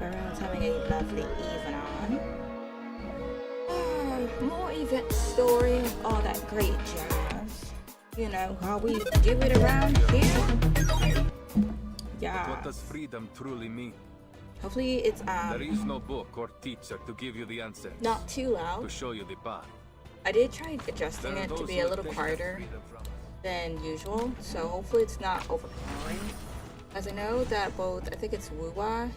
Everyone's having a lovely evening on. More event story and all that great jazz. You know how we do it around here. Yeah. What does freedom truly mean? Hopefully it's There is no book or teacher to give you the answer. not too loud. To show you the path. I did try adjusting it to be a little quieter than usual, so hopefully it's not overpowering. As I know that both, I think it's Wuwa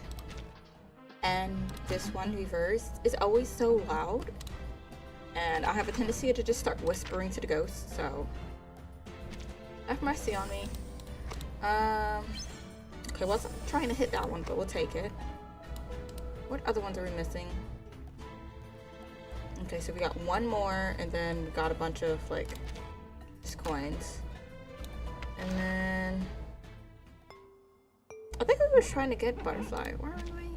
and this one reversed is always so loud, and I have a tendency to just start whispering to the ghosts, so have mercy on me. Okay, wasn't trying to hit that one, but we'll take it. What other ones are we missing? Okay, so we got one more, and then we got a bunch of like just coins, and then I think we were trying to get butterfly. Where are we?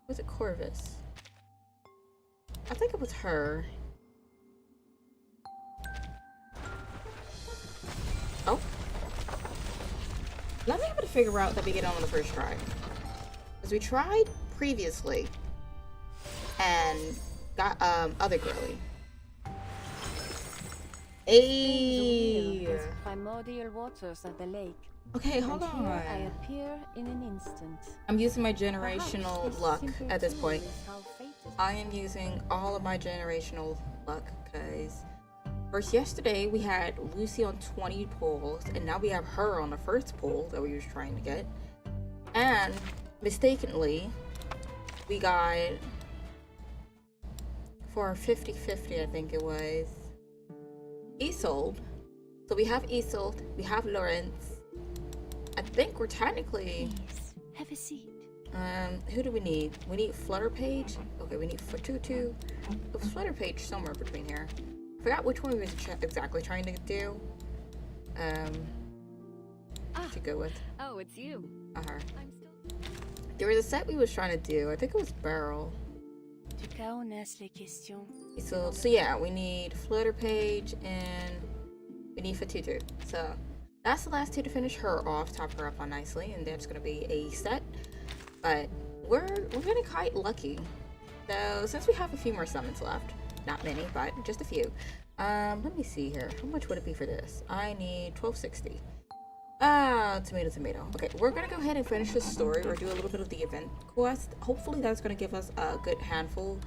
Was it Corvus? I think it was her. Oh, let me able to figure out that we get on the first try, because we tried previously and got other girly. Hey. Primordial waters of the lake. Okay, hold And on. here I appear in an instant. I'm using my generational Perhaps luck simple at this too point. is how fate is. I am using all of my generational luck because first yesterday we had Lucy on 20 pulls, and now we have her on the first pull that we were trying to get. And mistakenly, we got for 50-50, I think it was, Isolde. So we have Isolde, we have Lawrence. I think we're technically, Please, have a seat. who do we need? We need Flutter Page. Okay, we need Fatutu. It was Flutter Page somewhere between here. I forgot which one we was exactly trying to do. To go with. Oh, it's you. Uh-huh. I'm still. There was a set we was trying to do. I think it was Barrel. Tu connais les questions. So yeah, we need Flutter Page and we need Fatutu. So that's the last two to finish her off, top her up on nicely, and that's gonna be a set. But we're getting quite lucky. So since we have a few more summons left, not many, but just a few. Let me see here. How much would it be for this? I need 1260. Tomato. Okay, we're gonna go ahead and finish this story or do a little bit of the event quest. Hopefully that's gonna give us a good handful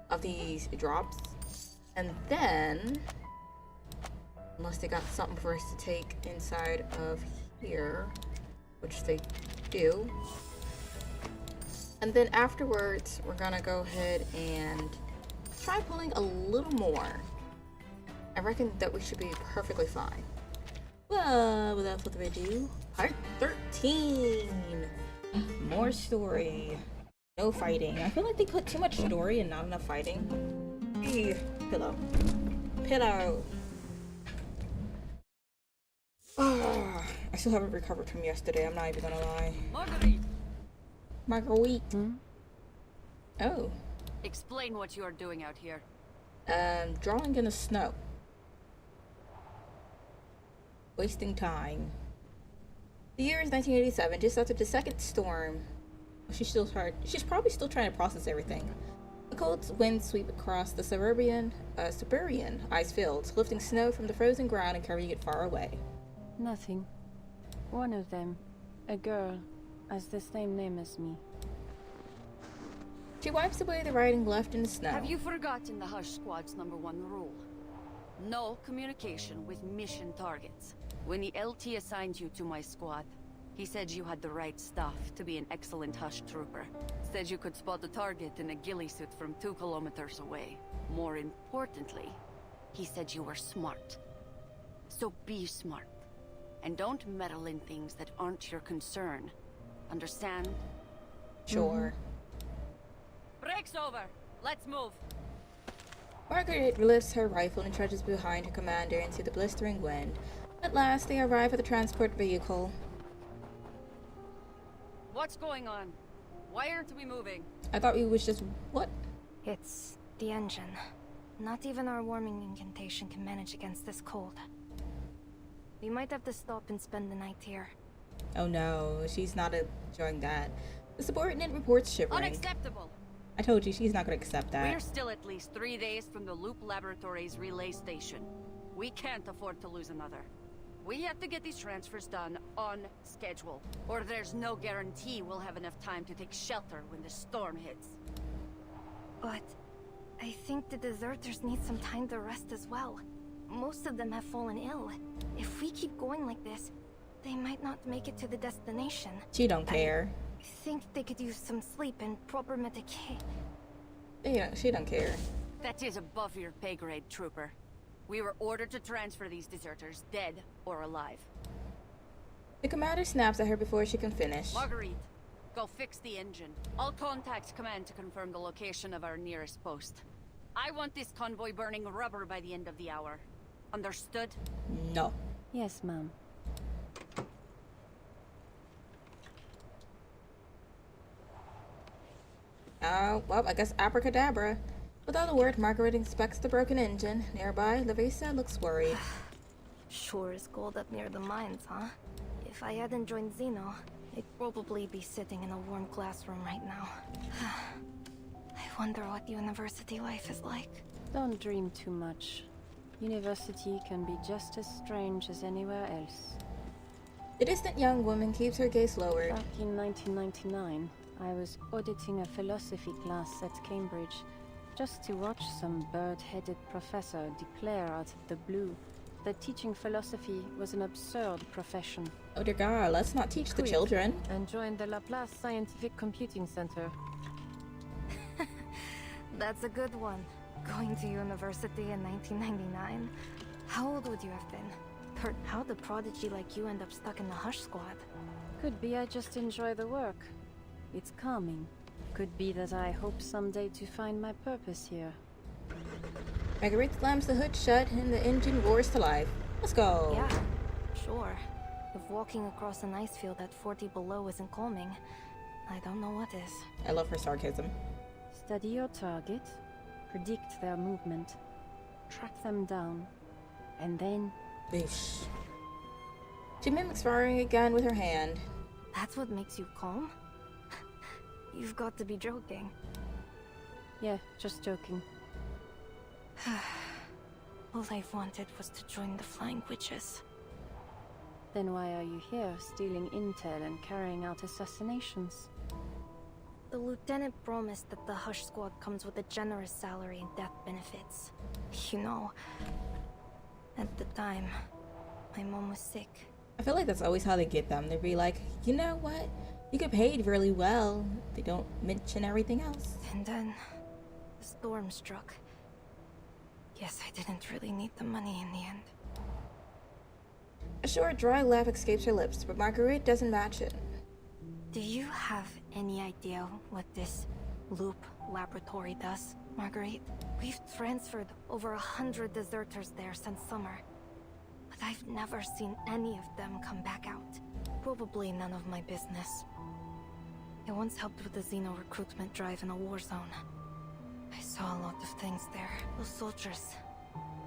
of these drops. And then, unless they got something for us to take inside of here, which they do. And then afterwards, we're gonna go ahead and try pulling a little more. I reckon that we should be perfectly fine. Well, without further ado, part 13. More story. No fighting. I feel like they put too much story and not enough fighting. Hey, pillow. I still haven't recovered from yesterday, I'm not even gonna lie. Marguerite. Oh. Explain what you are doing out here. Drawing in the snow. Wasting time. The year is 1987, just after the second storm. She's probably still trying to process everything. A cold wind sweep across the Siberian ice fields, lifting snow from the frozen ground and carrying it far away. Nothing. One of them, a girl, has the same name as me. She wipes away the writing left in the snow. Have you forgotten the Hush Squad's #1 rule? No communication with mission targets. When the LT assigned you to my squad, he said you had the right stuff to be an excellent Hush trooper. Said you could spot the target in a ghillie suit from 2 kilometers away. More importantly, he said you were smart. So be smart. And don't meddle in things that aren't your concern. Understand? Sure. Break's over. Let's move. Margaret lifts her rifle and trudges behind her commander into the blistering wind. At last, they arrive at the transport vehicle. What's going on? Why aren't we moving? I thought we was just... what? It's the engine. Not even our warming incantation can manage against this cold. We might have to stop and spend the night here. Oh no, she's not enjoying that. The subordinate reports shivering. Unacceptable! I told you she's not gonna accept that. We're still at least 3 days from the Loop Laboratories relay station. We can't afford to lose another. We have to get these transfers done on schedule, or there's no guarantee we'll have enough time to take shelter when the storm hits. But I think the deserters need some time to rest as well. Most of them have fallen ill. If we keep going like this, they might not make it to the destination. She don't care. I think they could use some sleep and proper medication. Yeah, she don't care. That is above your pay grade, Trooper. We were ordered to transfer these deserters, dead or alive. The commander snaps at her before she can finish. Marguerite, go fix the engine. I'll contact command to confirm the location of our nearest post. I want this convoy burning rubber by the end of the hour. Understood? No. Yes, ma'am. Well, I guess abracadabra. Without a word, Margaret inspects the broken engine. Nearby, Lavisa looks worried. Sure is cold up near the mines, huh? If I hadn't joined Xeno, I'd probably be sitting in a warm classroom right now. I wonder what university life is like. Don't dream too much. University can be just as strange as anywhere else. The distant young woman keeps her gaze lowered. Back in 1999, I was auditing a philosophy class at Cambridge, just to watch some bird-headed professor declare out of the blue that teaching philosophy was an absurd profession. Oh dear God, let's not teach the Quit. children. And joined the Laplace Scientific Computing Center. That's a good one. Going to university in 1999? How old would you have been? Kurt, how'd a prodigy like you end up stuck in the Hush Squad? Could be I just enjoy the work. It's calming. Could be that I hope someday to find my purpose here. Marguerite slams the hood shut and the engine roars to life. Let's go. Yeah, sure. If walking across an ice field at 40 below isn't calming, I don't know what is. I love her sarcasm. Study your target, predict their movement, track them down, and then... Boosh. She mimics firing a gun with her hand. That's what makes you calm? You've got to be joking. Yeah, just joking. All I've wanted was to join the Flying Witches. Then why are you here, stealing intel and carrying out assassinations? The lieutenant promised that the Hush Squad comes with a generous salary and death benefits. You know, at the time, my mom was sick. I feel like that's always how they get them. They'd be like, you know what? You get paid really well. They don't mention everything else. And then, the storm struck. Guess I didn't really need the money in the end. A short, dry laugh escapes her lips, but Marguerite doesn't match it. Do you have any idea what this Loop Laboratory does, Marguerite? We've transferred over 100 deserters there since summer. But I've never seen any of them come back out. Probably none of my business. I once helped with the Xeno recruitment drive in a war zone. I saw a lot of things there. Those soldiers,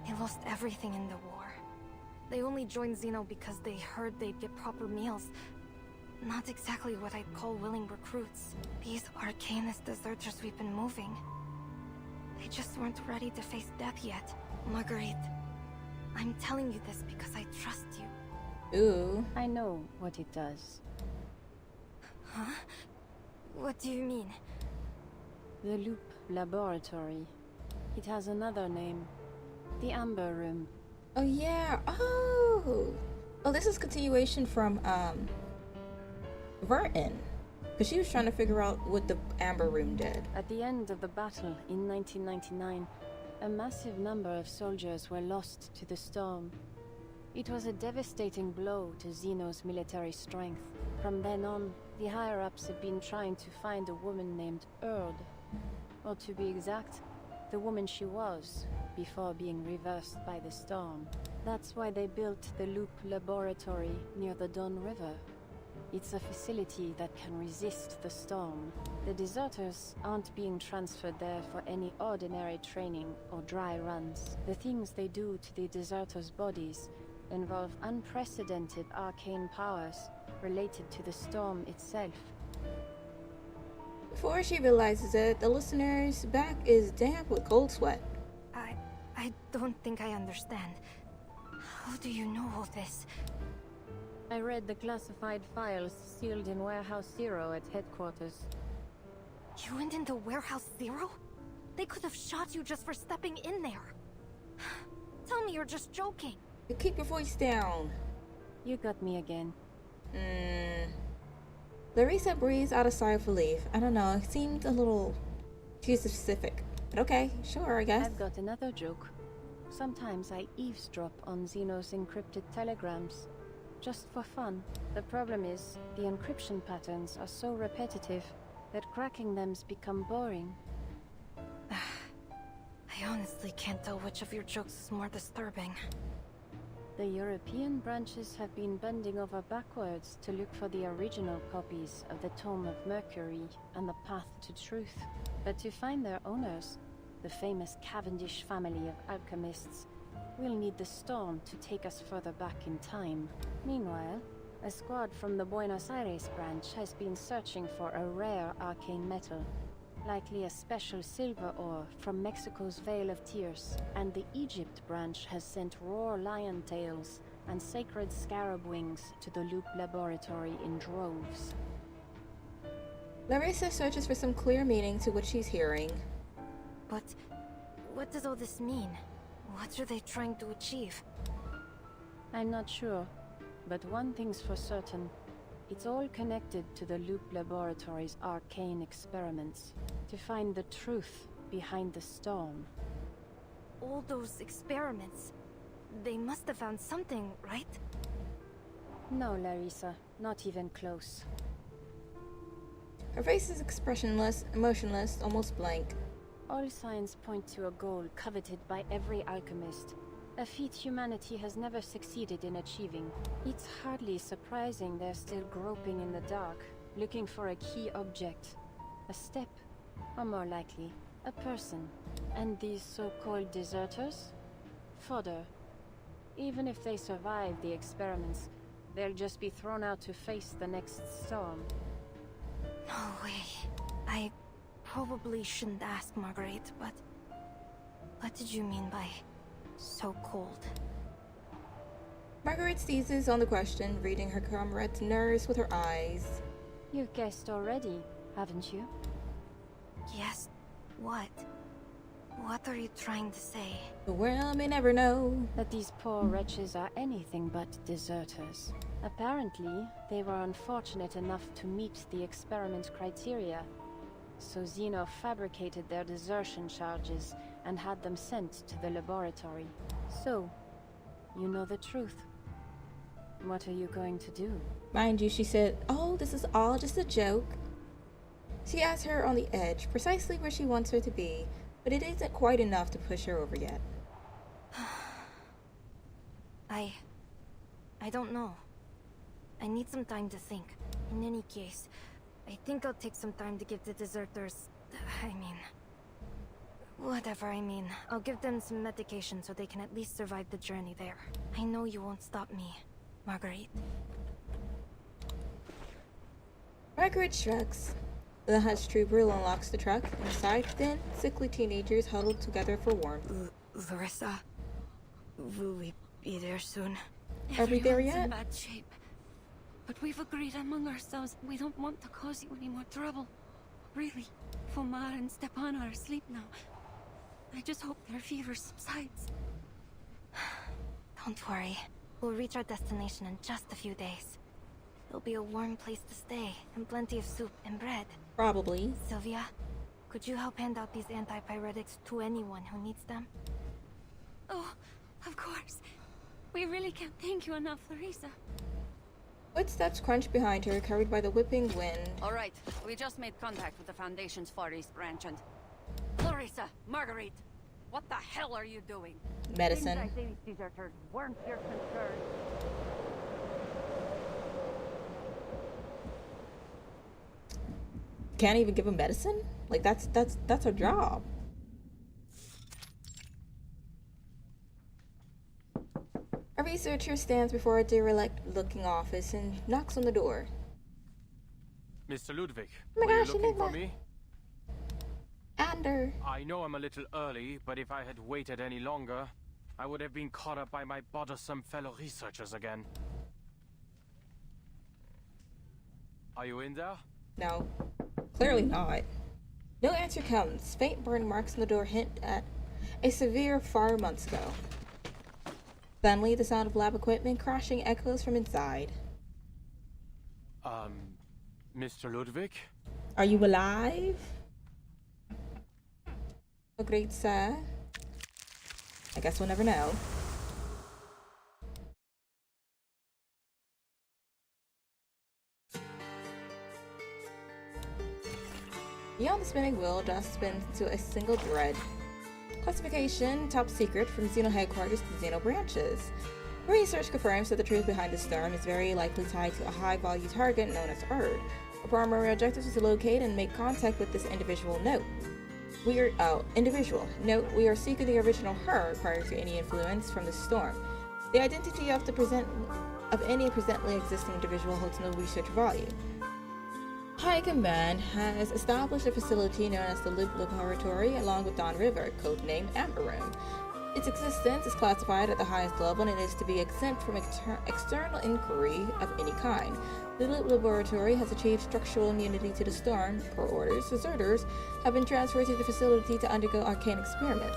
they lost everything in the war. They only joined Xeno because they heard they'd get proper meals. Not exactly what I'd call willing recruits. These Arcanist deserters we've been moving. They just weren't ready to face death yet. Marguerite, I'm telling you this because I trust you. Ooh. I know what it does. Huh? What do you mean? The Loop Laboratory. It has another name. The Amber Room. Oh yeah. Oh, this is continuation from Verton, because she was trying to figure out what the Amber Room did. At the end of the battle in 1999, a massive number of soldiers were lost to the storm. It was a devastating blow to Xeno's military strength. From then on, the higher-ups have been trying to find a woman named Erd. Or to be exact, the woman she was, before being reversed by the storm. That's why they built the Loop Laboratory near the Don River. It's a facility that can resist the storm. The deserters aren't being transferred there for any ordinary training or dry runs. The things they do to the deserters' bodies involve unprecedented arcane powers related to the storm itself. Before she realizes it, the listener's back is damp with cold sweat. I don't think I understand. How do you know all this? I read the classified files sealed in Warehouse Zero at headquarters. You went into Warehouse Zero? They could have shot you just for stepping in there. Tell me you're just joking. You keep your voice down. You got me again. Larissa breathes out a sigh of relief. I don't know, it seemed a little too specific. But okay, sure, I guess. I've got another joke. Sometimes I eavesdrop on Zeno's encrypted telegrams, just for fun. The problem is, the encryption patterns are so repetitive that cracking them's become boring. I honestly can't tell which of your jokes is more disturbing. The European branches have been bending over backwards to look for the original copies of the Tome of Mercury and the Path to Truth. But to find their owners, the famous Cavendish family of alchemists, we'll need the storm to take us further back in time. Meanwhile, a squad from the Buenos Aires branch has been searching for a rare arcane metal, likely a special silver ore from Mexico's Vale of Tears, and the Egypt branch has sent raw lion tails and sacred scarab wings to the Loop Laboratory in droves. Larissa searches for some clear meaning to what she's hearing. But what does all this mean? What are they trying to achieve? I'm not sure, but one thing's for certain. It's all connected to the Loop Laboratory's arcane experiments, to find the truth behind the storm. All those experiments, they must have found something, right? No, Larissa, not even close. Her face is expressionless, emotionless, almost blank. All signs point to a goal coveted by every alchemist, a feat humanity has never succeeded in achieving. It's hardly surprising they're still groping in the dark, looking for a key object. A step, or more likely, a person. And these so-called deserters? Fodder. Even if they survive the experiments, they'll just be thrown out to face the next storm. No way. I probably shouldn't ask, Marguerite, but what did you mean by so cold? Marguerite seizes on the question, reading her comrade's nerves with her eyes. You've guessed already, haven't you? Yes. What? What are you trying to say? The world may never know. That these poor wretches are anything but deserters. Apparently, they were unfortunate enough to meet the experiment criteria, so Zeno fabricated their desertion charges and had them sent to the laboratory. So, you know the truth. What are you going to do? Mind you, she said, "Oh, this is all just a joke." She has her on the edge, precisely where she wants her to be, but it isn't quite enough to push her over yet. I don't know. I need some time to think. In any case, I think I'll take some time to give the deserters... I'll give them some medication so they can at least survive the journey there. I know you won't stop me, Marguerite. Margaret shrugs. The hush trooper unlocks the truck. Inside, thin, sickly teenagers huddled together for warmth. Larissa, will we be there soon? Are we there Everyone's yet? in bad shape. But we've agreed among ourselves we don't want to cause you any more trouble. Really. Fomar and Stepan are asleep now. I just hope their fever subsides. Don't worry. We'll reach our destination in just a few days. It'll be a warm place to stay, and plenty of soup and bread. Probably. Sylvia, could you help hand out these antipyretics to anyone who needs them? Oh, of course. We really can't thank you enough, Larissa. Footsteps crunch behind her, carried by the whipping wind. All right, we just made contact with the Foundation's Far East branch and... Larissa, Marguerite, what the hell are you doing? Medicine. Didn't I say these deserters weren't your concern? Can't even give him medicine? Like, that's her job. A researcher stands before a derelict-looking office and knocks on the door. Mr. Ludwig, Oh my were gosh, you looking Enigma. for me? Commander. I know I'm a little early, but if I had waited any longer, I would have been caught up by my bothersome fellow researchers again. Are you in there? No. Clearly not. No answer comes. Faint burn marks on the door hint at a severe fire months ago. Suddenly, the sound of lab equipment crashing echoes from inside. Mr. Ludwig? Are you alive? Oh, great, sir. I guess we'll never know. Beyond the spinning wheel, dust spins into a single thread. Classification, top secret, from Xeno headquarters to Xeno branches. Research confirms that the truth behind the storm is very likely tied to a high-value target known as Erd. Our primary objective is to locate and make contact with this individual. Note, we are seeking the original her prior to any influence from the storm. The identity of any presently existing individual holds no research value. High Command has established a facility known as the Loop Laboratory along with Dawn River, codenamed Amber Room. Its existence is classified at the highest level and it is to be exempt from external inquiry of any kind. The Loop Laboratory has achieved structural immunity to the storm. Per orders, deserters have been transferred to the facility to undergo arcane experiments.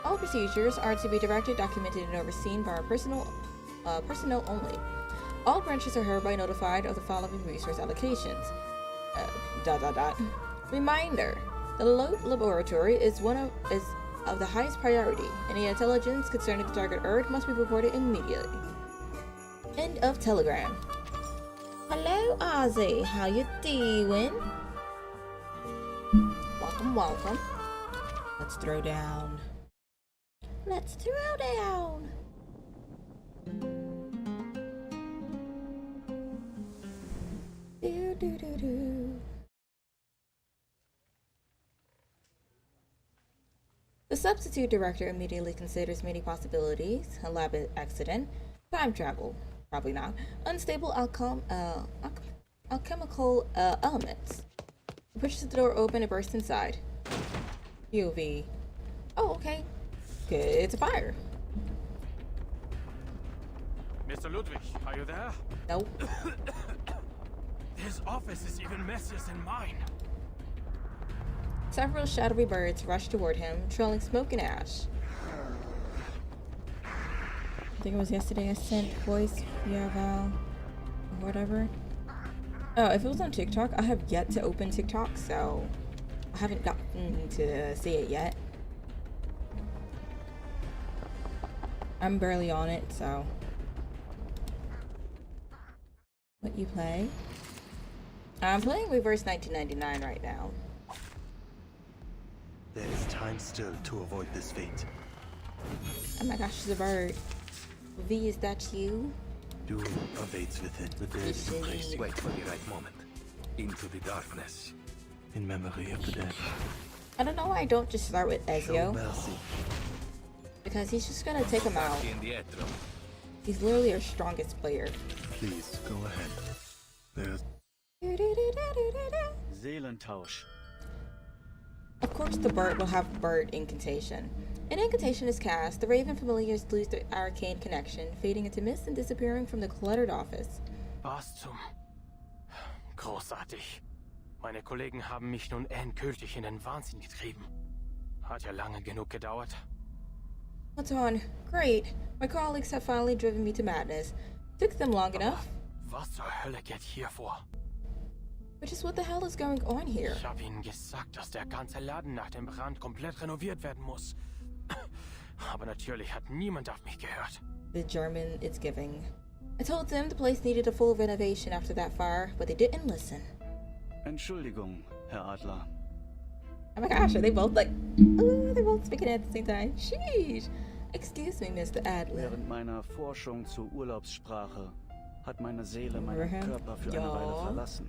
All procedures are to be directed, documented, and overseen by our personnel only. All branches are hereby notified of the following resource allocations. Reminder: the Loop Laboratory is of the highest priority. Any intelligence concerning the target Earth must be reported immediately. End of telegram. Hello, Ozzy. How you doing? Welcome, welcome. Let's throw down. Let's throw down. Do do do do. The substitute director immediately considers many possibilities: a lab accident, time travel, probably not, unstable alchemical elements. He pushes the door open and bursts inside. UV. Oh, okay. It's a fire. Mr. Ludwig, are you there? Nope. His office is even messier than mine. Several shadowy birds rush toward him, trailing smoke and ash. I think it was yesterday I sent voice via Val or whatever. Oh, if it was on TikTok, I have yet to open TikTok, so I haven't gotten to see it yet. I'm barely on it, so. What you play? I'm playing Reverse 1999 right now. There is time still to avoid this fate. Oh my gosh, she's a bird. V, is that you? Doom awaits within. The dead is in place. Wait for the right moment. Into the darkness. In memory of the dead. I don't know why I don't just start with Show Ezio. mercy. Because he's just gonna take him out. Indietro. He's literally our strongest player. Please, go ahead. There's... Seelentausch. Of course, the bird will have bird incantation. An incantation is cast, the raven familiars lose their arcane connection, fading into mist and disappearing from the cluttered office. Was zum... Großartig. Meine Kollegen haben mich nun endgültig in den Wahnsinn getrieben. Hat ja lange genug gedauert. What's on? Great. My colleagues have finally driven me to madness. Took them long enough. Was zur Hölle geht hier vor? Which is what the hell is going on here? Ich habe ihnen gesagt, dass der ganze Laden nach dem Brand komplett renoviert werden muss. Aber natürlich hat niemand auf mich gehört. The German it's giving. I told them the place needed a full renovation after that fire, but they didn't listen. Entschuldigung, Herr Adler. Oh my gosh, are they both like... Ooh, they're both speaking at the same time. Sheesh. Excuse me, Mr. Adler. Während meiner Forschung zur Urlaubssprache hat meine Seele meinen Körper für eine Weile verlassen.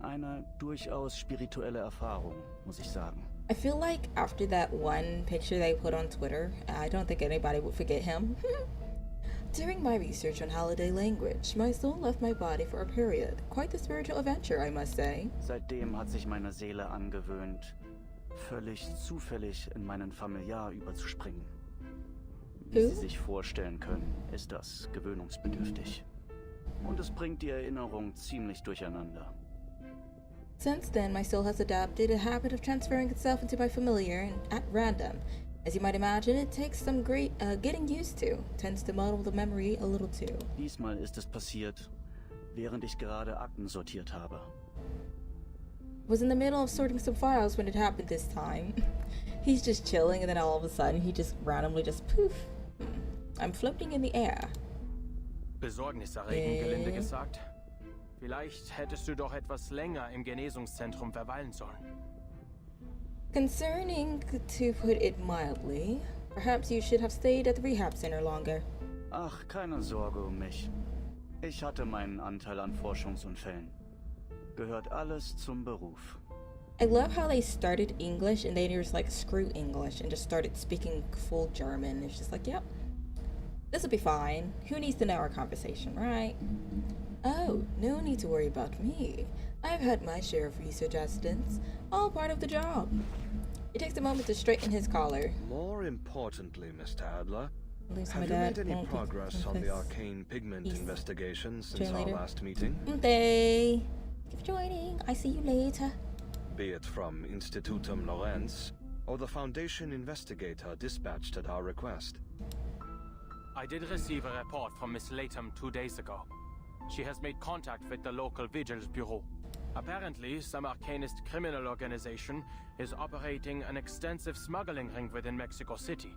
Eine durchaus spirituelle Erfahrung, muss ich sagen. I feel like after that one picture they put on Twitter, I don't think anybody would forget him. During my research on holiday language, my soul left my body for a period. Quite the spiritual adventure, I must say. Seitdem hat sich meine Seele angewöhnt, völlig zufällig in meinen Familiar überzuspringen. Wie Sie sich vorstellen können, ist das gewöhnungsbedürftig. Und es bringt die Erinnerung ziemlich durcheinander. Since then, my soul has adopted a habit of transferring itself into my familiar and at random. As you might imagine, it takes some great getting used to. Tends to muddle the memory a little too. Diesmal ist es passiert, während ich gerade Akten sortiert habe. Was in the middle of sorting some files when it happened this time. He's just chilling and then all of a sudden he just randomly just poof. I'm floating in the air. Besorgniserregend, gelinde gesagt. Vielleicht hättest du doch etwas länger im Genesungszentrum verweilen sollen. Concerning, to put it mildly, perhaps you should have stayed at the rehab center longer. Ach, keine Sorge um mich. Ich hatte meinen Anteil an Forschungsunfällen. Gehört alles zum Beruf. I love how they started English and they just like screw English and just started speaking full German. It's just like, yep, this will be fine. Who needs to know our conversation, right? Oh, no need to worry about me. I've had my share of research accidents, all part of the job. He takes a moment to straighten his collar. More importantly, Mr. Adler, Leaves have my you dad made any won't progress on the confess. arcane pigment He's investigation since our cheerleader. last meeting? Thank you for joining. I see you later. Be it from Institutum Lorenz or the Foundation investigator dispatched at our request. I did receive a report from Miss Latham 2 days ago. She has made contact with the local vigilance bureau. Apparently, some arcanist criminal organization is operating an extensive smuggling ring within Mexico City.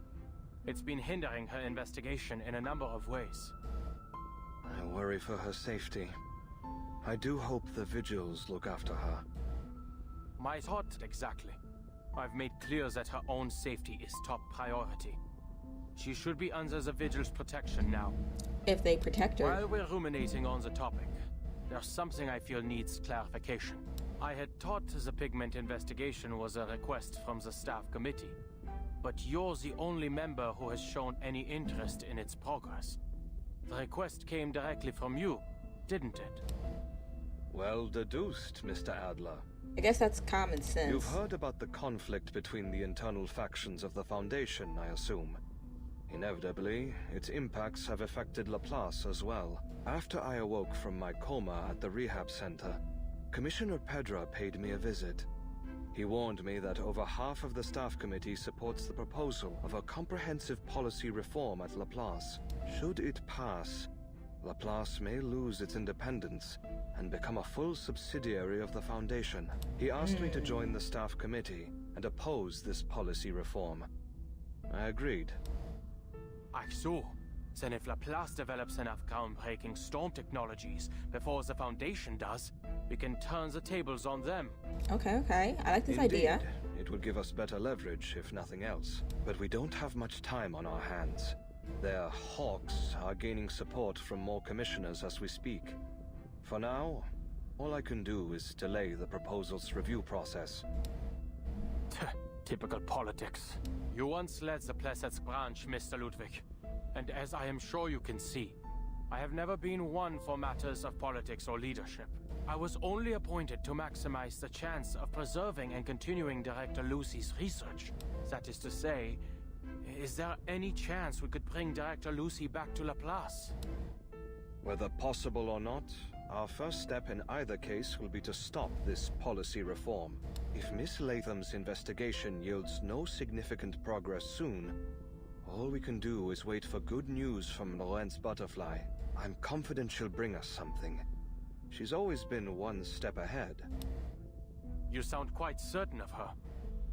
It's been hindering her investigation in a number of ways. I worry for her safety. I do hope the vigils look after her. My thought exactly. I've made clear that her own safety is top priority. She should be under the vigil's protection now. If they protect her. While we're ruminating on the topic, there's something I feel needs clarification. I had thought the pigment investigation was a request from the staff committee, but you're the only member who has shown any interest in its progress. The request came directly from you, didn't it? Well deduced, Mr. Adler. I guess that's common sense. You've heard about the conflict between the internal factions of the Foundation, I assume. Inevitably, its impacts have affected Laplace as well. After I awoke from my coma at the rehab center, Commissioner Pedra paid me a visit. He warned me that over half of the staff committee supports the proposal of a comprehensive policy reform at Laplace. Should it pass, Laplace may lose its independence and become a full subsidiary of the Foundation. He asked me to join the staff committee and oppose this policy reform. I agreed. Ach so. Then if Laplace develops enough groundbreaking storm technologies before the Foundation does, we can turn the tables on them. Okay. I like this Indeed, idea. it would give us better leverage, if nothing else. But we don't have much time on our hands. Their hawks are gaining support from more commissioners as we speak. For now, all I can do is delay the proposal's review process. Typical politics. You once led the Plesetsk branch, Mr. Ludwig. And as I am sure you can see, I have never been one for matters of politics or leadership. I was only appointed to maximize the chance of preserving and continuing Director Lucy's research. That is to say, is there any chance we could bring Director Lucy back to Laplace? Whether possible or not, our first step in either case will be to stop this policy reform. If Miss Latham's investigation yields no significant progress soon, all we can do is wait for good news from Lorenz Butterfly. I'm confident she'll bring us something. She's always been one step ahead. You sound quite certain of her.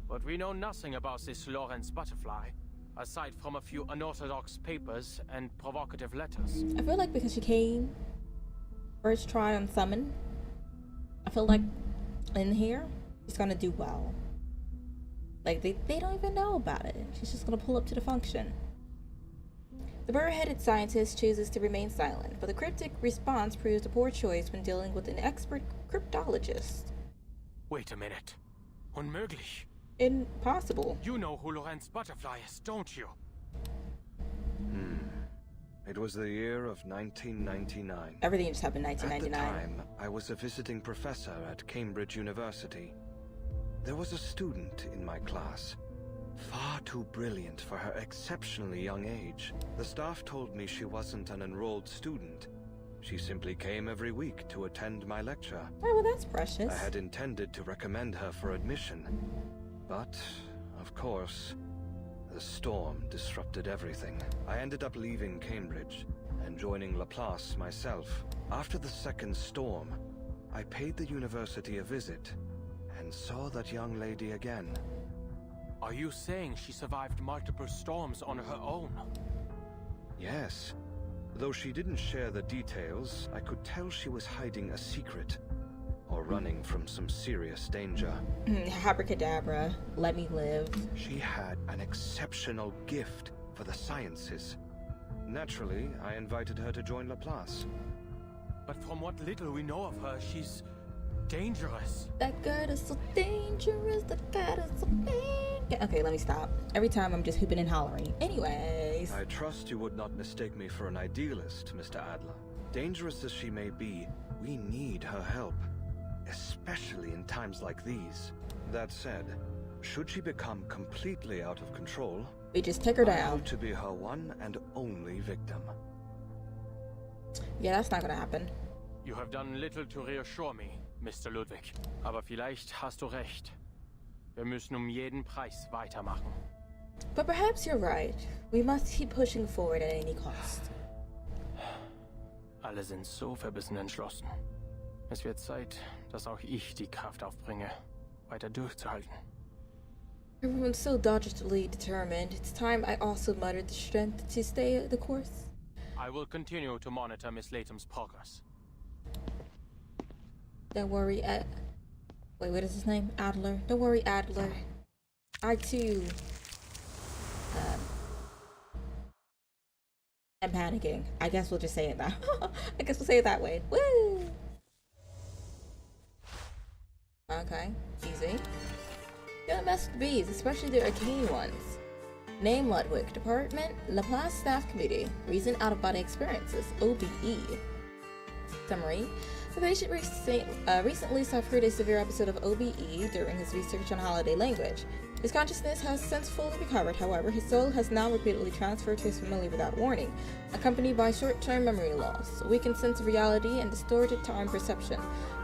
But we know nothing about this Lorenz Butterfly, aside from a few unorthodox papers and provocative letters. I feel like because she came first try on summon, I feel like in here she's gonna do well. Like they don't even know about it. She's just gonna pull up to the function. The burr-headed scientist chooses to remain silent, but the cryptic response proves a poor choice when dealing with an expert cryptologist. Wait a minute. Unmöglich. Impossible. You know who Lorenz Butterfly is, don't you? It was the year of 1999. Everything just happened in At the 1999. time, I was a visiting professor at Cambridge University. There was a student in my class. Far too brilliant for her exceptionally young age. The staff told me she wasn't an enrolled student. She simply came every week to attend my lecture. Oh, well, that's precious. I had intended to recommend her for admission. But, of course, the storm disrupted everything. I ended up leaving Cambridge and joining Laplace myself. After the second storm, I paid the university a visit and saw that young lady again. Are you saying she survived multiple storms on her own? Yes. Though she didn't share the details, I could tell she was hiding a secret or running from some serious danger. Abracadabra, let me live. She had an exceptional gift for the sciences. Naturally, I invited her to join Laplace. But from what little we know of her, she's dangerous. That girl is so dangerous, that girl is so dangerous. Okay, let me stop. Every time I'm just hooping and hollering. Anyways. I trust you would not mistake me for an idealist, Mr. Adler. Dangerous as she may be, we need her help. Especially in times like these. That said, should she become completely out of control, we just take her I down. hope to be her one and only victim. Yeah, that's not gonna happen. You have done little to reassure me, Mr. Ludwig. Aber vielleicht hast du recht. Wir müssen jeden Preis weitermachen. But perhaps you're right. We must keep pushing forward at any cost. Alle sind so verbissen entschlossen. Es wird Zeit, dass auch ich die Kraft aufbringe, weiter durchzuhalten. Everyone's so doggedly determined. It's time I also muttered the strength to stay the course. I will continue to monitor Miss Latham's progress. Don't worry, wait, what is his name? Adler. Don't worry, Adler. I too am panicking. I guess we'll just say it that. I guess we'll say it that way. Woo! Okay, easy. Don't mess with the bees, especially the arcane ones. Name Ludwig. Department Laplace Staff Committee. Reason out-of-body experiences. OBE. Summary. The patient recently suffered a severe episode of OBE during his research on holiday language. His consciousness has since fully recovered, however, his soul has now repeatedly transferred to his family without warning, accompanied by short-term memory loss, a weakened sense of reality, and distorted time perception.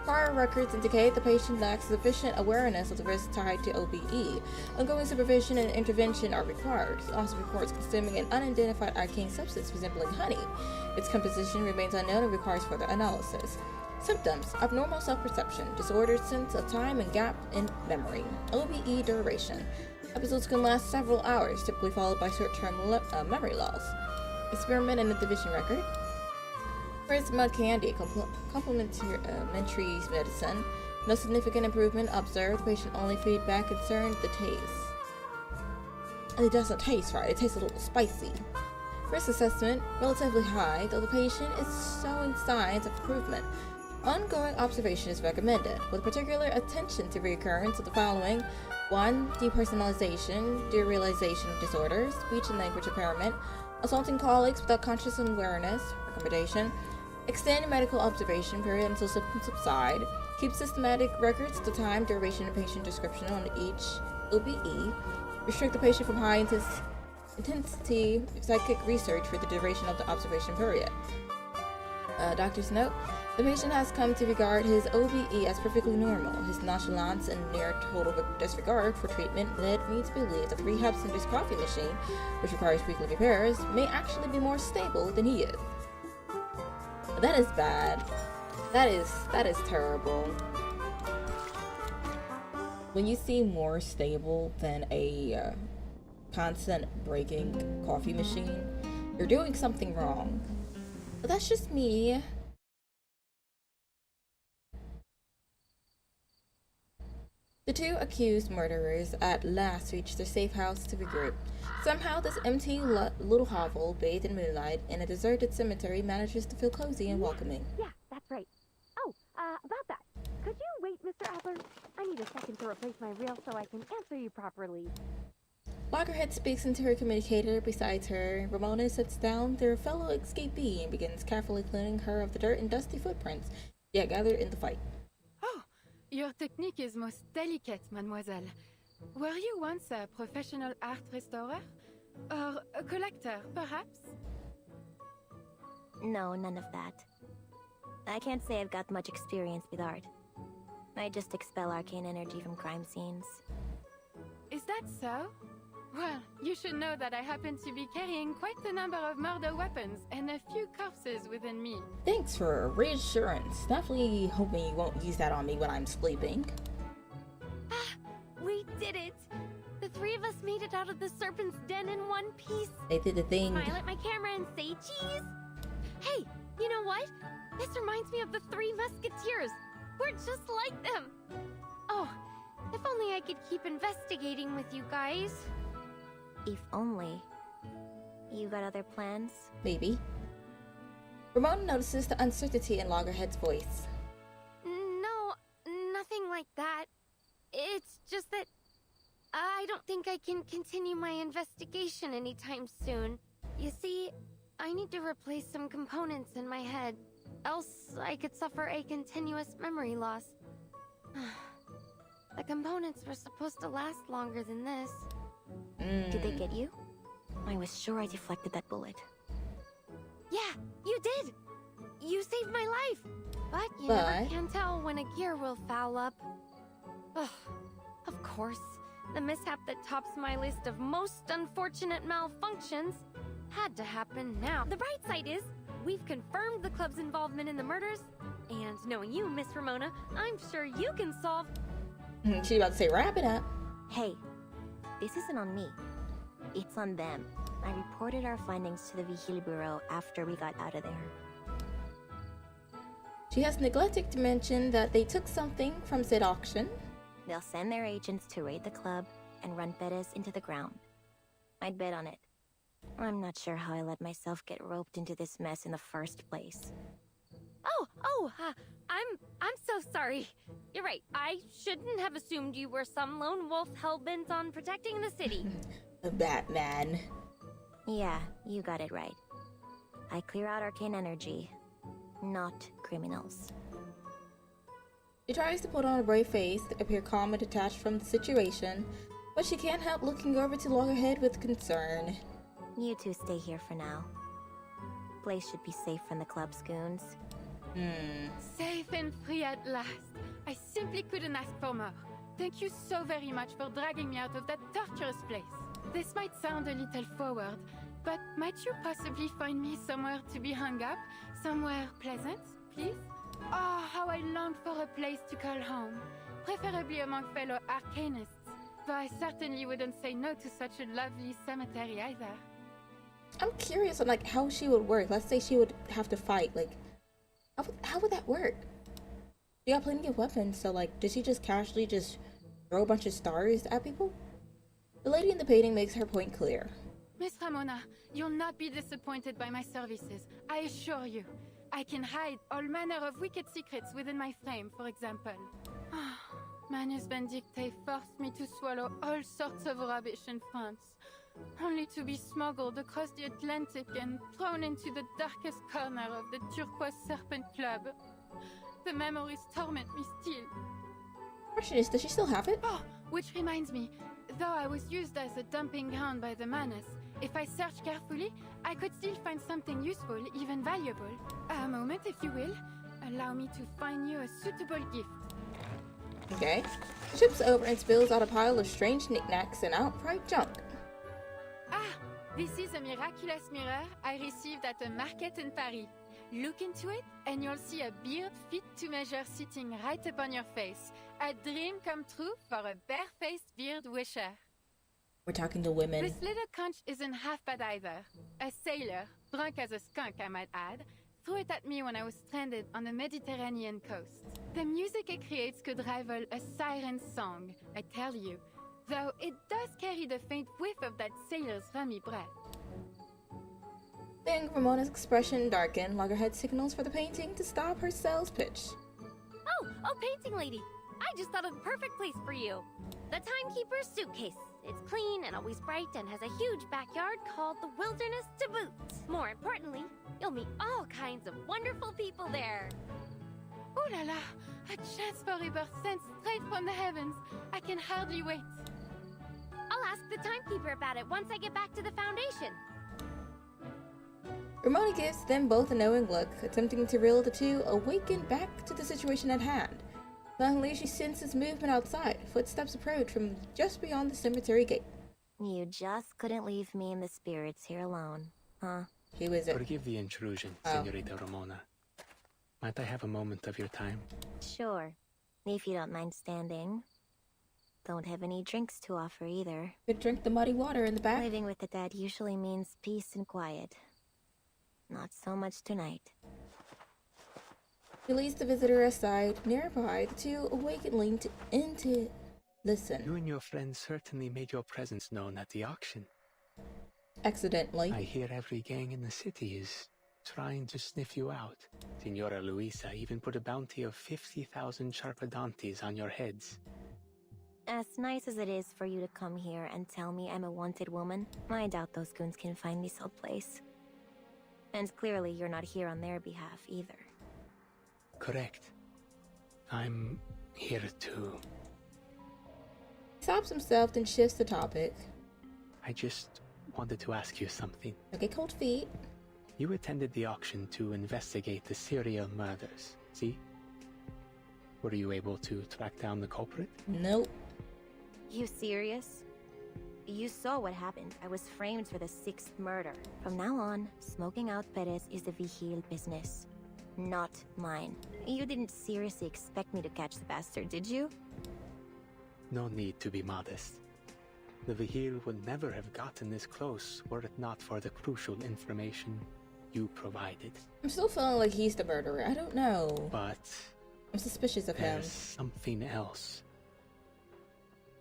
Prior records indicate the patient lacks sufficient awareness of the risks tied to OBE. Ongoing supervision and intervention are required. He also reports consuming an unidentified arcane substance resembling honey. Its composition remains unknown and requires further analysis. Symptoms: abnormal self-perception, disordered sense of time and gap in memory. OBE duration: episodes can last several hours, typically followed by short-term memory loss. Experiment and division record. First, mud candy, complementary medicine. No significant improvement observed. Patient only feedback concerned the taste. It doesn't taste right. It tastes a little spicy. Risk assessment: relatively high, though the patient is showing signs of improvement. Ongoing observation is recommended, with particular attention to reoccurrence of the following: 1. Depersonalization, derealization of disorders, speech and language impairment, assaulting colleagues without conscious awareness. Recommendation: extend medical observation period until symptoms subside. Keep systematic records of the time, duration, and patient description on each OBE. Restrict the patient from high intensity psychic research for the duration of the observation period. Doctor's note: the patient has come to regard his OBE as perfectly normal. His nonchalance and near total disregard for treatment led me to believe that the rehab center's coffee machine, which requires weekly repairs, may actually be more stable than he is. That is bad. That is terrible. When you see more stable than a constant breaking coffee machine, you're doing something wrong. But that's just me. The two accused murderers at last reached their safe house to regroup. Somehow, this empty little hovel, bathed in moonlight in a deserted cemetery, manages to feel cozy and welcoming. Yeah, that's right. Oh, about that. Could you wait, Mr. Adler? I need a second to replace my reel so I can answer you properly. Loggerhead speaks into her communicator beside her. Ramona sits down their fellow escapee and begins carefully cleaning her of the dirt and dusty footprints yet gathered in the fight. Oh, Your technique is most delicate, mademoiselle. Were you once a professional art restorer? Or a collector, perhaps? No, none of that. I can't say I've got much experience with art. I just expel arcane energy from crime scenes. Is that so? Well, you should know that I happen to be carrying quite a number of murder weapons and a few corpses within me. Thanks for reassurance. Definitely hoping you won't use that on me when I'm sleeping. Ah, we did it! The three of us made it out of the serpent's den in one piece. They did the thing. Smile at my camera and say cheese. Hey, you know what? This reminds me of the Three Musketeers. We're just like them. Oh, if only I could keep investigating with you guys. If only. You got other plans? Maybe. Ramona notices the uncertainty in Loggerhead's voice. No, nothing like that. It's just that I don't think I can continue my investigation anytime soon. You see, I need to replace some components in my head, else I could suffer a continuous memory loss. The components were supposed to last longer than this. Did they get you? I was sure I deflected that bullet. Yeah, you did! You saved my life! But you never can tell when a gear will foul up. Ugh, of course, the mishap that tops my list of most unfortunate malfunctions had to happen now. The bright side is, we've confirmed the club's involvement in the murders, and knowing you, Miss Ramona, I'm sure you can solve... She's about to say, wrap it up. Hey, this isn't on me. It's on them. I reported our findings to the Vigil Bureau after we got out of there. She has neglected to mention that they took something from said auction. They'll send their agents to raid the club and run Bettis into the ground. I'd bet on it. I'm not sure how I let myself get roped into this mess in the first place. I'm so sorry. You're right, I shouldn't have assumed you were some lone wolf hell-bent on protecting the city. The Batman. Yeah, you got it right. I clear out arcane energy, not criminals. She tries to put on a brave face, to appear calm and detached from the situation, but she can't help looking over to Loggerhead with concern. You two stay here for now. Place should be safe from the club's goons. Safe and free at last. I simply couldn't ask for more. Thank you so very much for dragging me out of that torturous place. This might sound a little forward, but might you possibly find me somewhere to be hung up? Somewhere pleasant, please? Oh, how I long for a place to call home. Preferably among fellow arcanists. Though I certainly wouldn't say no to such a lovely cemetery either. I'm curious on how she would work. Let's say she would have to fight. How would that work? She got plenty of weapons, so does she just casually throw a bunch of stars at people? The lady in the painting makes her point clear. Miss Ramona, you'll not be disappointed by my services, I assure you. I can hide all manner of wicked secrets within my frame, for example. Manus Vindictae forced me to swallow all sorts of rubbish in France, only to be smuggled across the Atlantic and thrown into the darkest corner of the turquoise Serpent Club. The memories torment me still. Question is, does she still have it? Oh, which reminds me, though I was used as a dumping ground by the Manus, if I search carefully, I could still find something useful, even valuable. A moment, if you will. Allow me to find you a suitable gift. Okay. She chips over and spills out a pile of strange knickknacks and outright junk. This is a miraculous mirror I received at a market in Paris. Look into it, and you'll see a beard fit to measure sitting right upon your face. A dream come true for a bare-faced beard wisher. We're talking to women. This little conch isn't half bad either. A sailor, drunk as a skunk I might add, threw it at me when I was stranded on the Mediterranean coast. The music it creates could rival a siren's song, I tell you. Though it does carry the faint whiff of that sailor's rummy breath. Seeing Ramona's expression darken, Loggerhead signals for the painting to stop her sales pitch. Oh, painting lady! I just thought of the perfect place for you. The Timekeeper's suitcase. It's clean and always bright and has a huge backyard called the Wilderness to boot. More importantly, you'll meet all kinds of wonderful people there. Ooh la la! A chance for rebirth sent straight from the heavens. I can hardly wait. I'll ask the timekeeper about it once I get back to the Foundation. Ramona gives them both a knowing look, attempting to reel the two awaken back to the situation at hand. Suddenly, she senses movement outside. Footsteps approach from just beyond the cemetery gate. You just couldn't leave me and the spirits here alone, huh? Who is it? Forgive the intrusion, Senorita Ramona. Might I have a moment of your time? Sure, if you don't mind standing. Don't have any drinks to offer either. Could drink the muddy water in the back. Living with the dead usually means peace and quiet. Not so much tonight. She leads the visitor aside. Nearby, the two awaken lean into listen. You and your friends certainly made your presence known at the auction. Accidentally. I hear every gang in the city is trying to sniff you out. Signora Luisa even put a bounty of 50,000 charpadantes on your heads. As nice as it is for you to come here and tell me I'm a wanted woman, I doubt those goons can find this old place. And clearly you're not here on their behalf either. Correct. I'm here to... He stops himself, then shifts the topic. I just wanted to ask you something. Okay, cold feet. You attended the auction to investigate the serial murders, see? Were you able to track down the culprit? Nope. You serious? You saw what happened. I was framed for the 6th murder. From now on, smoking out Perez is the Vigil business. Not mine. You didn't seriously expect me to catch the bastard, did you? No need to be modest. The Vigil would never have gotten this close were it not for the crucial information you provided. I'm still feeling like he's the murderer. I don't know. But I'm suspicious of him. there's something else.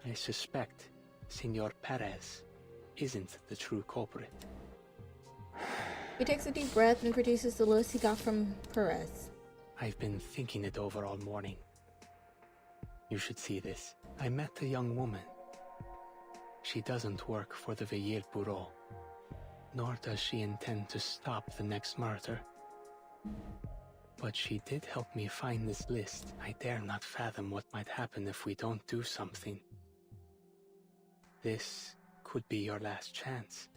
I suspect Senor Perez isn't the true culprit. He takes a deep breath and produces the list he got from Perez. I've been thinking it over all morning. You should see this. I met a young woman. She doesn't work for the Vigil Bureau, nor does she intend to stop the next murder. But she did help me find this list. I dare not fathom what might happen if we don't do something. This could be your last chance.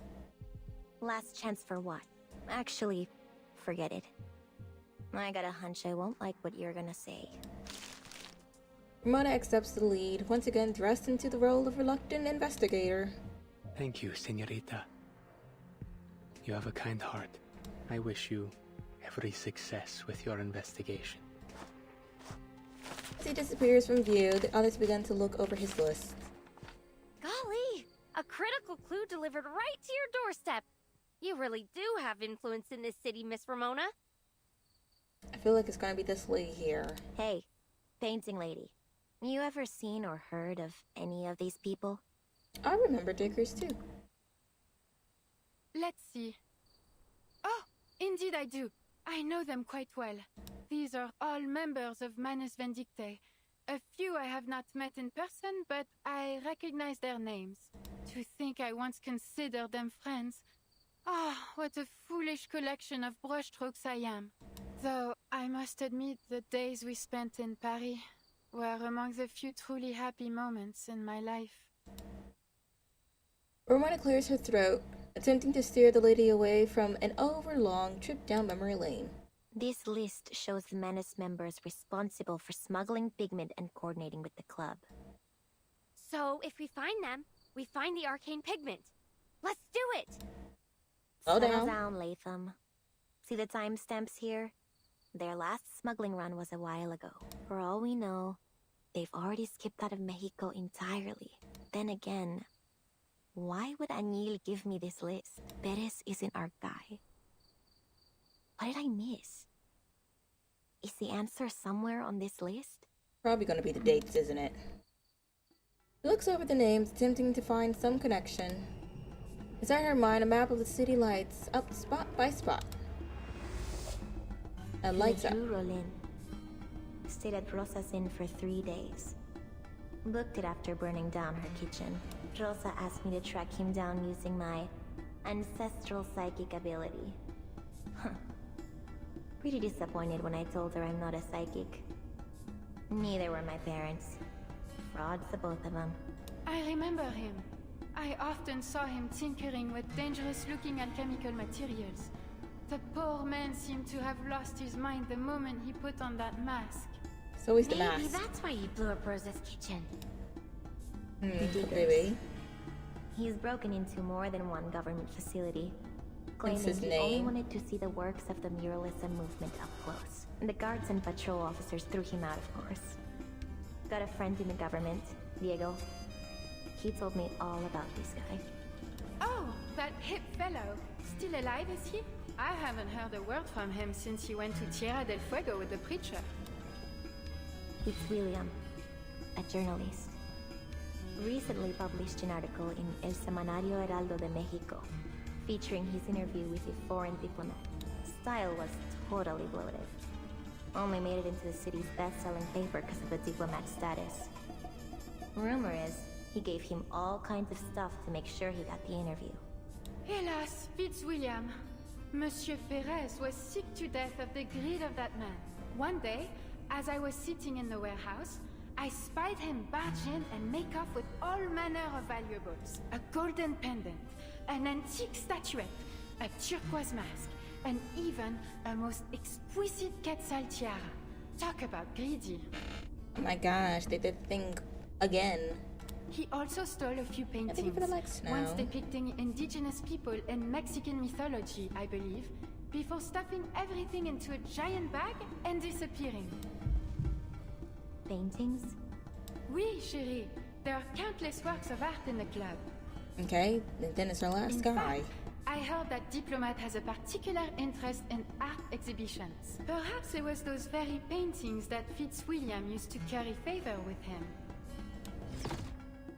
Last chance for what? Actually, forget it. I got a hunch I won't like what you're gonna say. Ramona accepts the lead, once again thrust into the role of reluctant investigator. Thank you, Senorita. You have a kind heart. I wish you every success with your investigation. As he disappears from view, the others begin to look over his list. Golly! A critical clue delivered right to your doorstep! You really do have influence in this city, Miss Ramona. I feel like it's gonna be this lady here. Hey, painting lady. You ever seen or heard of any of these people? I remember Dickers too. Let's see. Oh, indeed I do. I know them quite well. These are all members of Manus Vindictae. A few I have not met in person, but I recognize their names. To think I once considered them friends. Ah, what a foolish collection of brushstrokes I am. Though I must admit the days we spent in Paris were among the few truly happy moments in my life. Ramona clears her throat, attempting to steer the lady away from an overlong trip down memory lane. This list shows the Menace members responsible for smuggling pigment and coordinating with the club. So, if we find them, we find the arcane pigment. Let's do it! Slow Settle down. down, Latham. See the timestamps here? Their last smuggling run was a while ago. For all we know, they've already skipped out of Mexico entirely. Then again, why would Anil give me this list? Perez isn't our guy. What did I miss? Is the answer somewhere on this list? Probably gonna be the dates, isn't it? She looks over the names, attempting to find some connection. Inside her mind, a map of the city lights up spot by spot. And lights up. Rolin. Stayed at Rosa's Inn for 3 days. Booked it after burning down her kitchen. Rosa asked me to track him down using my ancestral psychic ability. Huh. Pretty disappointed when I told her I'm not a psychic. Neither were my parents. Frauds, the both of them. I remember him. I often saw him tinkering with dangerous-looking alchemical materials. The poor man seemed to have lost his mind the moment he put on that mask. So is the Maybe mask. that's why he blew up Rosa's kitchen. Maybe. He's broken into more than one government facility, claiming his he only name? wanted to see the works of the muralism movement up close. The guards and patrol officers threw him out, of course. Got a friend in the government, Diego. He told me all about this guy. Oh, that hip fellow. Still alive, is he? I haven't heard a word from him since he went to Tierra del Fuego with the preacher. It's William, a journalist. Recently published an article in El Semanario Heraldo de Mexico, featuring his interview with a foreign diplomat. Style was totally bloated. Only made it into the city's best-selling paper because of the diplomat's status. Rumor is, he gave him all kinds of stuff to make sure he got the interview. Hélas, Fitzwilliam. Monsieur Perez was sick to death of the greed of that man. One day, as I was sitting in the warehouse, I spied him barge in and make off with all manner of valuables. A golden pendant, an antique statuette, a turquoise mask, and even a most exquisite quetzal tiara. Talk about greedy. Oh my gosh, they did the thing again. He also stole a few I think paintings, it likes once snow. depicting indigenous people in Mexican mythology, I believe, before stuffing everything into a giant bag and disappearing. Paintings? Oui, chérie. There are countless works of art in the club. Okay, and then it's our last In guy. fact, I heard that Diplomat has a particular interest in art exhibitions. Perhaps it was those very paintings that Fitzwilliam used to curry favor with him.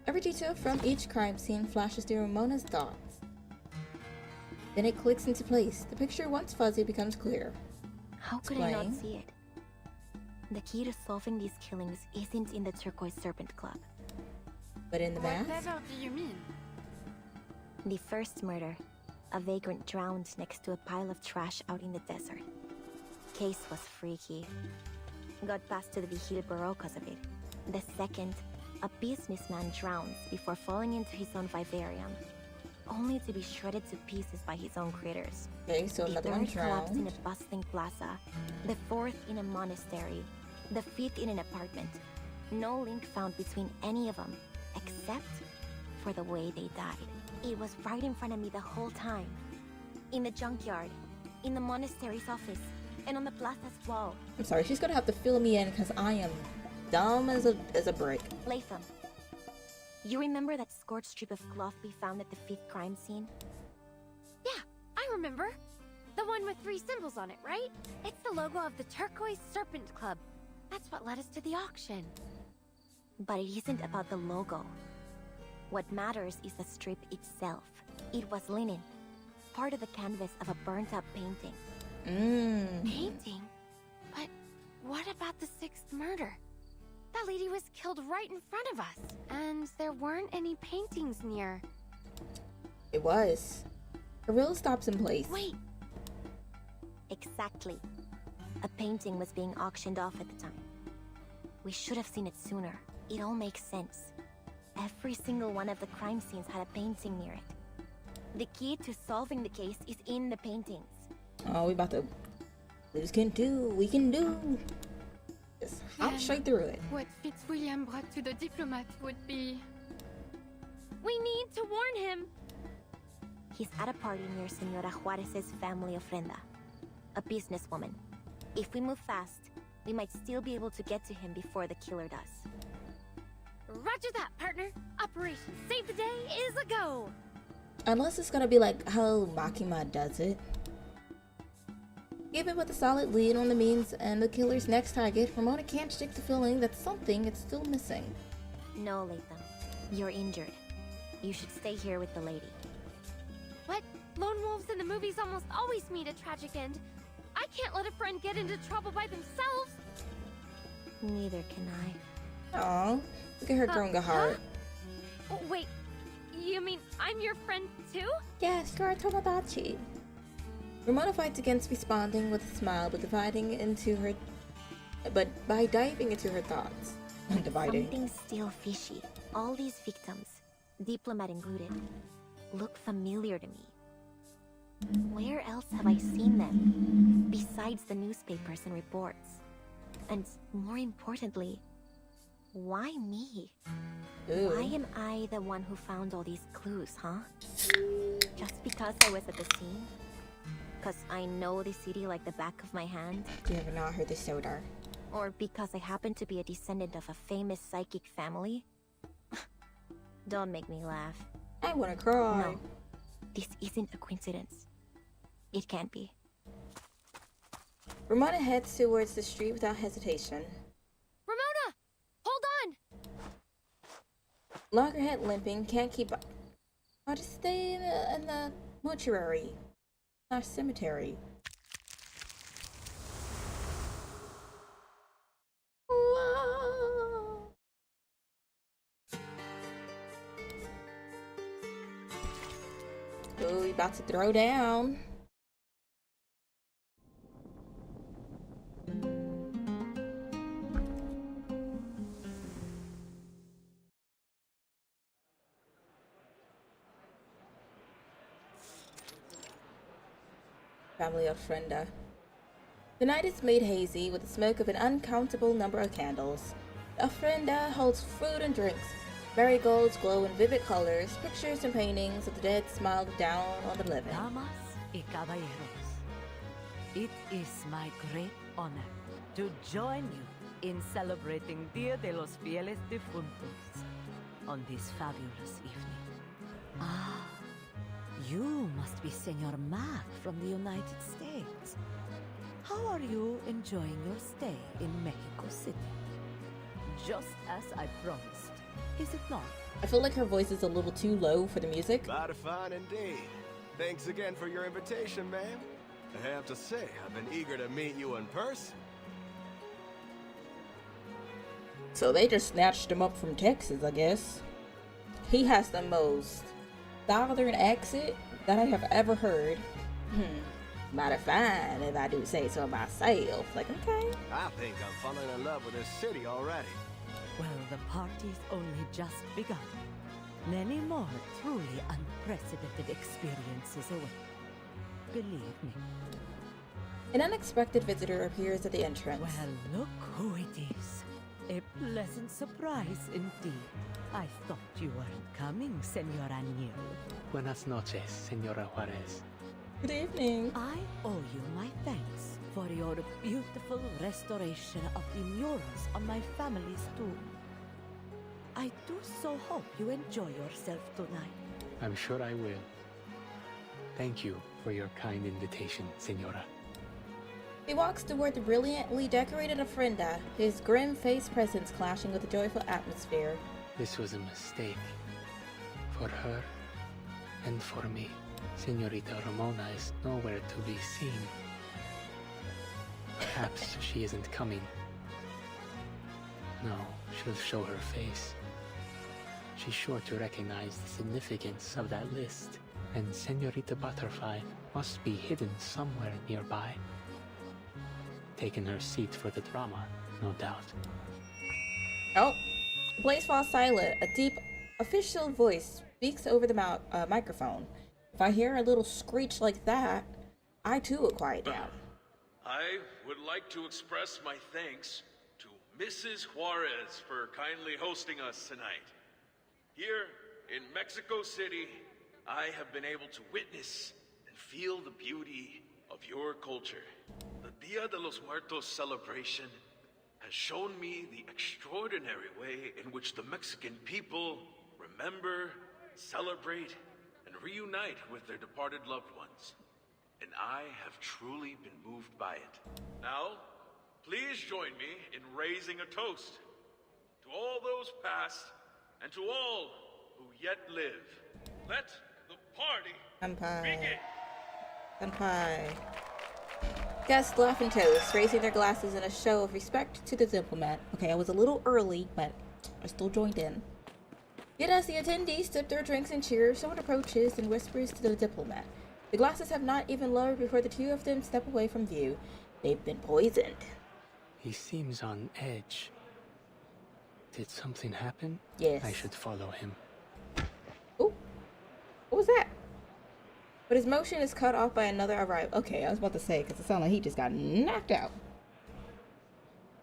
Every detail from each crime scene flashes through Ramona's thoughts. Then it clicks into place. The picture, once fuzzy, becomes clear. How could I not Explain. see it? The key to solving these killings isn't in the Turquoise Serpent Club. But in the mask? Whatever do you mean? The first murder, a vagrant drowned next to a pile of trash out in the desert. Case was freaky. Got passed to the Vigil Bureau because of it. The second, a businessman drowns before falling into his own vivarium, only to be shredded to pieces by his own critters. Okay, so The another one third collapsed in drowned. a bustling plaza, the fourth in a monastery, the fifth in an apartment. No link found between any of them, except for the way they died. It was right in front of me the whole time. In the junkyard, in the monastery's office, and on the plaza's wall. I'm sorry, she's gonna have to fill me in because I am dumb as a brick. Latham, you remember that scorched strip of cloth we found at the fifth crime scene? Yeah, I remember. The one with 3 symbols on it, right? It's the logo of the Turquoise Serpent Club. That's what led us to the auction. But it isn't about the logo. What matters is the strip itself. It was linen, part of the canvas of a burnt-up painting. Painting? But what about the 6th murder? That lady was killed right in front of us. And there weren't any paintings near. It was. A reel stops in place. Wait, Exactly. A painting was being auctioned off at the time. We should have seen it sooner. It all makes sense. Every single one of the crime scenes had a painting near it. The key to solving the case is in the paintings. Oh, we about to lose can do. We can do. Just hop straight through it. What Fitzwilliam brought to the diplomat would be... we need to warn him. He's at a party near Senora Juarez's family ofrenda, a businesswoman. If we move fast, we might still be able to get to him before the killer does. Roger that, partner. Operation Save the Day is a go. Unless it's gonna be like how Makima does it. Even with a solid lead on the means and the killer's next target, Ramona can't shake the feeling that something is still missing. No, Latham. You're injured. You should stay here with the lady. What? Lone wolves in the movies almost always meet a tragic end. I can't let a friend get into trouble by themselves. Neither can I. Aw, look at her growing a heart. Oh, wait, you mean I'm your friend too? Yes, you're a Tomodachi. Ramona fights against responding with a smile, but by diving into her thoughts. Dividing. Something's still fishy. All these victims, diplomat included, look familiar to me. Where else have I seen them? Besides the newspapers and reports. And more importantly, why me? Ooh. Why am I the one who found all these clues, huh? Just because I was at the scene? Because I know the city like the back of my hand? You have not heard the soda. Or because I happen to be a descendant of a famous psychic family? Don't make me laugh. I wanna cry. No, this isn't a coincidence. It can't be. Ramona heads towards the street without hesitation. Ramona! Hold on! Loggerhead limping, can't keep up. I'll just stay in the mortuary. Our cemetery. Whoa. Ooh, we about to throw down. Family ofrenda. The night is made hazy with the smoke of an uncountable number of candles. The ofrenda holds food and drinks. Marigolds glow in vivid colors, pictures and paintings of the dead smile down on the living. Damas y caballeros, it is my great honor to join you in celebrating Dia de los Fieles Difuntos on this fabulous evening. Ah, you must be Senor Mac from the United States. How are you enjoying your stay in Mexico City? Just as I promised, is it not? I feel like her voice is a little too low for the music. Mighty fine indeed. Thanks again for your invitation, ma'am. I have to say, I've been eager to meet you in person. So they just snatched him up from Texas, I guess. He has the most southern accent that I have ever heard. Mighty fine, if I do say so myself. Like, okay. I think I'm falling in love with this city already. Well, the party's only just begun. Many more truly unprecedented experiences await. Believe me. An unexpected visitor appears at the entrance. Well, look who it is. A pleasant surprise indeed. I thought you weren't coming, Senora Neal. Buenas noches, Senora Juarez. Good evening. I owe you my thanks for your beautiful restoration of the murals on my family's tomb. I do so hope you enjoy yourself tonight. I'm sure I will. Thank you for your kind invitation, Senora. He walks toward the brilliantly decorated ofrenda, his grim face presence clashing with the joyful atmosphere. This was a mistake. For her and for me. Senorita Ramona is nowhere to be seen. Perhaps she isn't coming. No, she'll show her face. She's sure to recognize the significance of that list, and Senorita Butterfly must be hidden somewhere nearby. Taking her seat for the drama, no doubt. Oh, the place falls silent. A deep, official voice speaks over the microphone. If I hear a little screech like that, I too will quiet down. I would like to express my thanks to Mrs. Juarez for kindly hosting us tonight. Here in Mexico City, I have been able to witness and feel the beauty of your culture. The Dia de los Muertos celebration has shown me the extraordinary way in which the Mexican people remember, celebrate, and reunite with their departed loved ones. And I have truly been moved by it. Now, please join me in raising a toast to all those past and to all who yet live. Let the party begin. Kanpai. Guests laugh and toast, raising their glasses in a show of respect to the diplomat. Okay, I was a little early, but I still joined in. Yet as the attendees sip their drinks and cheer, someone approaches and whispers to the diplomat. The glasses have not even lowered before the two of them step away from view. They've been poisoned. He seems on edge. Did something happen? Yes. I should follow him. Ooh. What was that? But his motion is cut off by another arrival. Okay, I was about to say, because it sounded like he just got knocked out.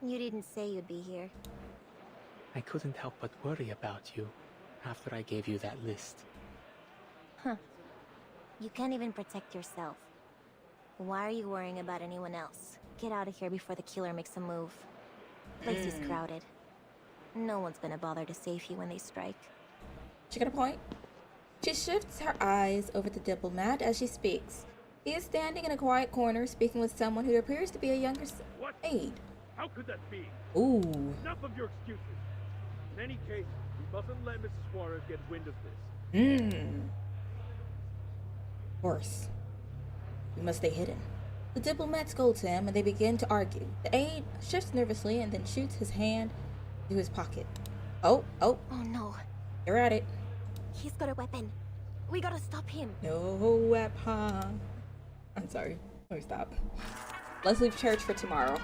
You didn't say you'd be here. I couldn't help but worry about you after I gave you that list. Huh. You can't even protect yourself. Why are you worrying about anyone else? Get out of here before the killer makes a move. Place is crowded. No one's gonna bother to save you when they strike. She got a point. She shifts her eyes over the diplomat as she speaks. He is standing in a quiet corner speaking with someone who appears to be a younger aide. How could that be? Ooh. Enough of your excuses. In any case, we mustn't let Mrs. Juarez get wind of this. Of course. We must stay hidden. The diplomat scolds him and they begin to argue. The aide shifts nervously and then shoots his hand into his pocket. Oh. Oh no. They're at it. He's got a weapon. We gotta stop him. No weapon. I'm sorry. Let me stop. Let's leave church for tomorrow.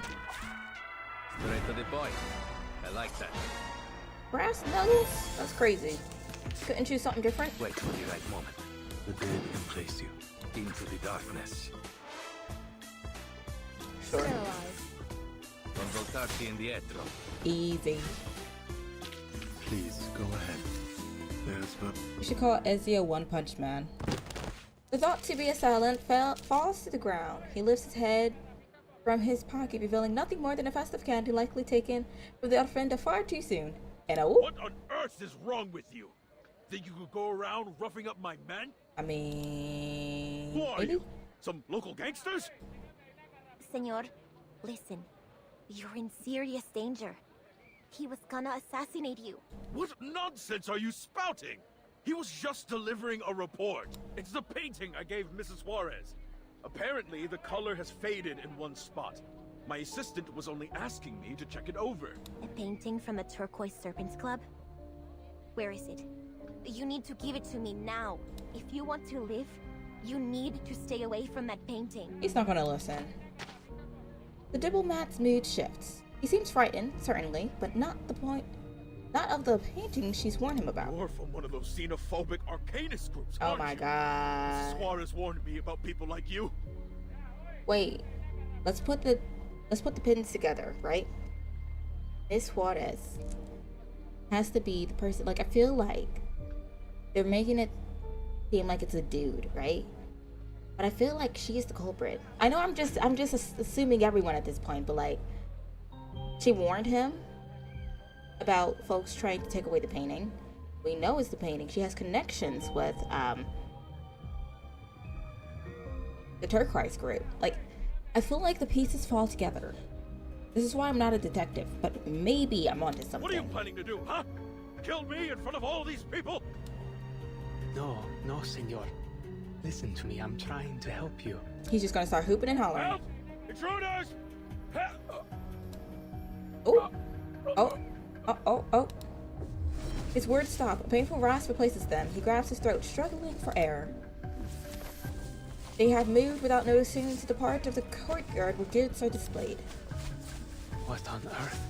Straight to the point. I like that. Brass knuckles? That's crazy. Couldn't choose something different? Wait for the right moment. The dead embrace you. Into the darkness. Sure. Non voltarti indietro. Easy. Please, go ahead. There's but... We should call Ezio One Punch Man. The thought to be assailant falls to the ground. He lifts his head from his pocket, revealing nothing more than a festive candy likely taken from the offender far too soon. And what on earth is wrong with you? Think you could go around roughing up my men? I mean... Who are you? Some local gangsters? Senor, listen. You're in serious danger. He was gonna assassinate you. What nonsense are you spouting? He was just delivering a report. It's the painting I gave Mrs. Juarez. Apparently, the color has faded in one spot. My assistant was only asking me to check it over. A painting from the Turquoise Serpents Club? Where is it? You need to give it to me now. If you want to live, you need to stay away from that painting. He's not gonna listen. The diplomat's mood shifts. He seems frightened, certainly, but not of the painting she's warned him about. You're from one of those xenophobic Arcanist groups, Oh aren't my you? god. Mrs. Juarez warned me about people like you. Wait. Let's put the pins together, right? Miss Juarez has to be the person. Like, I feel like they're making it seem like it's a dude, right? But I feel like she's the culprit. I know I'm just assuming everyone at this point, but like, she warned him about folks trying to take away the painting. We know it's the painting. She has connections with the Turquoise group. Like, I feel like the pieces fall together. This is why I'm not a detective, but maybe I'm onto something. What are you planning to do, huh? Kill me in front of all these people? No, senor. Listen to me, I'm trying to help you. He's just gonna start hooping and hollering. Help! Intruders! Oh. His words stop. A painful rasp replaces them. He grabs his throat, struggling for air. They have moved without noticing to the part of the courtyard where goods are displayed. What on earth?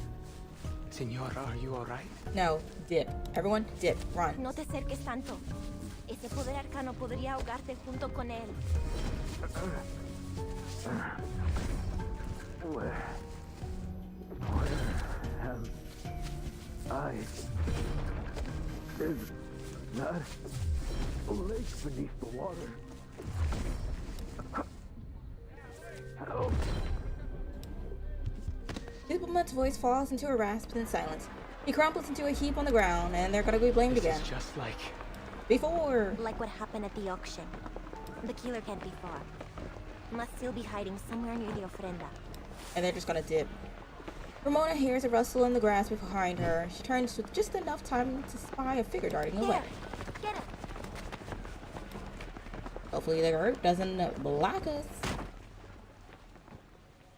Senor, are you alright? No, dip. Everyone, dip. Run. No te acerques tanto. Ese poder arcano podría ahogarte junto con él. Where am I? There's not a lake beneath the water. Help! Diplomat's voice falls into a rasp and then silence. He crumples into a heap on the ground, and they're gonna be blamed again. This is just like... before. Like what happened at the auction. The killer can't be far. Must still be hiding somewhere near the ofrenda. And they're just gonna dip. Ramona hears a rustle in the grass behind her. She turns with just enough time to spy a figure darting away. Get him! Hopefully the group doesn't block us.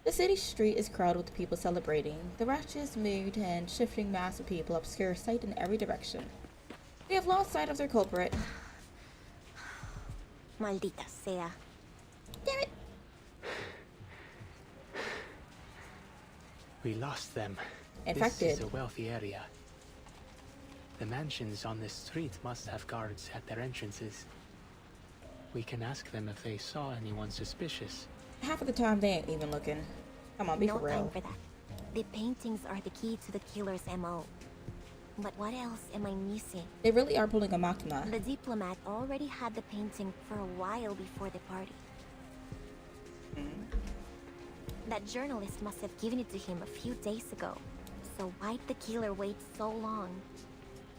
The city street is crowded with people celebrating. The righteous mood and shifting mass of people obscure sight in every direction. They have lost sight of their culprit. Maldita sea. We lost them. Infected. This is a wealthy area. The mansions on this street must have guards at their entrances. We can ask them if they saw anyone suspicious. Half of the time they ain't even looking. Come on, be No for real. time for that. The paintings are the key to the killer's MO. But what else am I missing? They really are pulling a Machina. The diplomat already had the painting for a while before the party. That journalist must have given it to him a few days ago. So why'd the killer wait so long?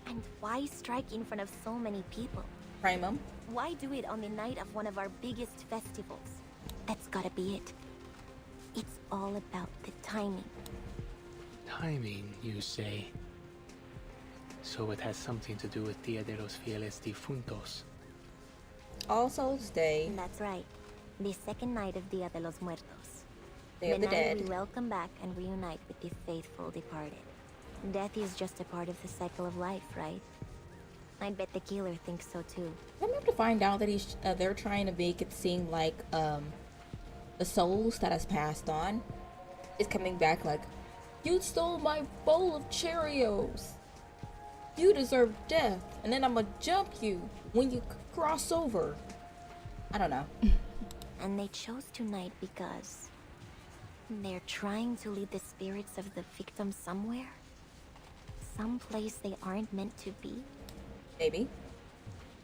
And why strike in front of so many people? Frame him. Why do it on the night of one of our biggest festivals? That's gotta be it. It's all about the timing. Timing, you say? So it has something to do with Dia de los Fieles Difuntos. All Souls Day. That's right. The second night of Dia de los Muertos. Day of the night Dead. we welcome back and reunite with the faithful departed. Death is just a part of the cycle of life, right? I bet the killer thinks so too. I'm going to find out that they're trying to make it seem like the souls that has passed on is coming back like, you stole my bowl of Cheerios. You deserve death, and then I'm gonna jump you when you cross over. I don't know. And they chose tonight because they're trying to lead the spirits of the victims somewhere? Someplace they aren't meant to be? Maybe.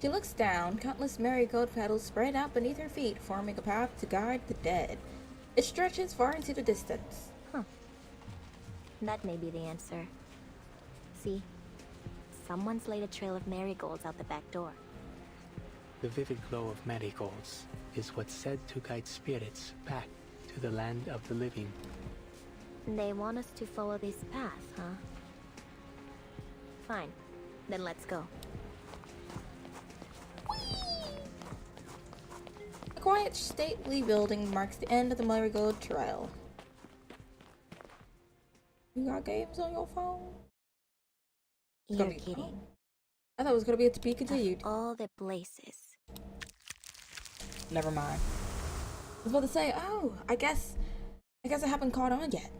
She looks down, countless marigold petals spread out beneath her feet, forming a path to guide the dead. It stretches far into the distance. Huh. That may be the answer. See? Someone's laid a trail of marigolds out the back door. The vivid glow of marigolds is what's said to guide spirits back to the land of the living. They want us to follow this path, huh? Fine. Then let's go. A quiet, stately building marks the end of the marigold trail. You got games on your phone? You're kidding. I thought it was gonna be a to be continued. Of all the places. Never mind. I was about to say, oh, I guess I haven't caught on yet.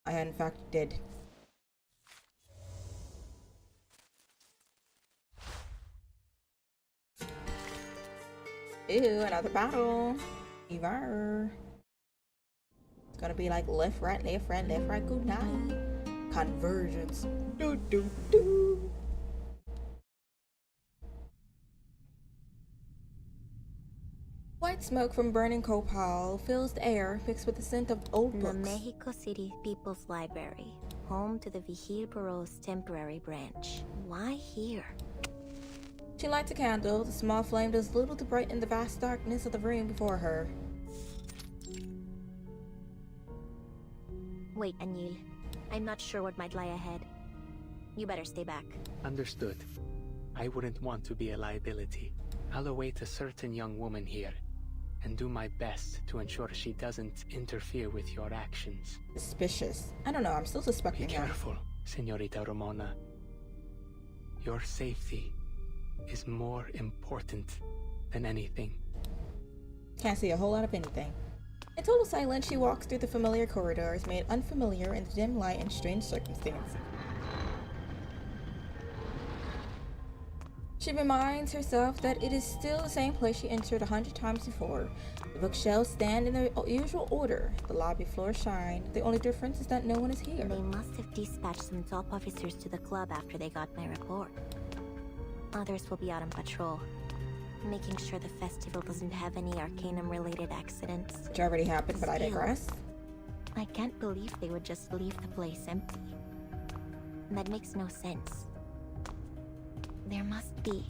I in fact did. Ew, another battle. Evar. It's gonna be like left, right, good night. Convergence. Do do do. White smoke from burning coal pile fills the air, mixed with the scent of old books. The Mexico City People's Library, home to the Vigil Bureau's temporary branch. Why here? She lights a candle. The small flame does little to brighten the vast darkness of the room before her. Wait, Anil. I'm not sure what might lie ahead. You better stay back. Understood. I wouldn't want to be a liability. I'll await a certain young woman here, and do my best to ensure she doesn't interfere with your actions. Suspicious. I don't know, I'm still suspecting Be her. careful, Senorita Ramona. Your safety is more important than anything. Can't see a whole lot of anything. In total silence, she walks through the familiar corridors, made unfamiliar in the dim light and strange circumstances. She reminds herself that it is still the same place she entered 100 times before. The bookshelves stand in their usual order. The lobby floors shine. The only difference is that no one is here. They must have dispatched some top officers to the club after they got my report. Others will be out on patrol, making sure the festival doesn't have any Arcanum-related accidents. Which already happened, but I digress. I can't believe they would just leave the place empty. That makes no sense. There must be.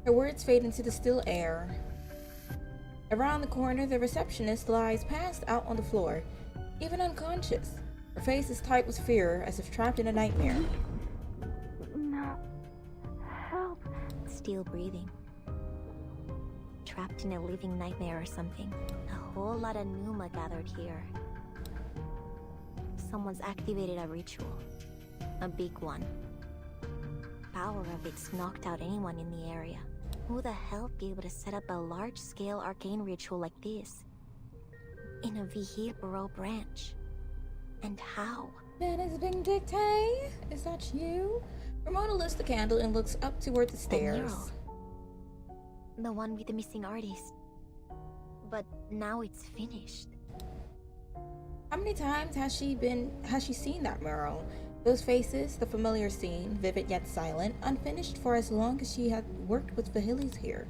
Her words fade into the still air. Around the corner, the receptionist lies passed out on the floor, even unconscious. Her face is tight with fear, as if trapped in a nightmare. No. Help. Still breathing. Trapped in a living nightmare or something. A whole lot of pneuma gathered here. Someone's activated a ritual. A big one. Power of it's knocked out anyone in the area. Who the hell be able to set up a large-scale arcane ritual like this? In a Vigil Bureau branch. And how? Dennis Vindicte, is that you? Ramona lifts the candle and looks up toward the stairs. The one with the missing artist. But now it's finished. How many times has she seen that mural? Those faces, the familiar scene, vivid yet silent, unfinished for as long as she had worked with Vahilis here.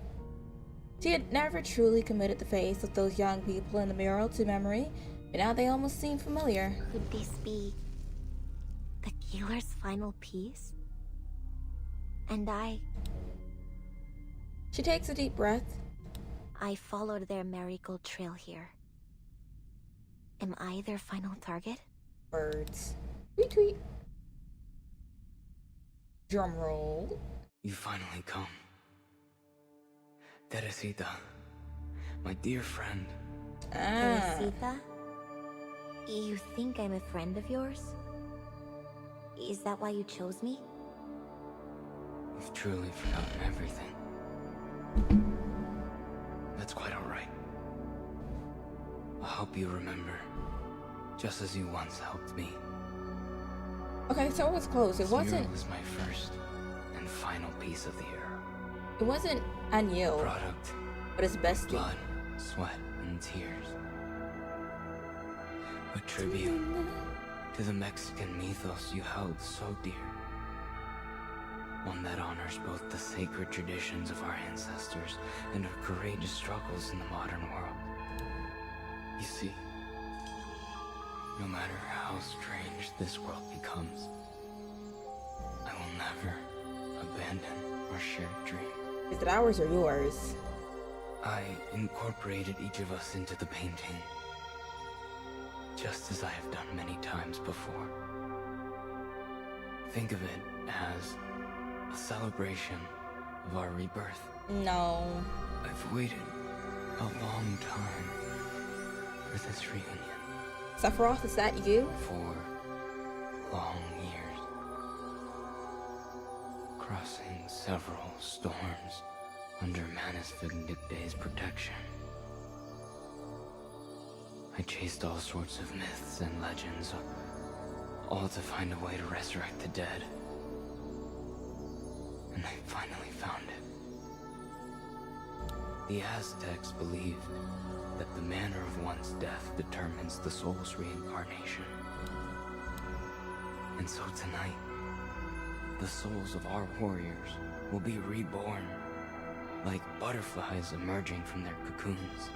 She had never truly committed the face of those young people in the mural to memory, but now they almost seem familiar. Could this be the killer's final piece? And She takes a deep breath. I followed their marigold trail here. Am I their final target? Birds. Retweet. Drum roll. You finally come. Teresita, my dear friend. Teresita? You think I'm a friend of yours? Is that why you chose me? You've truly forgotten everything. That's quite alright. I'll help you remember, just as you once helped me. Okay, so it was close. It wasn't. It was my first and final piece of the era. It wasn't Anil, Product, but his bestie. Blood, sweat, and tears. A tribute to the Mexican mythos you held so dear. One that honors both the sacred traditions of our ancestors and our courageous struggles in the modern world. You see, no matter how strange this world becomes, I will never abandon our shared dream. Is it ours or yours? I incorporated each of us into the painting, just as I have done many times before. Think of it as a celebration of our rebirth. No. I've waited a long time for this reunion. Sephiroth, is that you? 4 long years. Crossing several storms under Manus Vindicte's protection. I chased all sorts of myths and legends, all to find a way to resurrect the dead. And I finally found it. The Aztecs believed that the manner of one's death determines the soul's reincarnation. And so tonight, the souls of our warriors will be reborn, like butterflies emerging from their cocoons,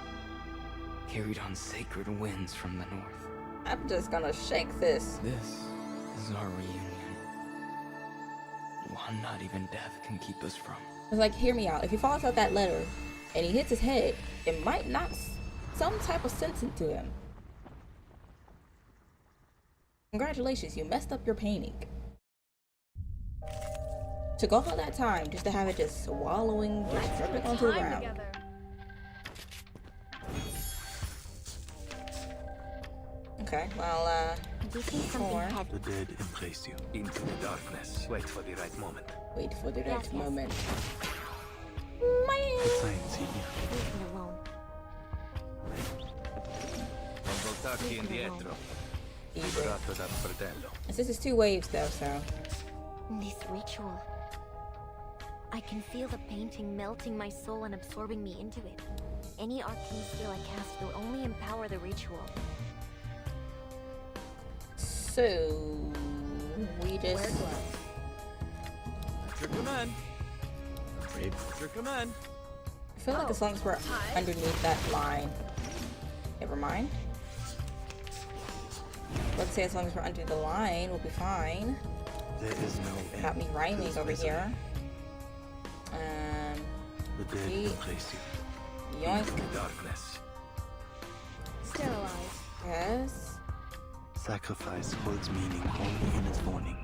carried on sacred winds from the north. I'm just gonna shake this. This is our reunion. One not even death can keep us from. It's like, hear me out. If he falls out that ladder and he hits his head, it might knock some type of sense into him. Congratulations, you messed up your painting. Took all of that time just to have it just swallowing, just dripping onto the ground. Okay, well, this is something heavy. The dead embrace you. Into the darkness. Wait for the right moment. Wait for the right moment. The signs see you. Leave me alone. Non voltarti indietro. Liberato dal fratello. This is 2 waves though, so. This ritual. I can feel the painting melting my soul and absorbing me into it. Any arcane skill I cast will only empower the ritual. So we just. At your command. Wait, at your command. I feel like as long as we're underneath that line. Never mind. Let's say as long as we're under the line, we'll be fine. There is no Got me rhyming over here. The dead embrace you. Yoink. Into the darkness. Sterilize. Yes. Sacrifice holds meaning only in its warning.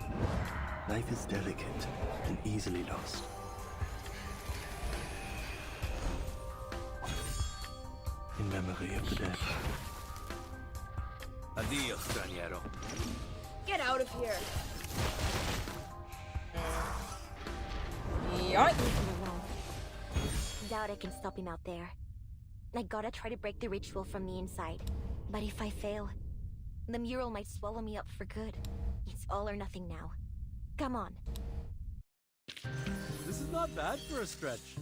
Life is delicate and easily lost. In memory of the dead. Addio, straniero. Get out of here. Yoink. Doubt I can stop him out there. I gotta try to break the ritual from the inside. But if I fail, The mural might swallow me up for good. It's all or nothing now. Come on. This is not bad for a stretch.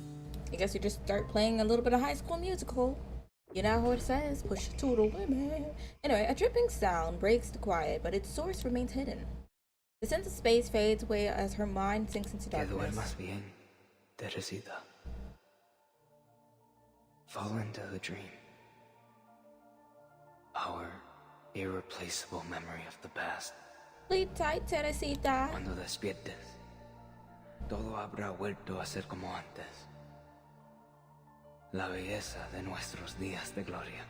I guess you just start playing a little bit of High School Musical. You know what it says, push it to the women. Anyway, a dripping sound breaks the quiet, but its source remains hidden. The sense of space fades away as her mind sinks into darkness. Que duermas bien, Teresita. Fall into the dream. Our irreplaceable memory of the past. Sleep tight, Teresita. Cuando despiertes, todo habrá vuelto a ser como antes. La belleza de nuestros días de gloria.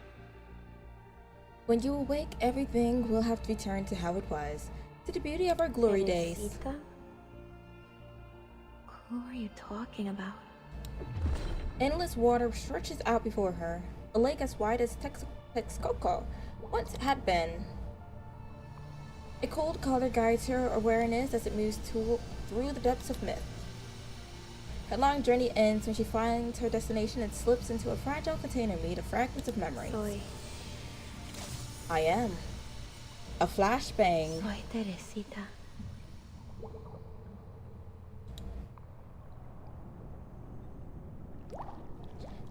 When you awake, everything will have to return to how it was, to the beauty of our glory days. Teresita? Who are you talking about? Endless water stretches out before her, a lake as wide as Texcoco once had been. A cold color guides her awareness as it moves through the depths of myth. Her long journey ends when she finds her destination and slips into a fragile container made of fragments of memory. Soy. I am. A flashbang. Soy Teresita.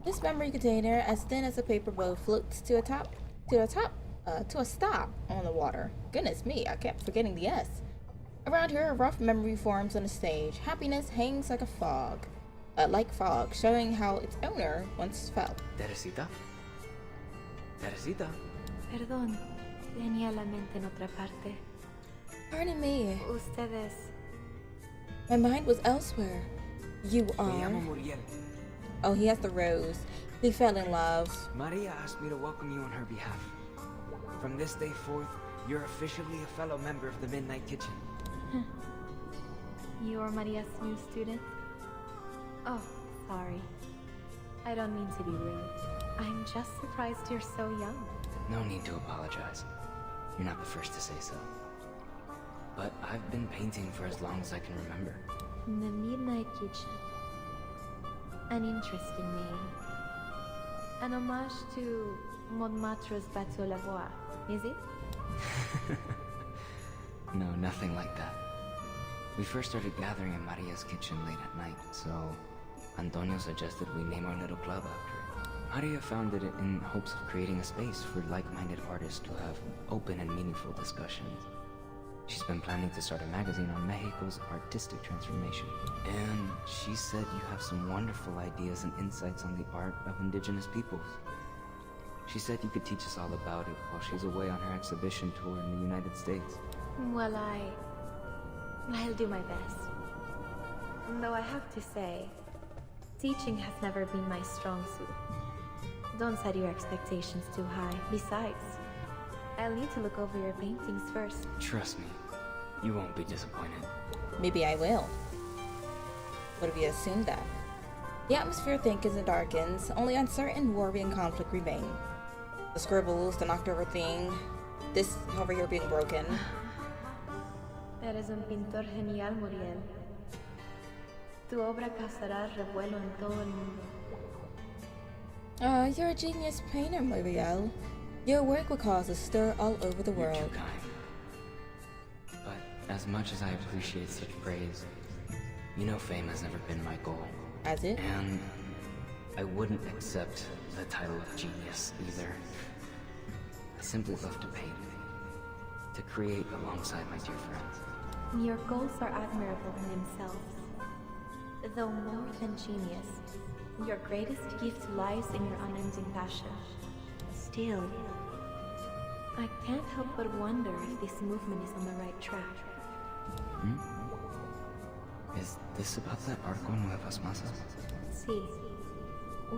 This memory container, as thin as a paper boat, floats to a stop on the water. Goodness me, I kept forgetting the S. Around her, a rough memory forms on the stage. Happiness hangs like fog, showing how its owner once felt. Teresita? Teresita? Perdón, tenía la mente en otra parte. Pardon me. Ustedes. My mind was elsewhere. You Me are. llamo Muriel. Oh, he has the rose. He fell in love. Maria asked me to welcome you on her behalf. From this day forth, you're officially a fellow member of the Midnight Kitchen. You're Maria's new student? Oh, sorry. I don't mean to be rude. I'm just surprised you're so young. No need to apologize. You're not the first to say so. But I've been painting for as long as I can remember. The Midnight Kitchen. An interesting name. An homage to Montmartre's Bateau Lavoie, is it? No, nothing like that. We first started gathering in Maria's kitchen late at night, so Antonio suggested we name our little club after it. Maria founded it in hopes of creating a space for like-minded artists to have open and meaningful discussions. She's been planning to start a magazine on Mexico's artistic transformation. And she said you have some wonderful ideas and insights on the art of indigenous peoples. She said you could teach us all about it while she's away on her exhibition tour in the United States. Well, I'll do my best. Though I have to say, teaching has never been my strong suit. Don't set your expectations too high. Besides, I'll need to look over your paintings first. Trust me, you won't be disappointed. Maybe I will. What if we assume that? The atmosphere thickens and darkens, only uncertain worry and conflict remain. The scribbles, the knocked over thing, this over here being broken. Eres un pintor genial, Muriel. Tu obra causará revuelo en todo el mundo. You're a genius painter, Muriel. Your work will cause a stir all over the world. You're too kind. But as much as I appreciate such praise, you know fame has never been my goal. Has it? And I wouldn't accept the title of genius either. I simply love to paint. To create alongside my dear friends. Your goals are admirable in themselves. Though more than genius, your greatest gift lies in your unending passion. Still, I can't help but wonder if this movement is on the right track. Is this about that article in Nuevas Masas? See,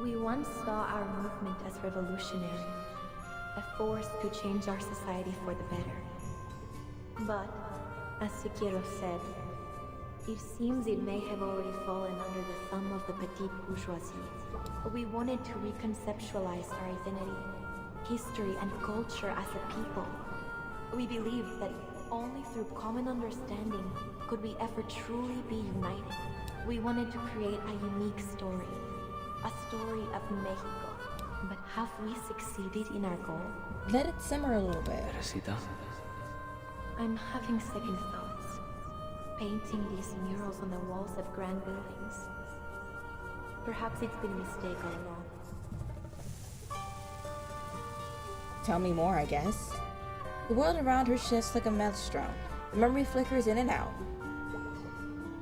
we once saw our movement as revolutionary, a force to change our society for the better. But, as Siqueiro said, it seems it may have already fallen under the thumb of the petite bourgeoisie. We wanted to reconceptualize our identity, history, and culture as a people. We believed that only through common understanding could we ever truly be united. We wanted to create a unique story, a story of Mexico, But have we succeeded in our goal? Let it simmer a little bit. Teresita? I'm having second thoughts. Painting these murals on the walls of grand buildings. Perhaps it's been a mistake all along. Tell me more, I guess. The world around her shifts like a maelstrom. The memory flickers in and out.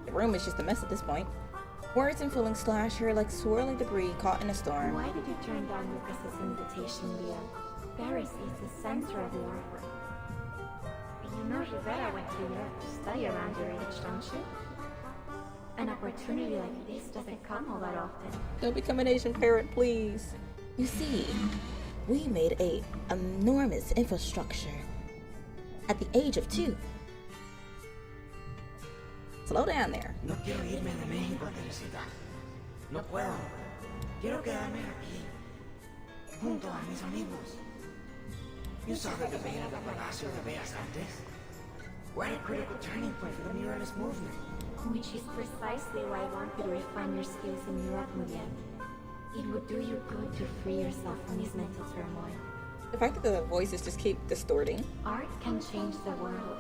The room is just a mess at this point. Words and feelings slash her like swirling debris caught in a storm. Why did you turn down Lucas's invitation, Leah? Paris is the center of the artwork. You know Rivera went to Europe to study around your age, don't you? An opportunity like this doesn't come all that often. Don't become an Asian parent, please. You see, we made a enormous infrastructure at the age of 2. Slow down there. No quiero irme de México, Teresita. No puedo. Quiero quedarme aquí, junto a mis amigos. You saw the debate at the Palacio de Bellas Artes. We're at a critical turning point for the muralist movement. Which is precisely why I want you to refine your skills in Europe, Muriel. It would do you good to free yourself from this mental turmoil. The fact that the voices just keep distorting. Art can change the world.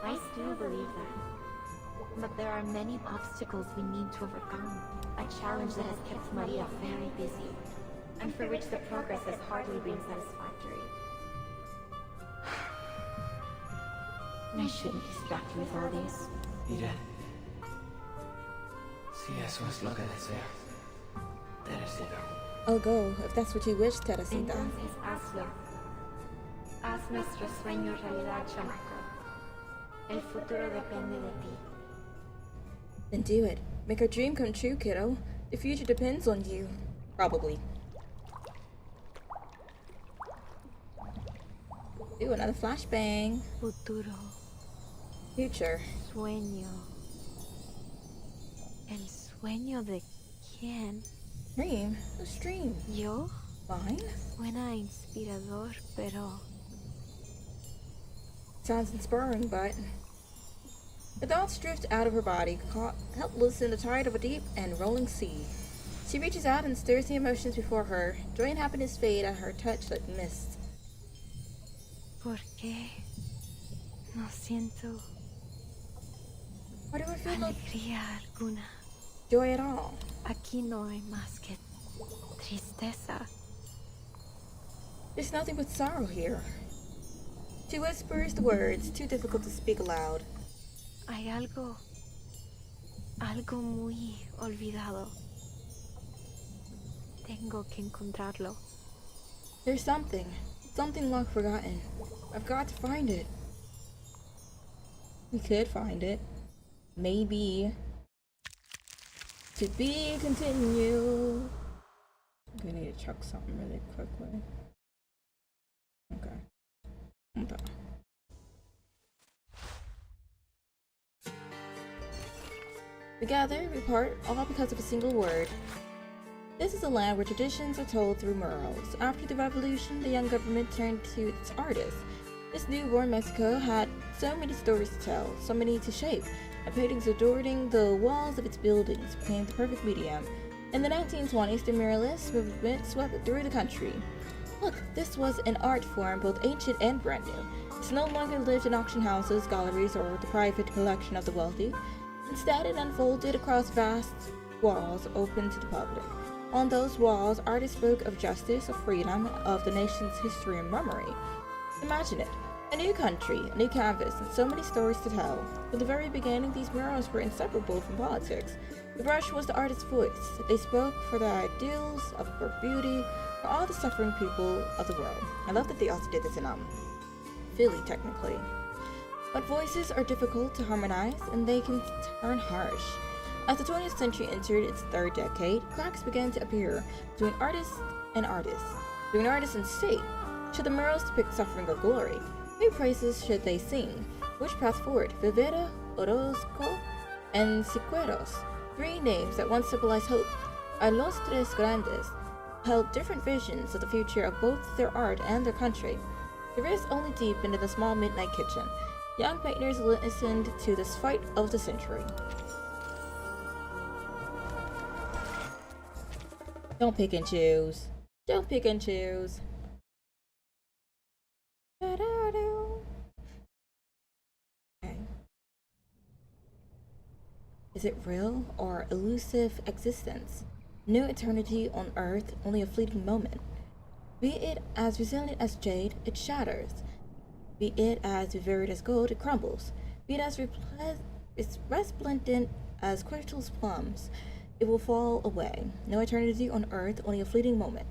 I still believe that. But there are many obstacles we need to overcome. A challenge that has kept Maria very busy, and for which the progress has hardly been satisfactory. I shouldn't distract you with all this. Mira. Si eso es lo que deseas, Teresita. I'll go, if that's what you wish, Teresita. Entonces hazlo. Haz nuestro sueño realidad, chamaco. El futuro depende de ti. Then do it. Make our dream come true, kiddo. The future depends on you. Probably. Do another flashbang. Futuro. Future. Sueño. ¿El sueño de quién? Dream? Whose dream? ¿Yo? Mine? Suena inspirador, pero... Sounds inspiring, but... The thoughts drift out of her body, caught helpless in the tide of a deep and rolling sea. She reaches out and stirs the emotions before her. Joy and happiness fade at her touch like mist. ¿Por qué? No siento... Why do I feel alegría alguna? Joy at all? Aquí no hay más que tristeza. There's nothing but sorrow here. She whispers the words, too difficult to speak aloud. Hay algo muy olvidado. Tengo que encontrarlo. There's something long forgotten. I've got to find it. We could find it. Maybe. To be continued. I'm gonna need to chuck something really quickly. Okay. Hold on. We gather, we part, all because of a single word. This is a land where traditions are told through murals. After the revolution, the young government turned to its artists. This newborn Mexico had so many stories to tell, so many to shape, and paintings adorning the walls of its buildings became the perfect medium. In the 1920s, the muralist movement swept through the country. Look, this was an art form both ancient and brand new. It no longer lived in auction houses, galleries, or the private collection of the wealthy. Instead, it unfolded across vast walls open to the public. On those walls, artists spoke of justice, of freedom, of the nation's history and memory. Imagine it. A new country, a new canvas, and so many stories to tell. From the very beginning, these murals were inseparable from politics. The brush was the artist's voice. They spoke for the ideals for beauty, for all the suffering people of the world. I love that they also did this in Philly, technically. But voices are difficult to harmonize, and they can turn harsh. As the 20th century entered its third decade, cracks began to appear between artists and artists, between artists and state. Should the murals depict suffering or glory? Whose praises should they sing? Which path forward? Rivera, Orozco, and Siqueiros, 3 names that once symbolized hope. Our Los Tres Grandes held different visions of the future of both their art and their country. The rift only deepened in the small midnight kitchen. Young painters listened to this fight of the century. Don't pick and choose. Don't pick and choose. Okay. Is it real or elusive existence? No eternity on Earth, only a fleeting moment. Be it as resilient as jade, it shatters. Be it as revered as gold, it crumbles. Be it as resplendent as crystal's plums, it will fall away. No eternity on Earth, only a fleeting moment.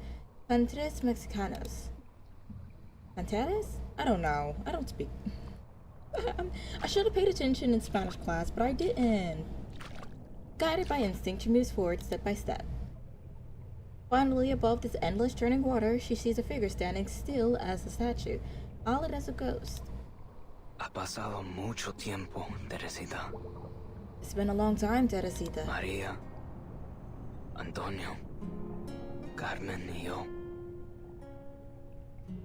Cantares Mexicanos. Cantares? I don't know. I don't speak. I should have paid attention in Spanish class, but I didn't. Guided by instinct, she moves forward step by step. Finally, above this endless churning water, she sees a figure standing still as a statue, pallid as a ghost. Ha pasado mucho tiempo, Teresita. It's been a long time, Teresita. María, Antonio, Carmen y yo.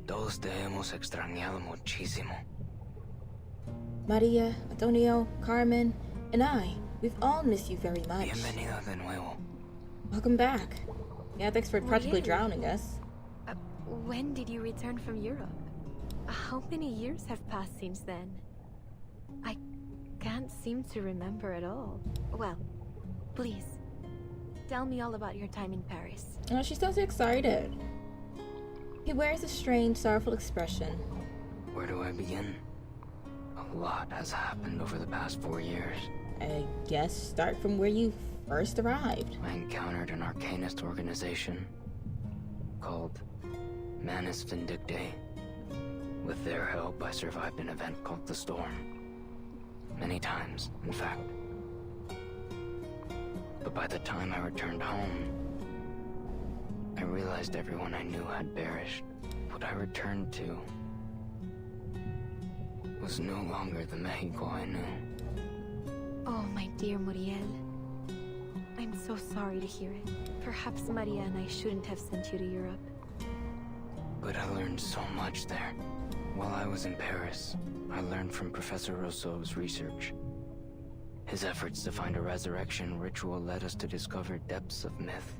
Todos te hemos extrañado muchísimo. Maria, Antonio, Carmen, and I, we've all missed you very much. Bienvenida de nuevo. Welcome back. Yeah, thanks for practically drowning us. When did you return from Europe? How many years have passed since then? I can't seem to remember at all. Well, please, tell me all about your time in Paris. Oh, she sounds excited. He wears a strange, sorrowful expression. Where do I begin? A lot has happened over the past 4 years. I guess start from where you first arrived. I encountered an arcanist organization called Manus Vindictae. With their help, I survived an event called the Storm. Many times, in fact. But by the time I returned home, I realized everyone I knew had perished. What I returned to was no longer the Mexico I knew. Oh, my dear Muriel. I'm so sorry to hear it. Perhaps Maria and I shouldn't have sent you to Europe. But I learned so much there. While I was in Paris, I learned from Professor Rousseau's research. His efforts to find a resurrection ritual led us to discover depths of myth.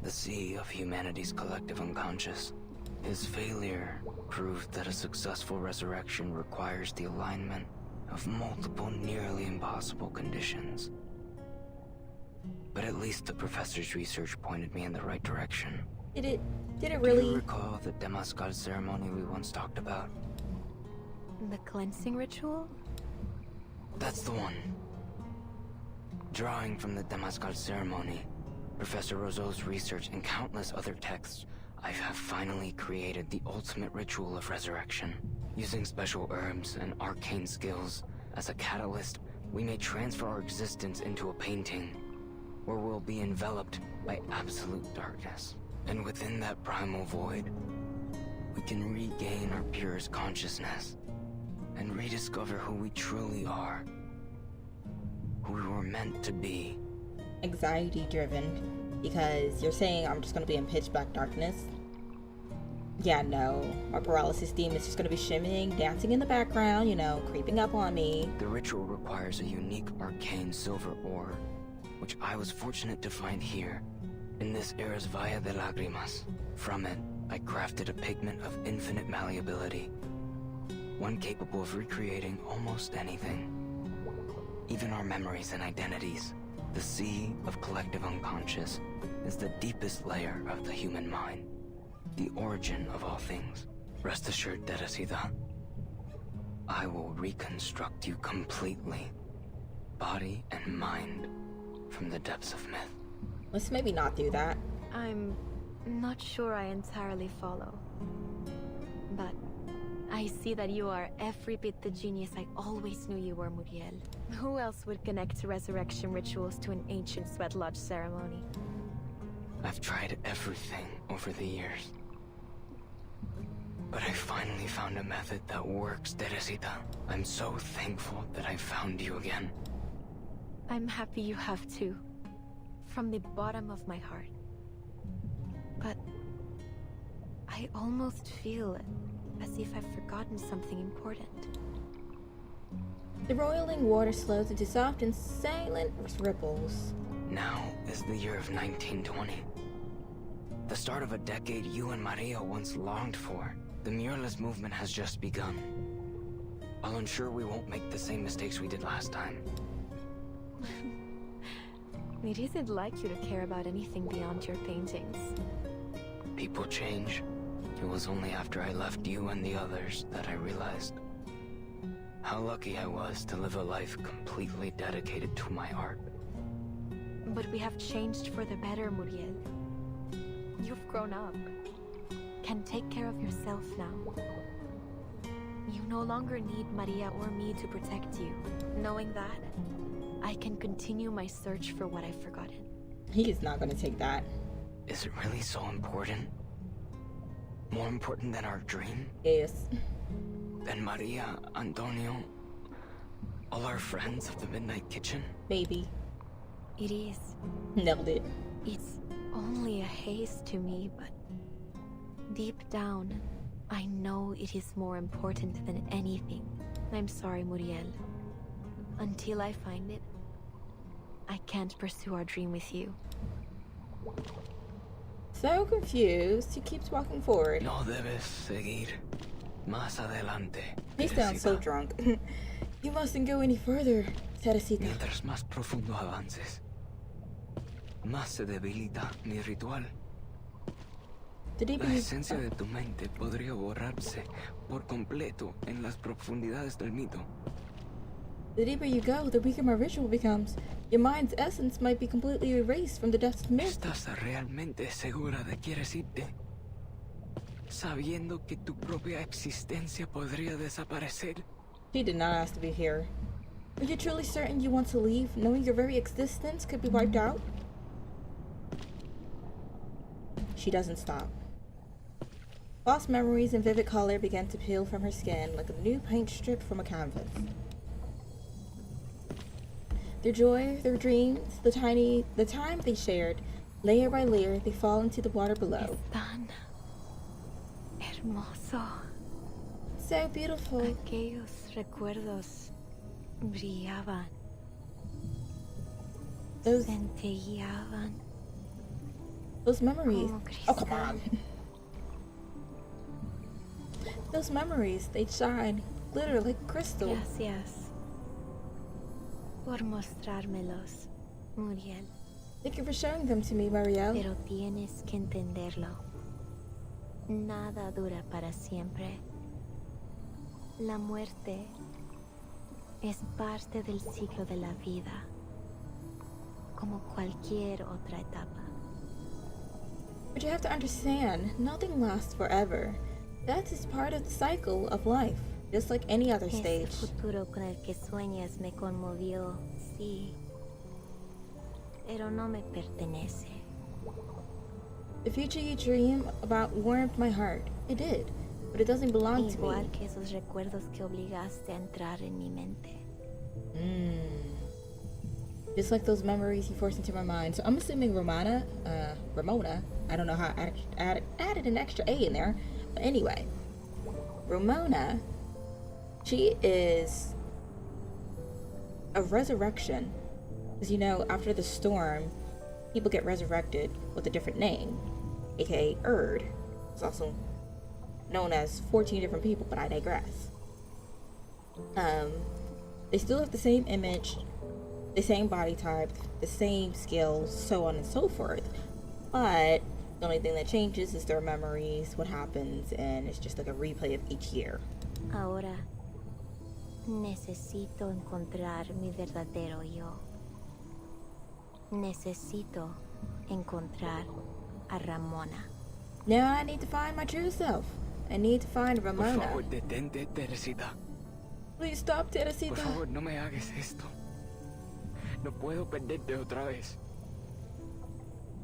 The sea of humanity's collective unconscious. His failure proved that a successful resurrection requires the alignment of multiple nearly impossible conditions. But at least the professor's research pointed me in the right direction. Did it really? Do you recall the Damascal ceremony we once talked about? The cleansing ritual? That's the one. Drawing from the Damascal ceremony, Professor Rousseau's research, and countless other texts, I have finally created the ultimate ritual of resurrection. Using special herbs and arcane skills as a catalyst, we may transfer our existence into a painting, where we'll be enveloped by absolute darkness. And within that primal void, we can regain our purest consciousness and rediscover who we truly are, who we were meant to be. Anxiety driven, because you're saying I'm just gonna be in pitch black darkness. Yeah, no, my paralysis theme is just gonna be shimmying, dancing in the background, you know, creeping up on me. The ritual requires a unique arcane silver ore, which I was fortunate to find here, in this era's Valle de Lágrimas. From it, I crafted a pigment of infinite malleability, one capable of recreating almost anything, even our memories and identities. The sea of collective unconscious is the deepest layer of the human mind, the origin of all things. Rest assured, Teresita, I will reconstruct you completely, body and mind, from the depths of myth. Let's maybe not do that. I'm not sure I entirely follow. But I see that you are every bit the genius I always knew you were, Muriel. Who else would connect resurrection rituals to an ancient sweat lodge ceremony? I've tried everything over the years, but I finally found a method that works, Teresita. I'm so thankful that I found you again. I'm happy you have too. From the bottom of my heart. But I almost feel as if I've forgotten something important. The roiling water slows into soft and silent ripples. Now is the year of 1920. The start of a decade you and Maria once longed for. The muralist movement has just begun. I'll ensure we won't make the same mistakes we did last time. It isn't like you to care about anything beyond your paintings. People change. It was only after I left you and the others that I realized how lucky I was to live a life completely dedicated to my art. But we have changed for the better, Muriel. You've grown up. Can take care of yourself now. You no longer need Maria or me to protect you. Knowing that, I can continue my search for what I've forgotten. He is not going to take that. Is it really so important? More important than our dream? Yes. Than Maria, Antonio, all our friends of the Midnight Kitchen? Maybe. It is. Nailed it. It's only a haze to me, but deep down, I know it is more important than anything. I'm sorry, Muriel. Until I find it, I can't pursue our dream with you. So confused, he keeps walking forward. No debes seguir. Más adelante. He sounds so drunk. You mustn't go any further, Teresita. Mientras más profundo avances, más se debilita mi ritual. La esencia de tu mente podría borrarse por completo en las profundidades del mito. The deeper you go, the weaker my ritual becomes. Your mind's essence might be completely erased from the depths of myth. ¿Estás realmente segura de quieres irte? Sabiendo que tu propia existencia podría desaparecer. He did not ask to be here. Are you truly certain you want to leave, knowing your very existence could be wiped out? She doesn't stop. False memories and vivid color began to peel from her skin like a new paint strip from a canvas. Their joy, their dreams, the time they shared, layer by layer, they fall into the water below. Tan hermoso. So beautiful. Aquellos recuerdos brillaban. Centellaban. Those memories. Oh, come on. Those memories, they shine, glitter like crystal. Gracias por mostrármelos, Muriel. Thank you for showing them to me, Mariel. Pero tienes que entenderlo. Nada dura para siempre. La muerte es parte del ciclo de la vida, como cualquier otra etapa. But you have to understand, nothing lasts forever. Death is part of the cycle of life, just like any other stage. Ese futuro con el que sueñas me conmovió, sí, pero no me pertenece. The future you dream about warmed my heart. It did, but it doesn't belong to me. Igual que esos recuerdos que obligaste a entrar en mi mente. Just like those memories you forced into my mind. So I'm assuming Ramona, I don't know how I added an extra A in there. But anyway, Ramona, she is a resurrection. Because, you know, after the storm, people get resurrected with a different name, aka Erd. It's also known as 14 different people, but I digress. They still have the same image, the same body type, the same skills, so on and so forth. But the only thing that changes is their memories, what happens, and it's just like a replay of each year. Ahora necesito encontrar mi verdadero yo. Necesito encontrar a Ramona. Now I need to find my true self. I need to find Ramona. Por favor, detente, Teresita. Please stop, Teresita. Por favor, no me hagas esto. No puedo perderte otra vez.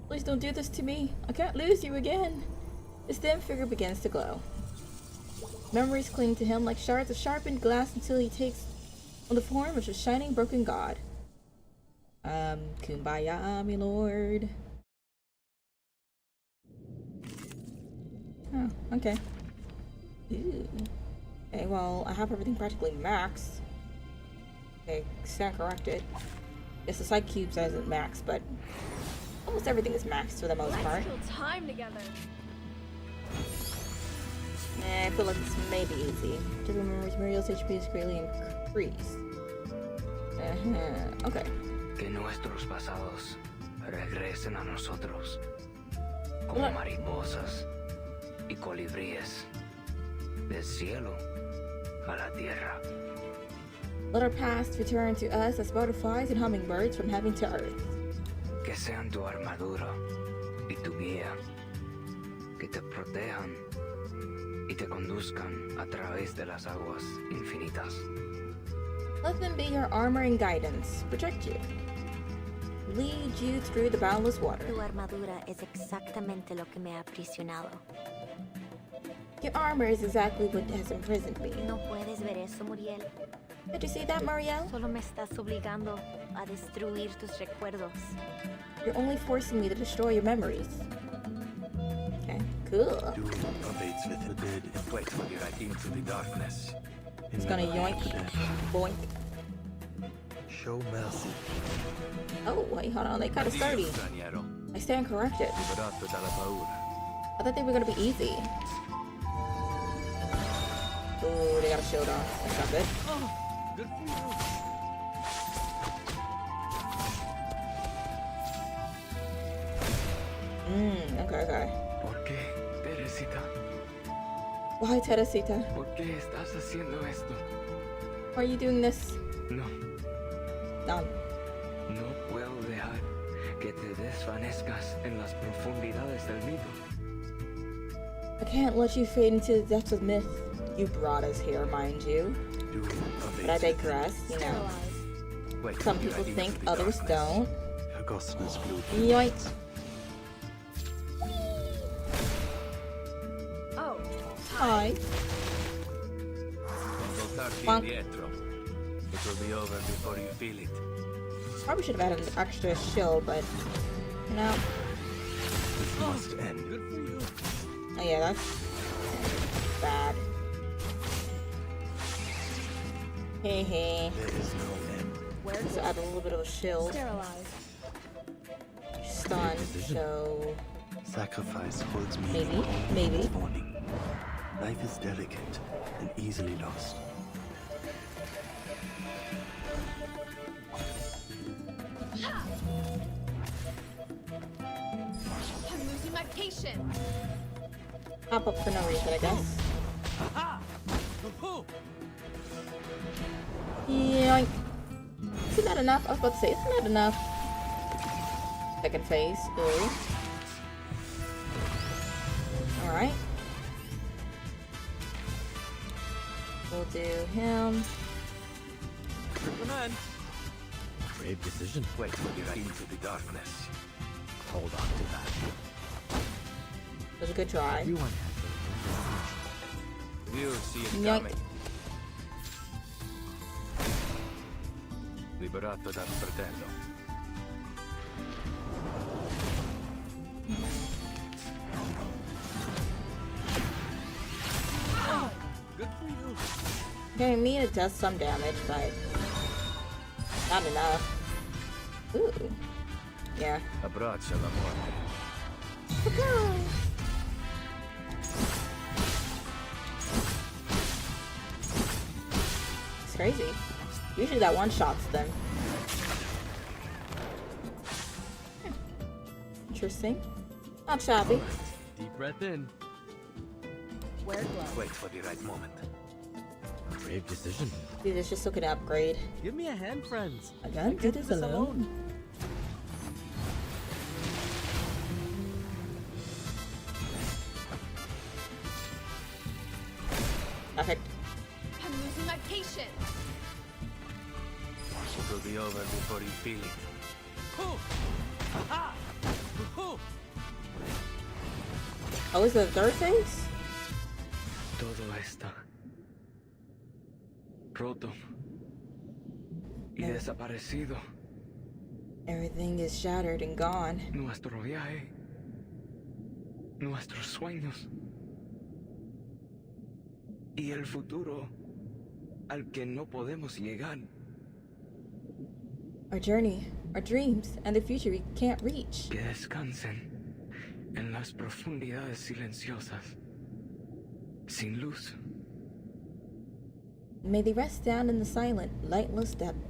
Please don't do this to me. I can't lose you again. His thin figure begins to glow. Memories cling to him like shards of sharpened glass until he takes on the form of a shining broken god. Kumbaya, my lord. Oh, okay. Ooh. Okay, well, I have everything practically maxed. Okay, stand corrected. Yes, the side cube says it max, but Almost everything is maxed for the most part. Let's kill time together. I feel like this may be easy. Just remember Muriel's HP is greatly increased. Okay. Que nuestros pasados regresen a nosotros como mariposas y colibríes del cielo a la tierra. Let our past return to us as butterflies and hummingbirds from heaven to earth. Que sean tu armadura y tu guía. Que te protejan y te conduzcan a través de las aguas infinitas. Let them be your armor and guidance, protect you, lead you through the boundless water. Tu armadura es exactamente lo que me ha aprisionado. Your armor is exactly what has imprisoned me. No puedes ver eso, Muriel. Did you see that, Muriel? Solo me estás obligando a destruir tus recuerdos. You're only forcing me to destroy your memories. Okay, cool. Doom pervades with the dead. Wait for the right into the darkness. It's gonna yoink, boink. Show mercy. Oh, wait, hold on. They kind of sturdy. I stand corrected. I thought they were gonna be easy. Ooh, they got a shield on. That's not good. Good for you. Okay. ¿Por qué, Teresita? Why, Teresita? ¿Por qué estás haciendo esto? Why are you doing this? No. No. No puedo dejar que te desvanezcas en las profundidades del mito. I can't let you fade into the depths of myth. You brought us here, mind you. But I digress, you know. Some people think, others don't. Yoink. Oh, hi. Bonk. It will be over before you feel it. Probably should have had an extra shield, but you know. This must end. Good for you. Oh yeah, that's bad. Hey. There is no end. Let's add a little bit of a shield. sterilized. Stun, so Sacrifice holds meaning maybe. only in its morning. Life is delicate and easily lost. I'm losing my patience. pop up for no reason, I guess. Yoink. Isn't that enough? I was about to say, isn't that enough? Second phase. Ooh. Alright. We'll do him. Brave decision. Wait for the right into the darkness. Hold on to that. It was a good try. Everyone has their we'll see it Yoink. coming. Liberato dal fratello. Good for you. Okay, I mean it does some damage, but not enough. Ooh. Yeah. Abbraccia la morte. It's crazy. Usually that one shots them. Interesting. Not shabby. Deep breath in. Wear gloves. Wait for the right moment. Brave decision. Dude, it's just looking to upgrade. Give me a hand, friends. I can't do this alone. Perfect. I'm losing my patience. It will be over before you feel it. Oh, is it the third phase? Todo está roto y desaparecido. Everything is shattered and gone. Nuestro viaje, nuestros sueños y el futuro al que no podemos llegar. Our journey, Our dreams and the future we can't reach. Que descansen en las profundidades silenciosas, sin luz. May they rest down in the silent, lightless depth.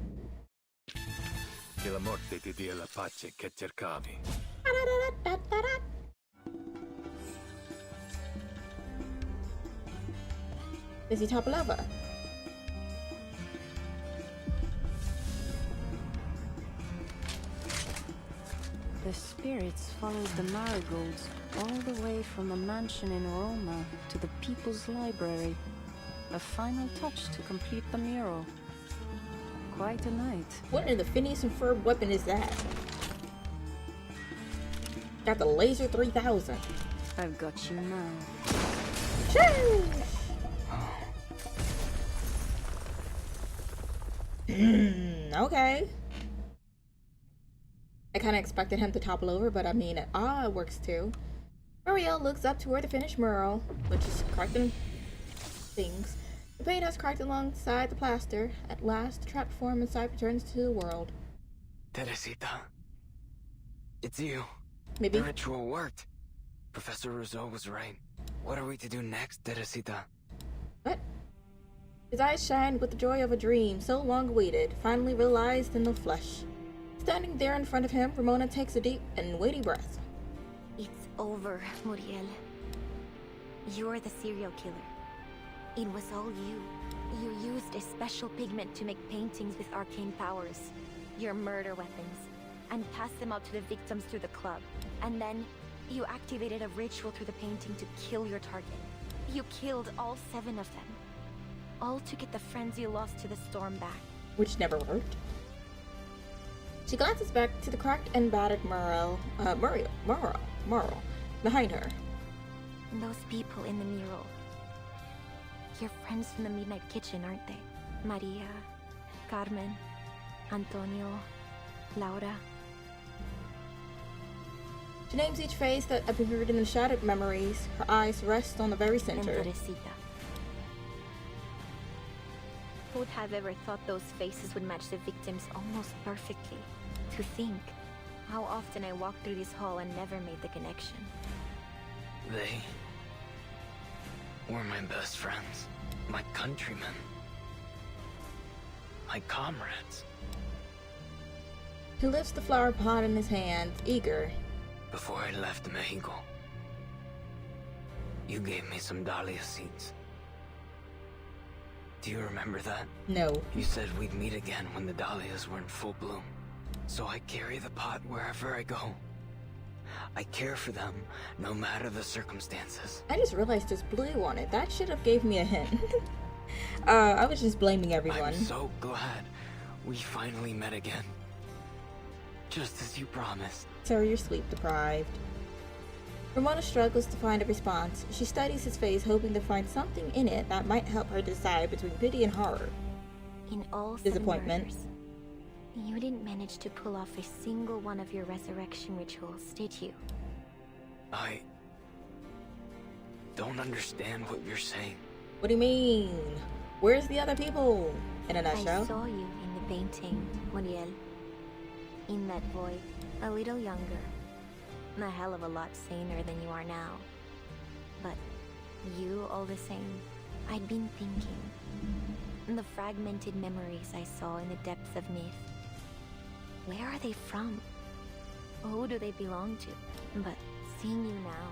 Che la morte ti dia la pace che cercavi. Does he topple over? The spirits followed the marigolds all the way from a mansion in Roma to the People's Library. A final touch to complete the mural. Quite a night. What in the Phineas and Ferb weapon is that? Got the laser 3000. I've got you now. Okay. I kind of expected him to topple over, but I mean, it works too. Muriel looks up toward the finished mural, which is correcting things. The paint has cracked alongside the plaster. At last, the trapped form inside returns to the world. Teresita, it's you. Maybe. The ritual worked. Professor Rousseau was right. What are we to do next, Teresita? What? His eyes shined with the joy of a dream so long awaited, finally realized in the flesh. Standing there in front of him, Ramona takes a deep and weighty breath. It's over, Muriel. You're the serial killer. It was all you. You used a special pigment to make paintings with arcane powers, your murder weapons, and passed them out to the victims through the club. And then, you activated a ritual through the painting to kill your target. You killed all 7 of them. All to get the friends you lost to the storm back. Which never worked. She glances back to the cracked and battered mural behind her. Those people in the mural. Your friends from the Midnight Kitchen, aren't they? Maria, Carmen, Antonio, Laura. She names each face that appeared in the shattered memories. Her eyes rest on the very center. And Teresita. Who would have ever thought those faces would match the victims almost perfectly? To think how often I walked through this hall and never made the connection. They were my best friends, my countrymen, my comrades. He lifts the flower pot in his hand, eager. Before I left Mexico, you gave me some dahlia seeds. Do you remember that? No. You said we'd meet again when the dahlias were in full bloom. So I carry the pot wherever I go. I care for them, no matter the circumstances. I just realized there's blue on it. That should have gave me a hint. I was just blaming everyone. I'm so glad we finally met again. Just as you promised. Sir, you're sleep deprived. Ramona struggles to find a response. She studies his face, hoping to find something in it that might help her decide between pity and horror. In all Disappointment. 7 murders, you didn't manage to pull off a single one of your resurrection rituals, did you? I don't understand what you're saying. What do you mean? Where's the other people? In a nutshell? I saw you in the painting, Muriel. In that void, a little younger. A hell of a lot saner than you are now. But you, all the same, I'd been thinking. The fragmented memories I saw in the depths of myth. Where are they from? Who do they belong to? But seeing you now,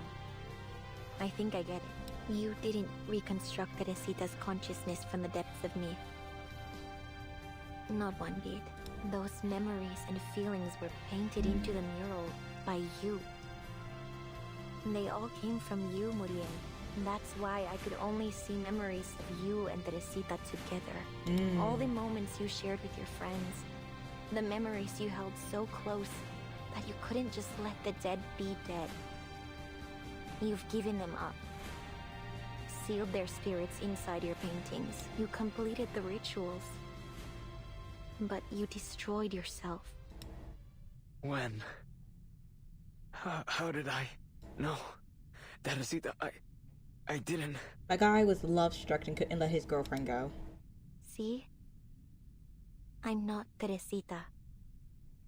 I think I get it. You didn't reconstruct Teresita's consciousness from the depths of myth. Not one bit. Those memories and feelings were painted into the mural by you. They all came from you, Muriel. That's why I could only see memories of you and Teresita together. All the moments you shared with your friends. The memories you held so close that you couldn't just let the dead be dead. You've given them up. Sealed their spirits inside your paintings. You completed the rituals. But you destroyed yourself. When? How did I? No. Teresita, I didn't. A guy was love-struck and couldn't let his girlfriend go. See? I'm not Teresita.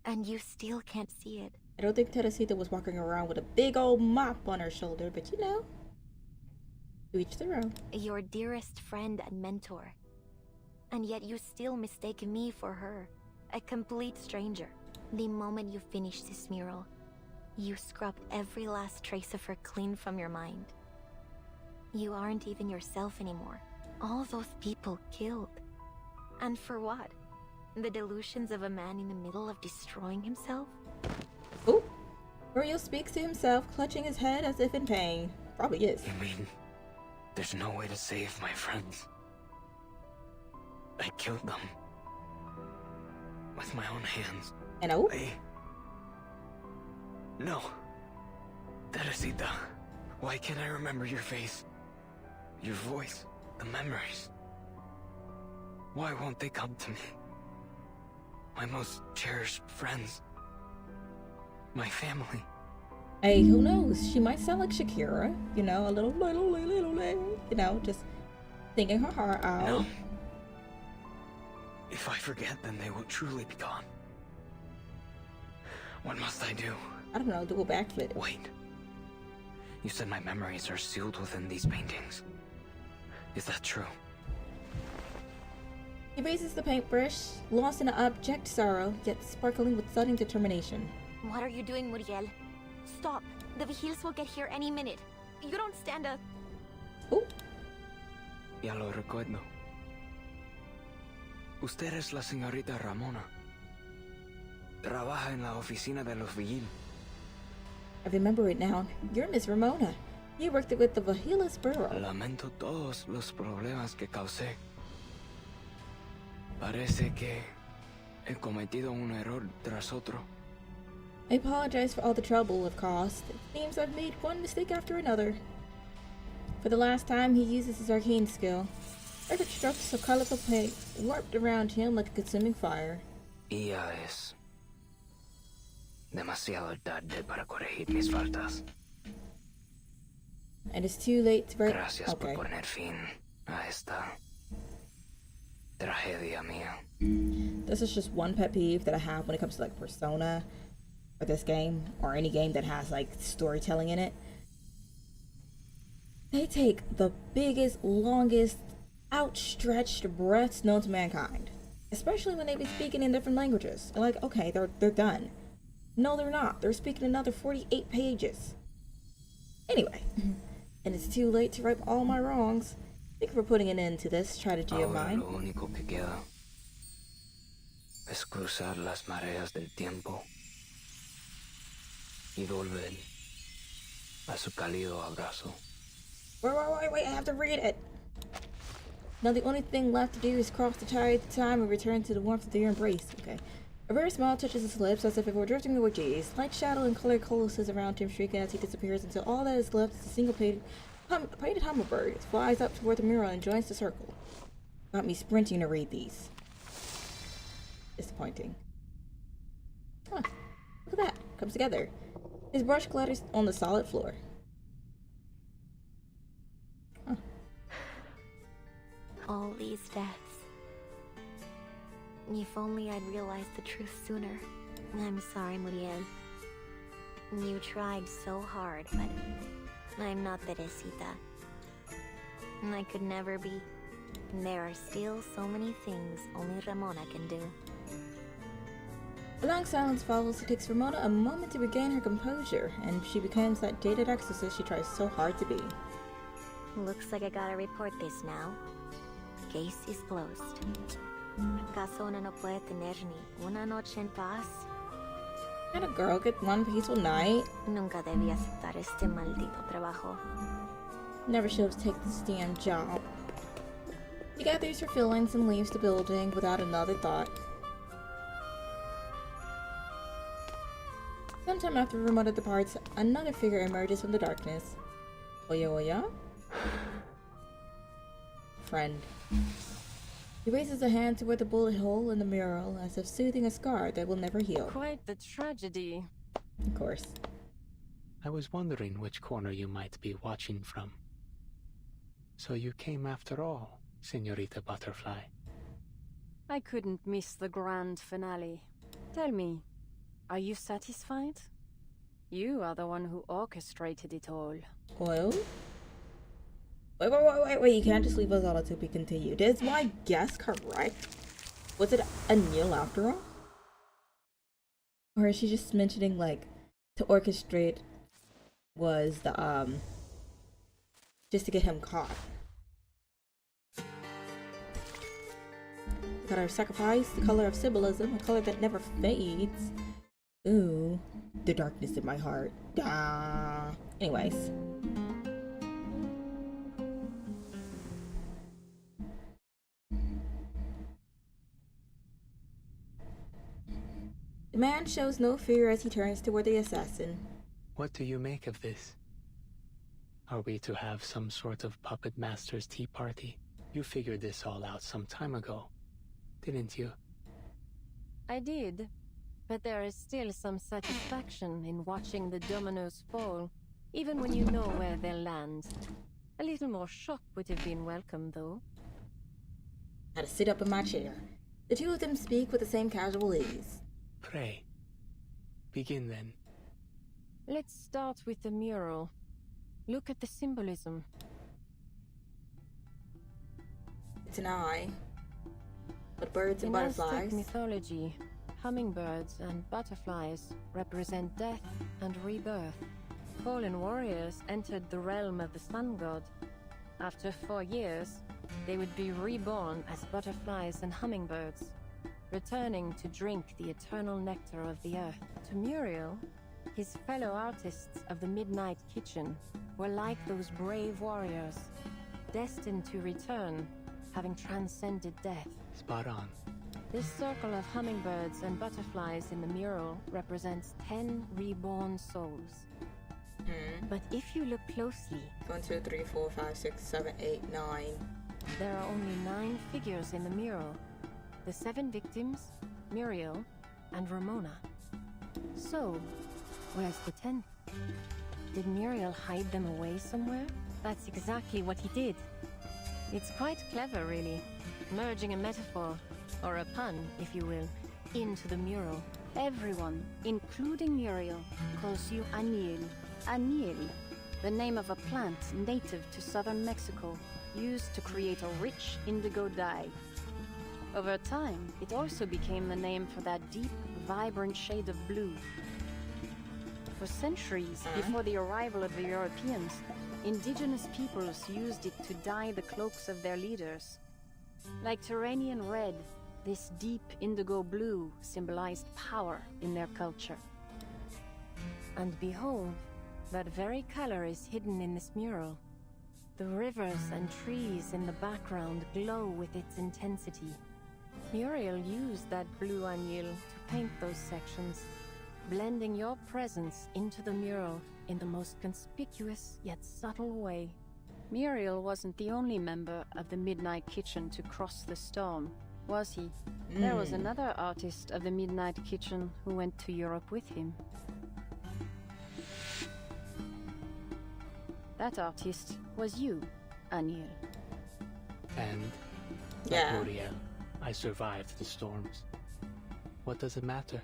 And you still can't see it. I don't think Teresita was walking around with a big old mop on her shoulder, but you know, to each their own. Your dearest friend and mentor. And yet you still mistake me for her, a complete stranger. The moment you finished this mural, you scrubbed every last trace of her clean from your mind. You aren't even yourself anymore. All those people killed. And for what? The delusions of a man in the middle of destroying himself? Oh, Uriel speaks to himself, clutching his head as if in pain. Probably is. You mean there's no way to save my friends? I killed them with my own hands. And oh? No. Teresita, why can't I remember your face? Your voice, the memories. Why won't they come to me? My most cherished friends. My family. Hey, who knows? She might sound like Shakira, you know, a little, you know, just thinking her heart out. No. If I forget, then they will truly be gone. What must I do? I don't know, do a backflip. Wait. You said my memories are sealed within these paintings. Is that true? He raises the paintbrush, lost in abject sorrow, yet sparkling with sudden determination. What are you doing, Muriel? Stop! The Vigils will get here any minute. You don't stand a... Oh. Ya lo recuerdo. Usted es la señorita Ramona. Trabaja en la oficina de los Vigil. I remember it now. You're Miss Ramona. You worked with the Vigiles Bureau. Lamento todos los problemas que causé. Parece que he cometido un error tras otro. I apologize for all the trouble I've caused. It seems I've made one mistake after another. For the last time, he uses his arcane skill. Perfect strokes of colorful paint warped around him like a consuming fire. Ya es demasiado tarde para corregir mis faltas. And it's too late to break. Gracias por poner fin a esta tragedia mía. This is just one pet peeve that I have when it comes to like Persona or this game or any game that has like storytelling in it. They take the biggest, longest, outstretched breaths known to mankind. Especially when they be speaking in different languages. And like, okay, they're done. No, they're not. They're speaking another 48 pages. Anyway, and it's too late to right all my wrongs. Thank you for putting an end to this strategy of mine. Lo único que queda es cruzar las mareas del tiempo y volver a su cálido abrazo. Wait, I have to read it. Now the only thing left to do is cross the tide of time and return to the warmth of your embrace. Okay. A rare smile touches his lips as if it were drifting away gaze. Light shadow and color coalesces around him, shrieking as he disappears until all that is left is a single painted hummingbird. It flies up toward the mural and joins the circle. Got me sprinting to read these. Disappointing. Huh. Look at that. Comes together. His brush clatters on the solid floor. Huh. All these deaths. If only I'd realized the truth sooner. I'm sorry, Muriel. You tried so hard, but I'm not Teresita. I could never be. There are still so many things only Ramona can do. A long silence follows. It takes Ramona a moment to regain her composure, and she becomes that jaded exorcist she tries so hard to be. Looks like I gotta report this now. Case is closed. ¿Acaso uno no puede tener ni una noche en paz? Can a girl get one peaceful night? Nunca debí aceptar este maldito trabajo. Never should have taken this damn job. She gathers her feelings and leaves the building without another thought. Sometime after Ramona departs, another figure emerges from the darkness. Oya oya? Friend. He raises a hand toward the bullet hole in the mural as if soothing a scar that will never heal. Quite the tragedy. Of course. I was wondering which corner you might be watching from. So you came after all, Señorita Butterfly. I couldn't miss the grand finale. Tell me, Are you satisfied? You are the one who orchestrated it all. Well? Wait, you can't just leave us all to be continued. Is my guess correct? Was it Anil after all? Or is she just mentioning, like, to orchestrate was the, just to get him caught? The color of sacrifice, the color of symbolism, a color that never fades. Ooh, the darkness in my heart. Anyways. The man shows no fear as he turns toward the assassin. What do you make of this? Are we to have some sort of puppet master's tea party? You figured this all out some time ago, didn't you? I did, but there is still some satisfaction in watching the dominoes fall, even when you know where they'll land. A little more shock would have been welcome, though. I had to sit up in my chair. The two of them speak with the same casual ease. Pray. Begin then. Let's start with the mural. Look at the symbolism. It's an eye. But birds and In butterflies. Aztec mythology, hummingbirds and butterflies represent death and rebirth. Fallen warriors entered the realm of the sun god. After 4 years, they would be reborn as butterflies and hummingbirds, returning to drink the eternal nectar of the earth. To Muriel, his fellow artists of the Midnight Kitchen were like those brave warriors, destined to return, having transcended death. Spot on. This circle of hummingbirds and butterflies in the mural represents 10 reborn souls. But if you look closely... 1, 2, 3, 4, 5, 6, 7, 8, 9. There are only 9 figures in the mural. The 7 victims, Muriel, and Ramona. So, where's the 10th? Did Muriel hide them away somewhere? That's exactly what he did. It's quite clever, really. Merging a metaphor, or a pun, if you will, into the mural. Everyone, including Muriel, calls you Anil. Anil, the name of a plant native to southern Mexico, used to create a rich indigo dye. Over time, it also became the name for that deep, vibrant shade of blue. For centuries before the arrival of the Europeans, indigenous peoples used it to dye the cloaks of their leaders. Like Turanian red, this deep indigo blue symbolized power in their culture. And behold, that very color is hidden in this mural. The rivers and trees in the background glow with its intensity. Muriel used that blue anil to paint those sections, blending your presence into the mural in the most conspicuous yet subtle way. Muriel wasn't the only member of the Midnight Kitchen to cross the storm, was he? There was another artist of the Midnight Kitchen who went to Europe with him. That artist was you, Anil. And Yeah. like Muriel, I survived the storms. What does it matter?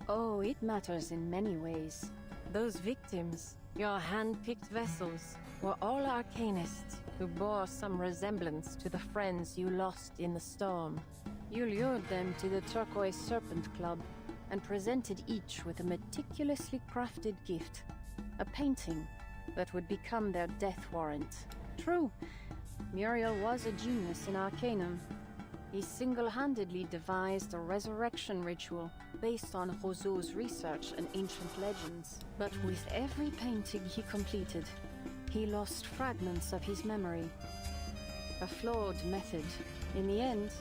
Oh, it matters in many ways. Those victims, your hand-picked vessels, were all arcanists who bore some resemblance to the friends you lost in the storm. You lured them to the Turquoise Serpent Club and presented each with a meticulously crafted gift, a painting that would become their death warrant. True, Muriel was a genius in Arcanum. He single-handedly devised a resurrection ritual based on Rousseau's research and ancient legends. But with every painting he completed, he lost fragments of his memory. A flawed method. In the end,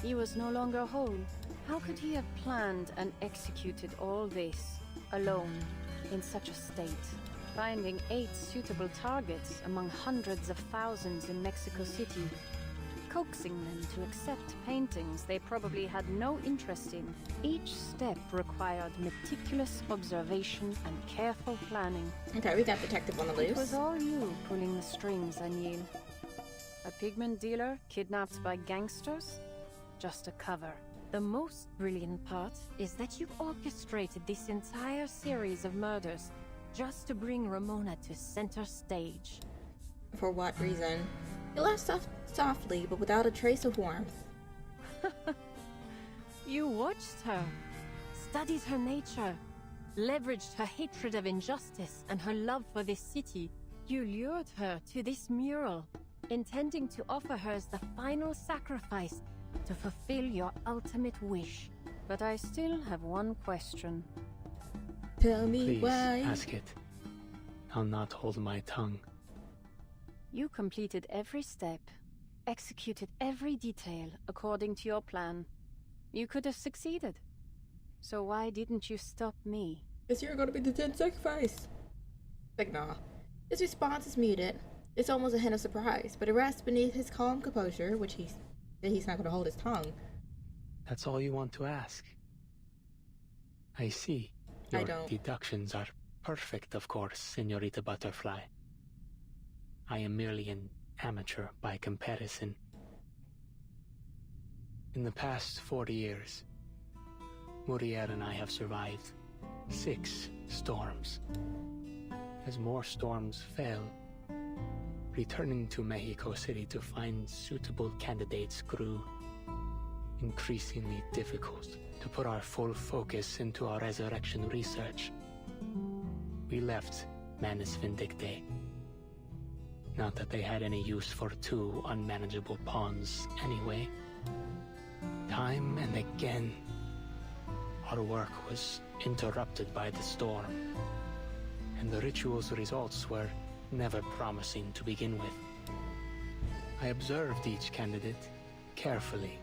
he was no longer whole. How could he have planned and executed all this, alone, in such a state? Finding 8 suitable targets among hundreds of thousands in Mexico City, coaxing them to accept paintings they probably had no interest in. Each step required meticulous observation and careful planning. Okay, we got detective on the loose. It was all you pulling the strings, Anil. A pigment dealer kidnapped by gangsters? Just a cover. The most brilliant part is that you orchestrated this entire series of murders just to bring Ramona to center stage. For what reason? You laughed softly, but without a trace of warmth. You watched her, studied her nature, leveraged her hatred of injustice and her love for this city. You lured her to this mural, intending to offer her as the final sacrifice to fulfill your ultimate wish. But I still have one question. Tell me Please, why. ask it. I'll not hold my tongue. You completed every step, executed every detail according to your plan. You could have succeeded. So why didn't you stop me? Because you're gonna be the 10th sacrifice. Like, nah. His response is muted. It's almost a hint of surprise, but it rests beneath his calm composure, which he's not gonna hold his tongue. That's all you want to ask? I see. I Your don't. deductions are perfect, of course, Senorita Butterfly. I am merely an amateur by comparison. In the past 40 years, Muriel and I have survived 6 storms. As more storms fell, returning to Mexico City to find suitable candidates grew increasingly difficult. To put our full focus into our resurrection research, we left Manus Vindicte. Not that they had any use for 2 unmanageable pawns anyway. Time and again, our work was interrupted by the storm, and the ritual's results were never promising to begin with. I observed each candidate carefully,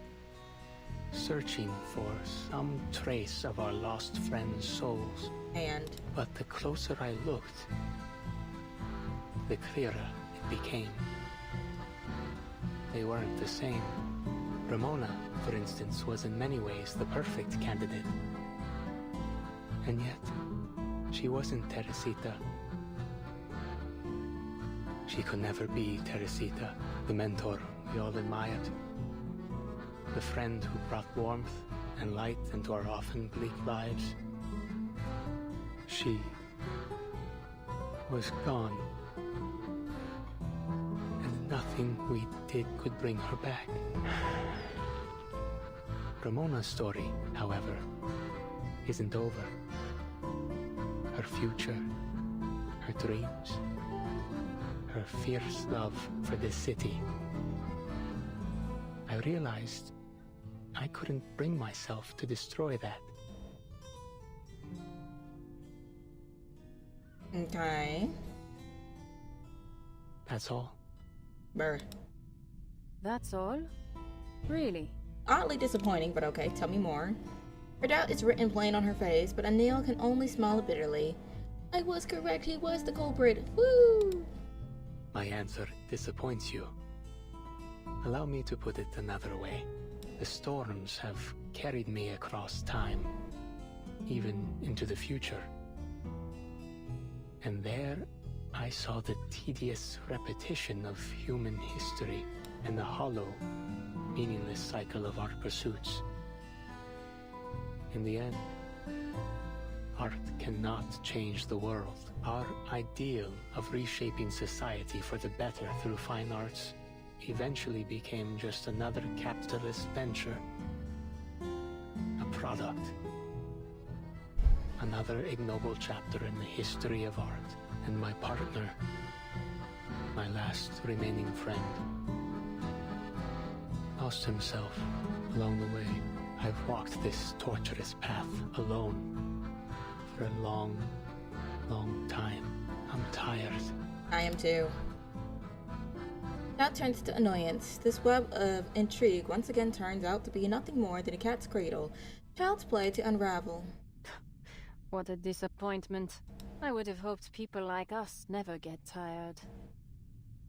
searching for some trace of our lost friends' souls. But the closer I looked, the clearer it became. They weren't the same. Ramona, for instance, was in many ways the perfect candidate. And yet, she wasn't Teresita. She could never be Teresita, the mentor we all admired. The friend who brought warmth and light into our often bleak lives. She was gone. And nothing we did could bring her back. Ramona's story, however, isn't over. Her future, her dreams, her fierce love for this city. I realized I couldn't bring myself to destroy that. Okay. That's all. Brr. That's all? Really? Oddly disappointing, but okay, tell me more. Her doubt is written plain on her face, but Anil can only smile bitterly. I was correct, he was the culprit. Woo! My answer disappoints you. Allow me to put it another way. The storms have carried me across time, even into the future. And there, I saw the tedious repetition of human history and the hollow, meaningless cycle of our pursuits. In the end, art cannot change the world. Our ideal of reshaping society for the better through fine arts eventually became just another capitalist venture. A product. Another ignoble chapter in the history of art. And my partner, my last remaining friend, lost himself along the way. I've walked this torturous path alone for a long, long time. I'm tired. I am too. That turns to annoyance. This web of intrigue once again turns out to be nothing more than a cat's cradle. Child's play to unravel. What a disappointment. I would have hoped people like us never get tired.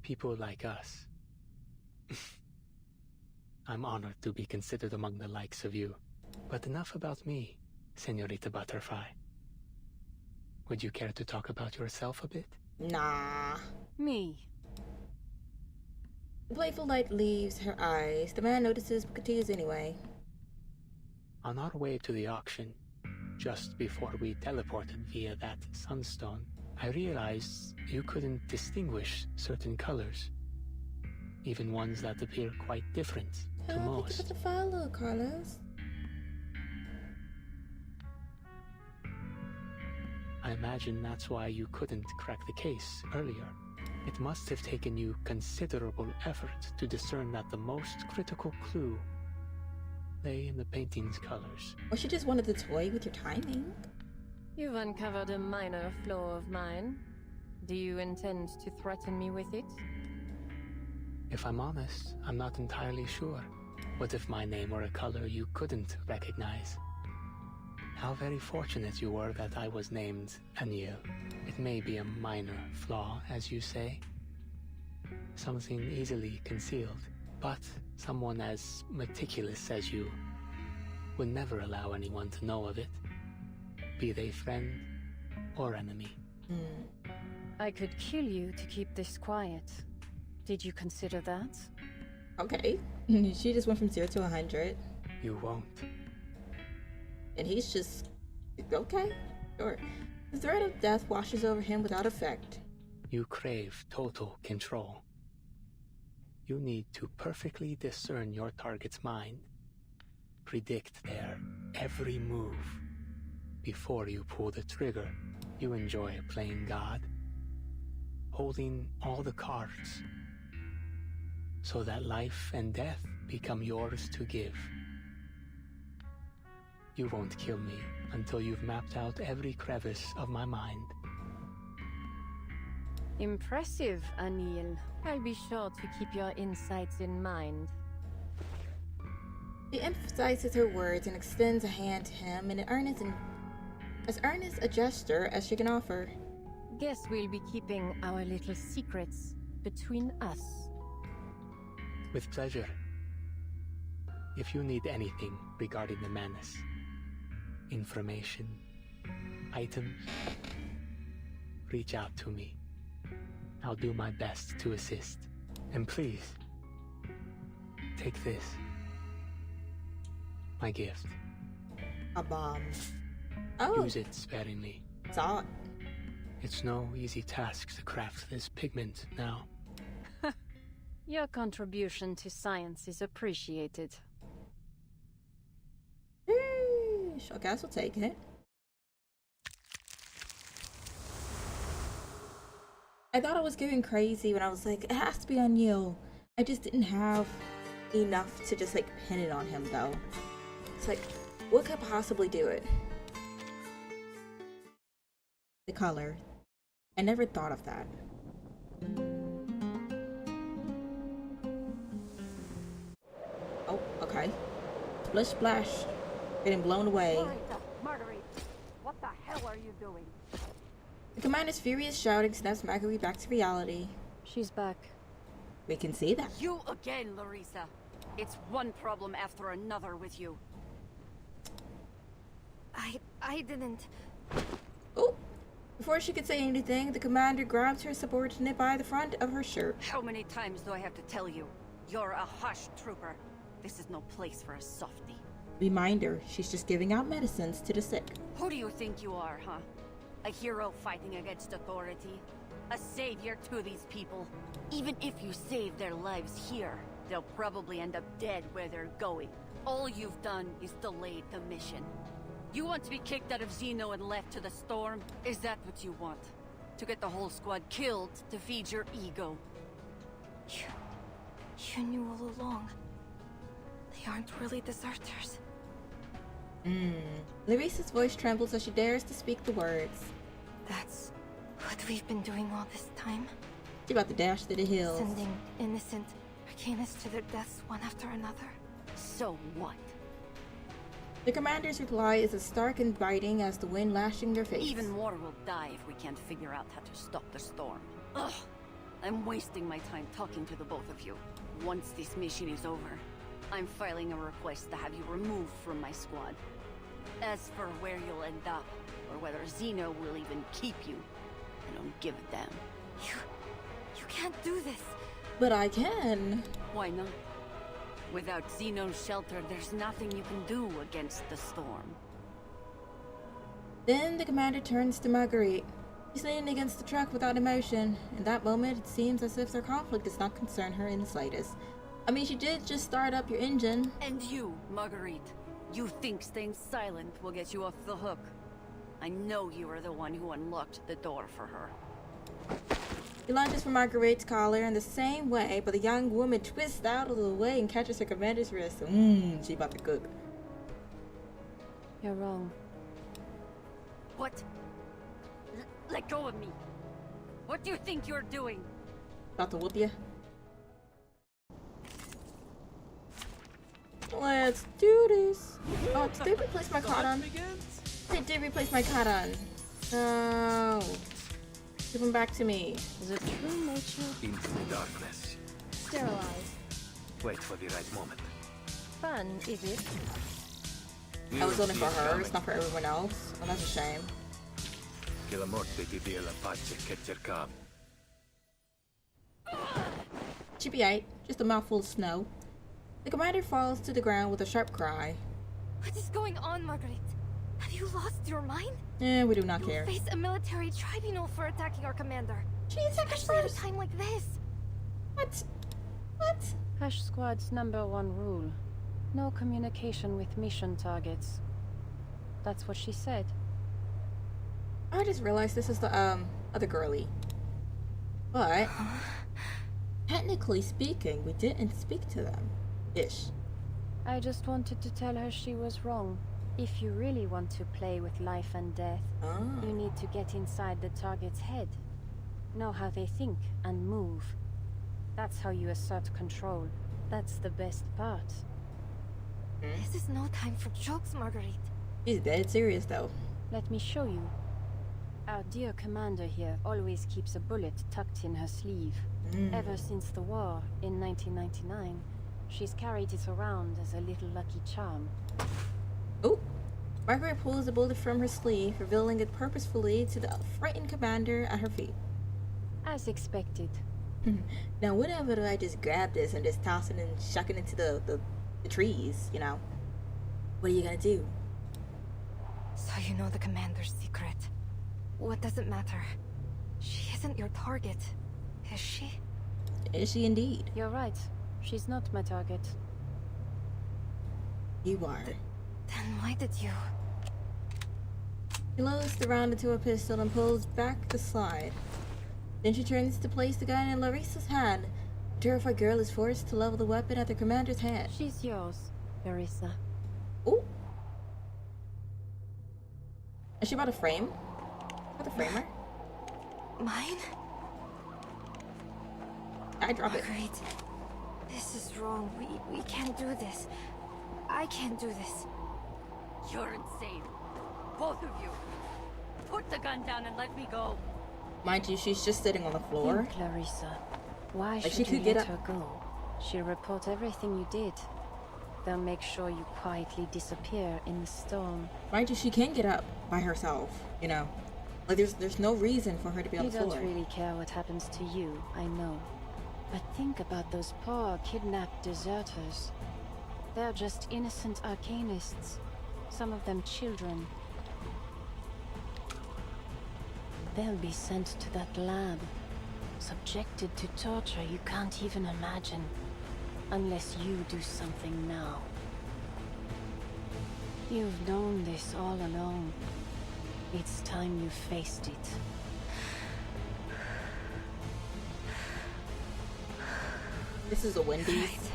People like us. I'm honored to be considered among the likes of you. But enough about me, Senorita Butterfly. Would you care to talk about yourself a bit? Nah. Me. The playful light leaves her eyes. The man notices but continues anyway. On our way to the auction, just before we teleported via that sunstone, I realized you couldn't distinguish certain colors. Even ones that appear quite different to most. Thank you for the follow, Carlos. I imagine that's why you couldn't crack the case earlier. It must have taken you considerable effort to discern that the most critical clue lay in the painting's colors. Or she just wanted to toy with your timing. You've uncovered a minor flaw of mine. Do you intend to threaten me with it? If I'm honest, I'm not entirely sure. What if my name were a color you couldn't recognize? How very fortunate you were that I was named Anil. It may be a minor flaw, as you say. Something easily concealed. But someone as meticulous as you would never allow anyone to know of it, be they friend or enemy. I could kill you to keep this quiet. Did you consider that? Okay. She just went from 0 to 100. You won't. And he's just... okay, sure. The threat of death washes over him without effect. You crave total control. You need to perfectly discern your target's mind, predict their every move before you pull the trigger. You enjoy playing God, holding all the cards, so that life and death become yours to give. You won't kill me until you've mapped out every crevice of my mind. Impressive, Anil. I'll be sure to keep your insights in mind. She emphasizes her words and extends a hand to him in as earnest a gesture as she can offer. Guess we'll be keeping our little secrets between us. With pleasure. If you need anything regarding the menace, information, items, reach out to me. I'll do my best to assist. And please, take this. My gift. A bomb. Oh. Use it sparingly. Saw it. It's no easy task to craft this pigment now. Your contribution to science is appreciated. I guess we'll take it. I thought I was getting crazy when I was like, it has to be on you. I just didn't have enough to just like pin it on him though. It's like, what could possibly do it? The color. I never thought of that. Oh, okay. Splish splash. Getting blown away. Marguerite, what the hell are you doing? The commander's furious shouting snaps Marguerite back to reality. She's back. We can see that. You again, Larissa. It's one problem after another with you. I didn't... Oh! Before she could say anything, the commander grabs her subordinate by the front of her shirt. How many times do I have to tell you? You're a hush trooper. This is no place for a softie. Reminder, she's just giving out medicines to the sick. Who do you think you are, huh? A hero fighting against authority? A savior to these people? Even if you save their lives here, they'll probably end up dead where they're going. All you've done is delayed the mission. You want to be kicked out of Xeno and left to the storm? Is that what you want? To get the whole squad killed to feed your ego? You knew all along. They aren't really deserters. Larissa's voice trembles as she dares to speak the words. That's what we've been doing all this time? She's about to dash to the hills. Sending innocent Arcanists to their deaths one after another. So what? The commander's reply is as stark and biting as the wind lashing their face. Even more will die if we can't figure out how to stop the storm. Ugh! I'm wasting my time talking to the both of you. Once this mission is over, I'm filing a request to have you removed from my squad. As for where you'll end up, or whether Xeno will even keep you, I don't give a damn. You can't do this. But I can. Why not? Without Zeno's shelter, there's nothing you can do against the storm. Then the commander turns to Marguerite. She's leaning against the truck without emotion. In that moment, it seems as if their conflict does not concern her in the slightest. I mean, she did just start up your engine. And you, Marguerite, you think staying silent will get you off the hook. I know you are the one who unlocked the door for her. He lunges for Marguerite's collar in the same way, but the young woman twists out of the way and catches her commander's wrist. She about to cook. You're wrong. What? Let go of me. What do you think you're doing? About to whoop you. Let's do this. Oh, did they replace my cotton? They did replace my cotton. No. Give them back to me. The true nature. Into the darkness. Sterilized. Wait for the right moment. Fun, is it? I was only for her, it's not for everyone else. Oh, that's a shame. Che la morte ti dia la pace che cercavi. She'd be aight, just a mouthful of snow. The commander falls to the ground with a sharp cry. What is going on, Marguerite? Have you lost your mind? Eh, we do not care. You'll face a military tribunal for attacking our commander. Especially at a time like this. What? What? Hush Squad's #1 rule. No communication with mission targets. That's what she said. I just realized this is the, other girlie. But, technically speaking, we didn't speak to them. Ish. I just wanted to tell her she was wrong. If you really want to play with life and death, you need to get inside the target's head. Know how they think and move. That's how you assert control. That's the best part. This is no time for jokes, Marguerite. She's dead serious, though. Let me show you. Our dear commander here always keeps a bullet tucked in her sleeve. Ever since the war in 1999, she's carried it around as a little lucky charm. Oh! Margaret pulls the bullet from her sleeve, revealing it purposefully to the frightened commander at her feet. As expected. Now, whenever do I just grab this and just toss it and shuck it into the trees, you know? What are you gonna do? So you know the commander's secret. What does it matter? She isn't your target, is she? Is she indeed? You're right. She's not my target. You are. Then why did you? She loads the round into a pistol and pulls back the slide. Then she turns to place the gun in Larissa's hand. The terrified girl is forced to level the weapon at the commander's head. She's yours, Larissa. Ooh. Is she about to frame? About to frame her? Mine? I drop it. Marguerite, this is wrong. We can't do this. I can't do this. You're insane. Both of you. Put the gun down and let me go. Mind you, she's just sitting on the floor. Think, Larissa. Why Like should she you could get let up. her go? She'll report everything you did. They'll make sure you quietly disappear in the storm. Mind you, she can get up by herself, you know. Like, there's no reason for her to be on You the floor. don't really care what happens to you, I know. But think about those poor kidnapped deserters. They're just innocent arcanists. Some of them children. They'll be sent to that lab. Subjected to torture you can't even imagine. Unless you do something now. You've known this all along. It's time you faced it. This is a Wendy's.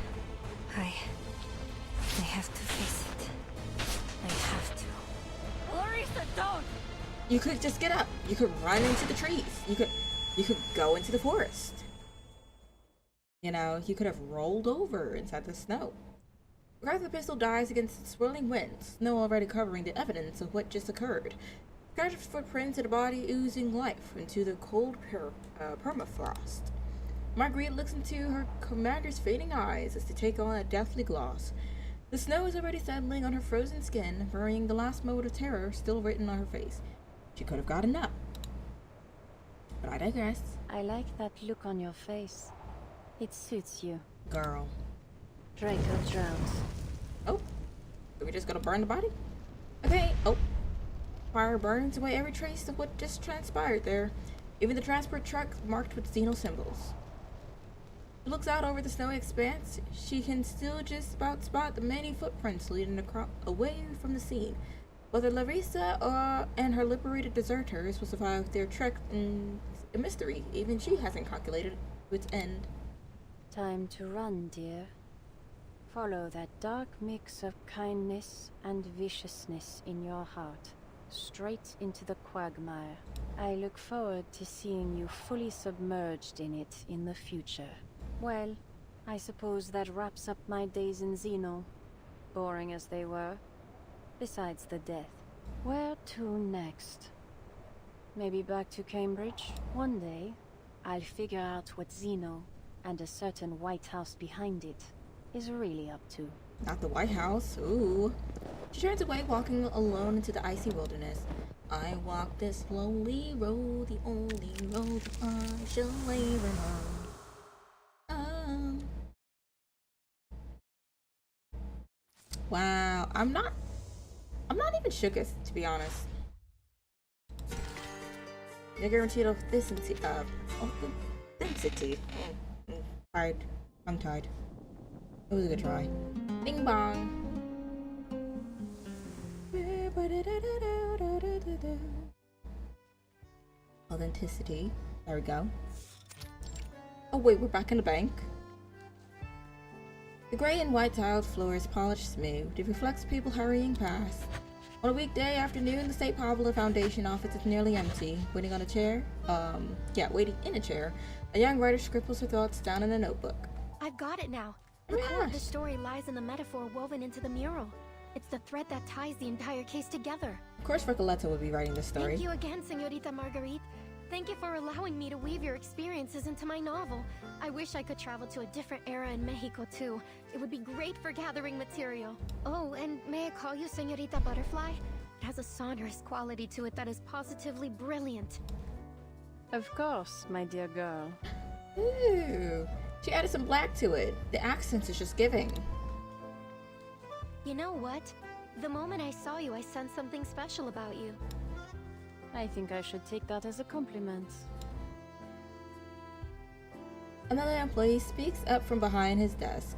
I have to face it. I have to. Larissa, don't! You could just get up. You could run into the trees. You could go into the forest. You know, you could have rolled over inside the snow. Regardless, the pistol dies against the swirling wind, snow already covering the evidence of what just occurred. Scratched footprints of the body oozing life into the cold permafrost. Marguerite looks into her commander's fading eyes as they take on a deathly gloss. The snow is already settling on her frozen skin, burying the last moment of terror still written on her face. She could have gotten up. But I digress. I like that look on your face. It suits you. Girl. Draco drowns. Oh, are we just gonna burn the body? Okay. Oh, fire burns away every trace of what just transpired there. Even the transport truck marked with Xeno symbols. She looks out over the snowy expanse. She can still just about spot the many footprints leading away from the scene. Whether Larissa and her liberated deserters will survive their trek is a mystery. Even she hasn't calculated its end. Time to run, dear. Follow that dark mix of kindness and viciousness in your heart, straight into the quagmire. I look forward to seeing you fully submerged in it in the future. Well, I suppose that wraps up my days in Xeno, boring as they were. Besides the death. Where to next? Maybe back to Cambridge? One day, I'll figure out what Xeno, and a certain White House behind it, is really up to. Not the White House. Ooh. She turns away, walking alone into the icy wilderness. I walk this lonely road, the only road I shall ever know. Wow, I'm not even shooketh, to be honest. The guaranteed authenticity tired. I'm tired. It was a good try. Bing bong. Authenticity. There we go. Oh wait, we're back in the bank. The gray and white tiled floor is polished smooth. It reflects people hurrying past. On a weekday afternoon, the St. Pablo Foundation office is nearly empty. Waiting in a chair, a young writer scribbles her thoughts down in a notebook. I've got it now. The core of the story lies in the metaphor woven into the mural. It's the thread that ties the entire case together. Of course, Recoleta would be writing this story. Thank you again, Señorita Marguerite. Thank you for allowing me to weave your experiences into my novel. I wish I could travel to a different era in Mexico too. It would be great for gathering material. Oh, and may I call you Señorita Butterfly? It has a sonorous quality to it that is positively brilliant. Of course, my dear girl. Ooh, she added some black to it. The accents is just giving. You know what? The moment I saw you, I sensed something special about you. I think I should take that as a compliment. Another employee speaks up from behind his desk.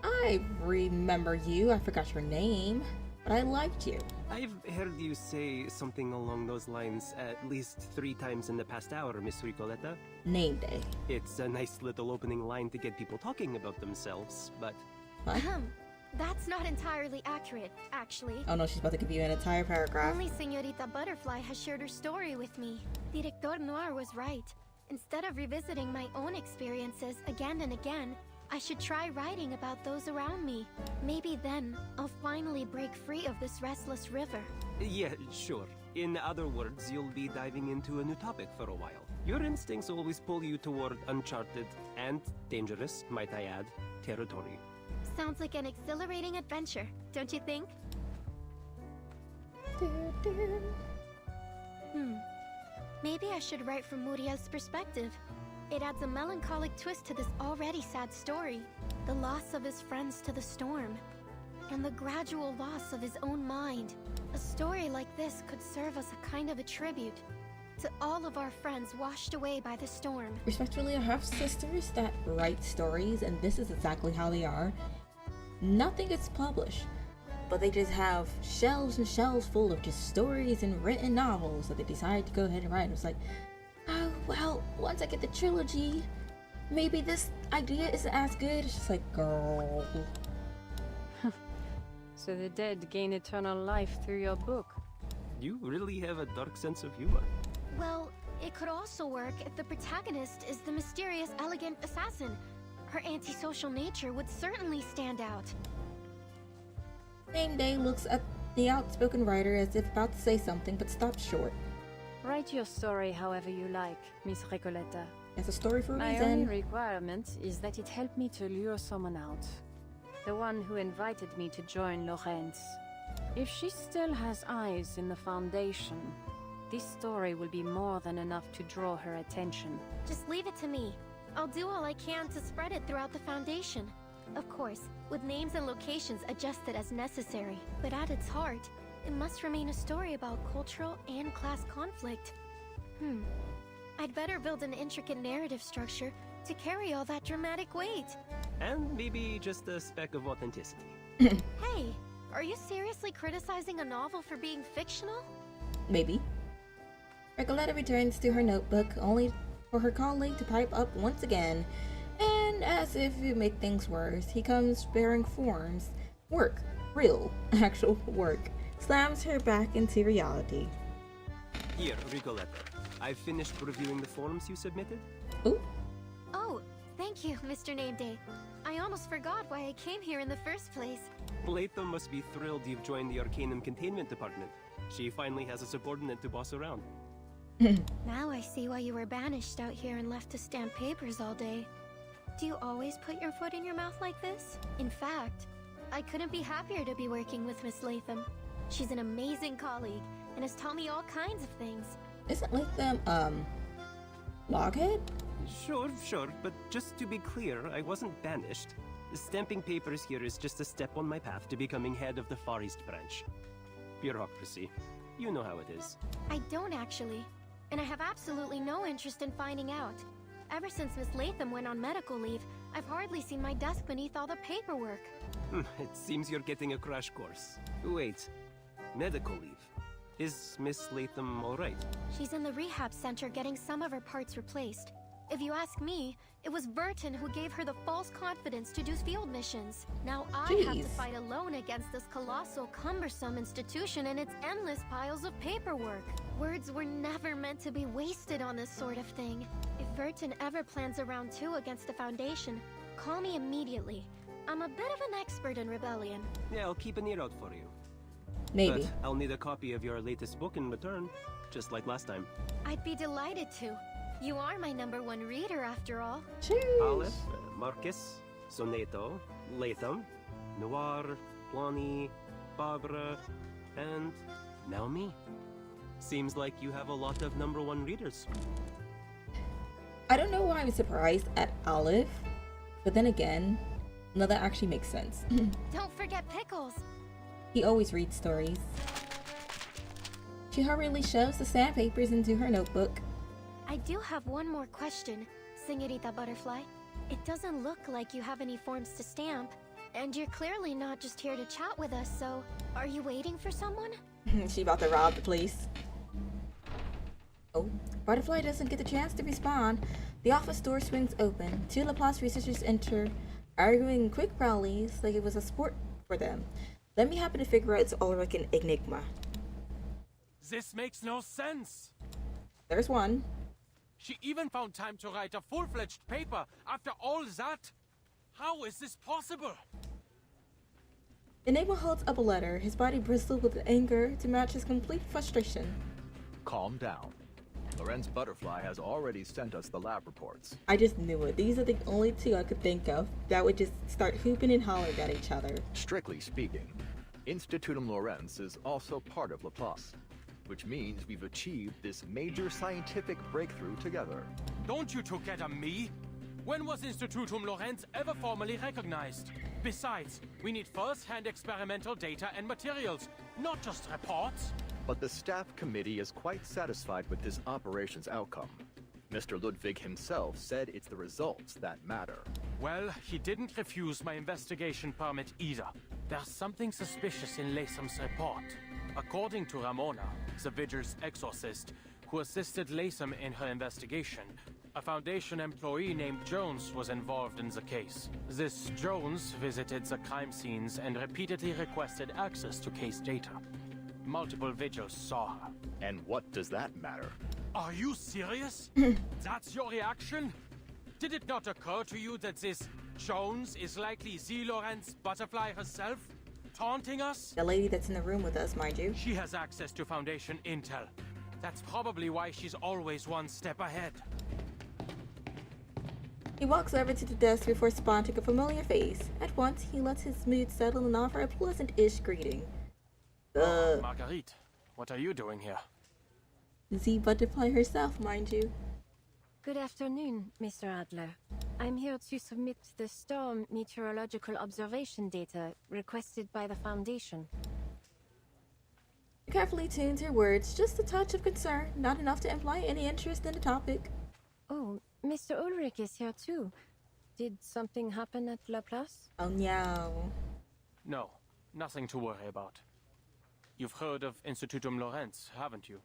I remember you. I forgot your name, but I liked you. I've heard you say something along those lines at least 3 times in the past hour, Miss Ricoleta. Name day. It's a nice little opening line to get people talking about themselves, but... What? That's not entirely accurate, actually. Oh no, she's about to give you an entire paragraph. Only Señorita Butterfly has shared her story with me. Director Noir was right. Instead of revisiting my own experiences again and again, I should try writing about those around me. Maybe then, I'll finally break free of this restless river. Yeah, sure. In other words, you'll be diving into a new topic for a while. Your instincts always pull you toward uncharted and dangerous, might I add, territory. Sounds like an exhilarating adventure, don't you think? Maybe I should write from Muriel's perspective. It adds a melancholic twist to this already sad story. The loss of his friends to the storm, and the gradual loss of his own mind. A story like this could serve as a kind of a tribute to all of our friends washed away by the storm. Respectfully, I have sisters that write stories, and this is exactly how they are. Nothing gets published, but they just have shelves and shelves full of just stories and written novels that they decide to go ahead and write. It's like, oh, well, once I get the trilogy, maybe this idea isn't as good. It's just like, girl. So the dead gain eternal life through your book. You really have a dark sense of humor. Well, it could also work if the protagonist is the mysterious, elegant assassin. Her antisocial nature would certainly stand out. Name Day looks at the outspoken writer as if about to say something, but stops short. Write your story however you like, Miss Recoleta. It's a story for a My reason. only requirement is that it help me to lure someone out. The one who invited me to join Lorenz. If she still has eyes in the Foundation, this story will be more than enough to draw her attention. Just leave it to me. I'll do all I can to spread it throughout the Foundation. Of course, with names and locations adjusted as necessary. But at its heart, it must remain a story about cultural and class conflict. I'd better build an intricate narrative structure to carry all that dramatic weight. And maybe just a speck of authenticity. Hey, are you seriously criticizing a novel for being fictional? Maybe. Recoleta returns to her notebook, only for her colleague to pipe up once again. And as if to make things worse, he comes bearing forms. Work. Real, actual work. Slams her back into reality. Here, Ricoletta. I've finished reviewing the forms you submitted. Ooh. Oh, thank you, Mr. Nameday. I almost forgot why I came here in the first place. Latham must be thrilled you've joined the Arcanum Containment Department. She finally has a subordinate to boss around. Now I see why you were banished out here and left to stamp papers all day. Do you always put your foot in your mouth like this? In fact, I couldn't be happier to be working with Miss Latham. She's an amazing colleague and has taught me all kinds of things. Isn't Latham, Loghead? Sure, but just to be clear, I wasn't banished. Stamping papers here is just a step on my path to becoming head of the Far East branch. Bureaucracy. You know how it is. I don't actually, and I have absolutely no interest in finding out. Ever since Miss Latham went on medical leave, I've hardly seen my desk beneath all the paperwork. It seems you're getting a crash course. Wait, medical leave? Is Miss Latham alright? She's in the rehab center getting some of her parts replaced. If you ask me, it was Burton who gave her the false confidence to do field missions. Now I have to fight alone against this colossal, cumbersome institution and its endless piles of paperwork. Words were never meant to be wasted on this sort of thing. If Burton ever plans a round 2 against the Foundation, call me immediately. I'm a bit of an expert in rebellion. Yeah, I'll keep an ear out for you. Maybe. But I'll need a copy of your latest book in return, just like last time. I'd be delighted to. You are my #1 reader, after all. Aleph, Marcus, Soneto, Latham, Noir, Lonnie, Barbara, and now me. Seems like you have a lot of #1 readers. I don't know why I'm surprised at Aleph, but then again, no, that actually makes sense. Don't forget Pickles. He always reads stories. She hurriedly shoves the sandpapers into her notebook. I do have one more question, Señorita Butterfly. It doesn't look like you have any forms to stamp, and you're clearly not just here to chat with us, so are you waiting for someone? She about to rob the place. Oh, Butterfly doesn't get the chance to respond. The office door swings open. 2 Laplace researchers enter, arguing quick rallies like it was a sport for them. Let me happen to figure out it's all like an enigma. This makes no sense. There's one. She even found time to write a full-fledged paper after all that. How is this possible? Enigma holds up a letter, his body bristled with anger to match his complete frustration. Calm down. Lorenz Butterfly has already sent us the lab reports. I just knew it. These are the only 2 I could think of that would just start hooping and hollering at each other. Strictly speaking, Institutum Lorenz is also part of Laplace, which means we've achieved this major scientific breakthrough together. Don't you two get a me? When was Institutum Lorenz ever formally recognized? Besides, we need first-hand experimental data and materials, not just reports. But the staff committee is quite satisfied with this operation's outcome. Mr. Ludwig himself said it's the results that matter. Well, he didn't refuse my investigation permit either. There's something suspicious in Latham's report. According to Ramona, the Vigil's exorcist, who assisted Latham in her investigation, a Foundation employee named Jones was involved in the case. This Jones visited the crime scenes and repeatedly requested access to case data. Multiple Vigils saw her. And what does that matter? Are you serious? That's your reaction? Did it not occur to you that this Jones is likely the Lorenz Butterfly herself? Taunting us? The lady that's in the room with us, mind you. She has access to Foundation intel. That's probably why she's always one step ahead. He walks over to the desk before spotting a familiar face. At once, he lets his mood settle and offer a pleasant-ish greeting. Marguerite, what are you doing here? The Butterfly herself, mind you. Good afternoon, Mr. Adler. I'm here to submit the storm meteorological observation data requested by the Foundation. Carefully tuned her words, just a touch of concern, not enough to imply any interest in the topic. Oh, Mr. Ulrich is here too. Did something happen at La Place? Oh no. No, nothing to worry about. You've heard of Institutum Lorenz, haven't you?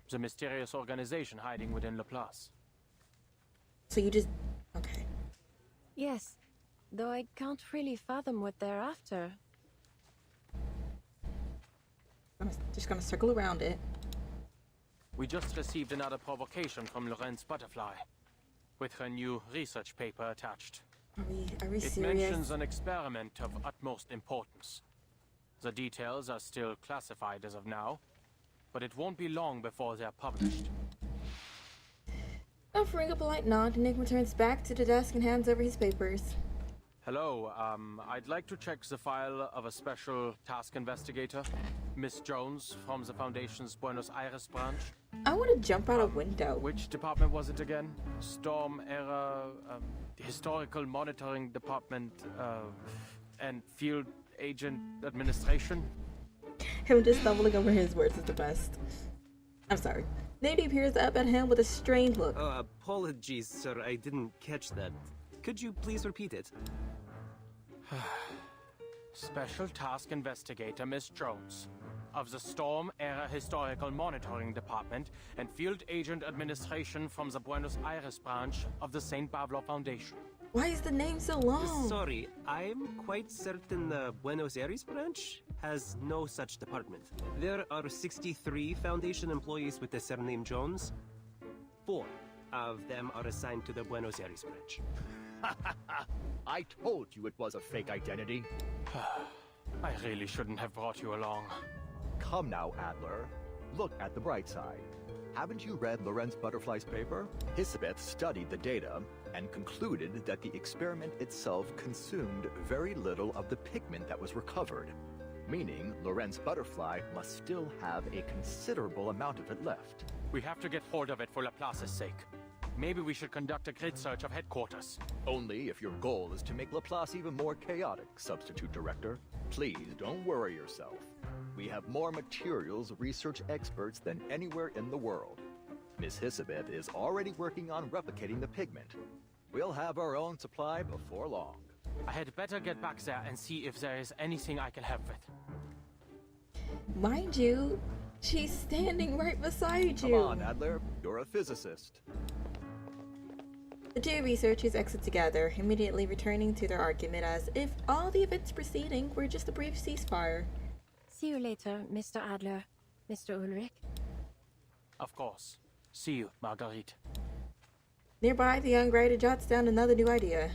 The mysterious organization hiding within La Place. So you just... okay. Yes, though I can't really fathom what they're after. Just gonna circle around it. We just received another provocation from Lorenz Butterfly, with her new research paper attached. Are we It serious? mentions an experiment of utmost importance. The details are still classified as of now, but it won't be long before they're published. Offering a polite nod, Nick returns back to the desk and hands over his papers. Hello, I'd like to check the file of a special task investigator, Miss Jones from the Foundation's Buenos Aires branch. I want to jump out a window. Which department was it again? Storm Era, Historical Monitoring Department, and Field Agent Administration? Him just stumbling over his words is the best. I'm sorry. Nady peers up at him with a strained look. Apologies, sir, I didn't catch that. Could you please repeat it? Special Task Investigator Miss Jones of the Storm Era Historical Monitoring Department and Field Agent Administration from the Buenos Aires branch of the St. Pablo Foundation. Why is the name so long? Sorry, I'm quite certain the Buenos Aires branch has no such department. There are 63 Foundation employees with the surname Jones. 4 of them are assigned to the Buenos Aires branch. I told you it was a fake identity. I really shouldn't have brought you along. Come now, Adler. Look at the bright side. Haven't you read Lorenz Butterfly's paper? Hisabeth studied the data and concluded that the experiment itself consumed very little of the pigment that was recovered, meaning Lorenz Butterfly must still have a considerable amount of it left. We have to get hold of it for Laplace's sake. Maybe we should conduct a grid search of headquarters. Only if your goal is to make Laplace even more chaotic, Substitute Director. Please don't worry yourself. We have more materials research experts than anywhere in the world. Miss Hisabeth is already working on replicating the pigment. We'll have our own supply before long. I had better get back there and see if there is anything I can help with. Mind you, she's standing right beside you. Come on, Adler. You're a physicist. The two researchers exit together, immediately returning to their argument as if all the events preceding were just a brief ceasefire. See you later, Mr. Adler. Mr. Ulrich? Of course. See you, Marguerite. Nearby, the young writer jots down another new idea.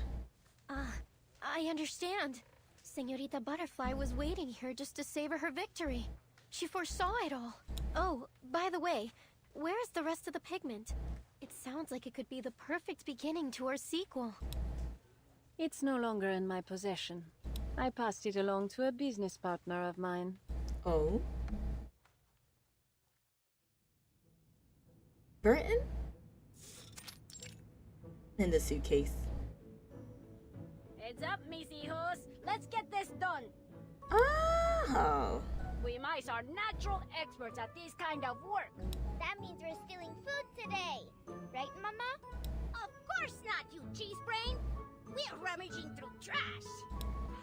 I understand. Señorita Butterfly was waiting here just to savor her victory. She foresaw it all. Oh, by the way, where's the rest of the pigment? It sounds like it could be the perfect beginning to our sequel. It's no longer in my possession. I passed it along to a business partner of mine. Oh? Burton? In the suitcase. Heads up, mis hijos. Let's get this done. Oh! We mice are natural experts at this kind of work. That means we're stealing food today. Right, Mama? Of course not, you cheese brain. We're rummaging through trash.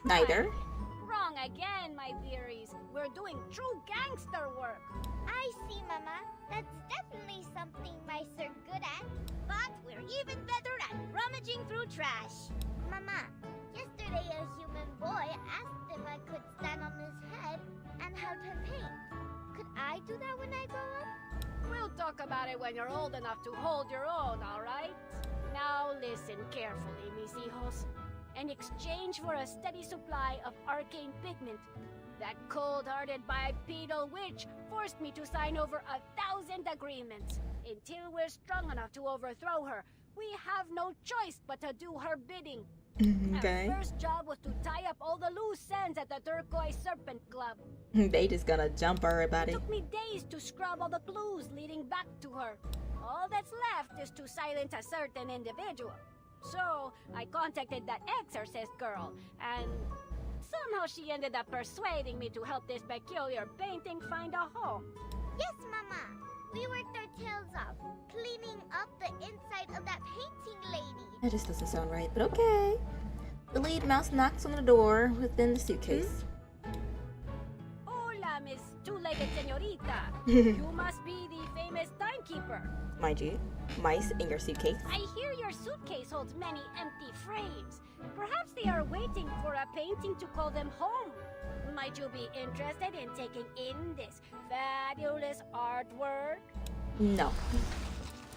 Neither. Wrong again, my dearies. We're doing true gangster work. I see, Mama. That's definitely something mice are good at. But we're even better at rummaging through trash. Mama, yesterday a human boy asked if I could stand on his head and how to paint. Could I do that when I grow up? We'll talk about it when you're old enough to hold your own, all right? Now listen carefully, mis hijos. In exchange for a steady supply of arcane pigment, that cold-hearted bipedal witch forced me to sign over 1,000 agreements. Until we're strong enough to overthrow her, we have no choice but to do her bidding. Okay. Our first job was to tie up all the loose ends at the Turquoise Serpent Club. They just gonna jump everybody. It took me days to scrub all the clues leading back to her. All that's left is to silence a certain individual. So, I contacted that exorcist girl, and somehow she ended up persuading me to help this peculiar painting find a home. Yes, Mama. We worked our tails off, cleaning up the inside of that painting lady. That just doesn't sound right, but okay. The lead mouse knocks on the door within the suitcase. Hola, Miss Two-Legged Señorita. You must be the famous timekeeper. Mind you, mice in your suitcase. I hear your suitcase holds many empty frames. Perhaps they are waiting for a painting to call them home. Might you be interested in taking in this fabulous artwork? No.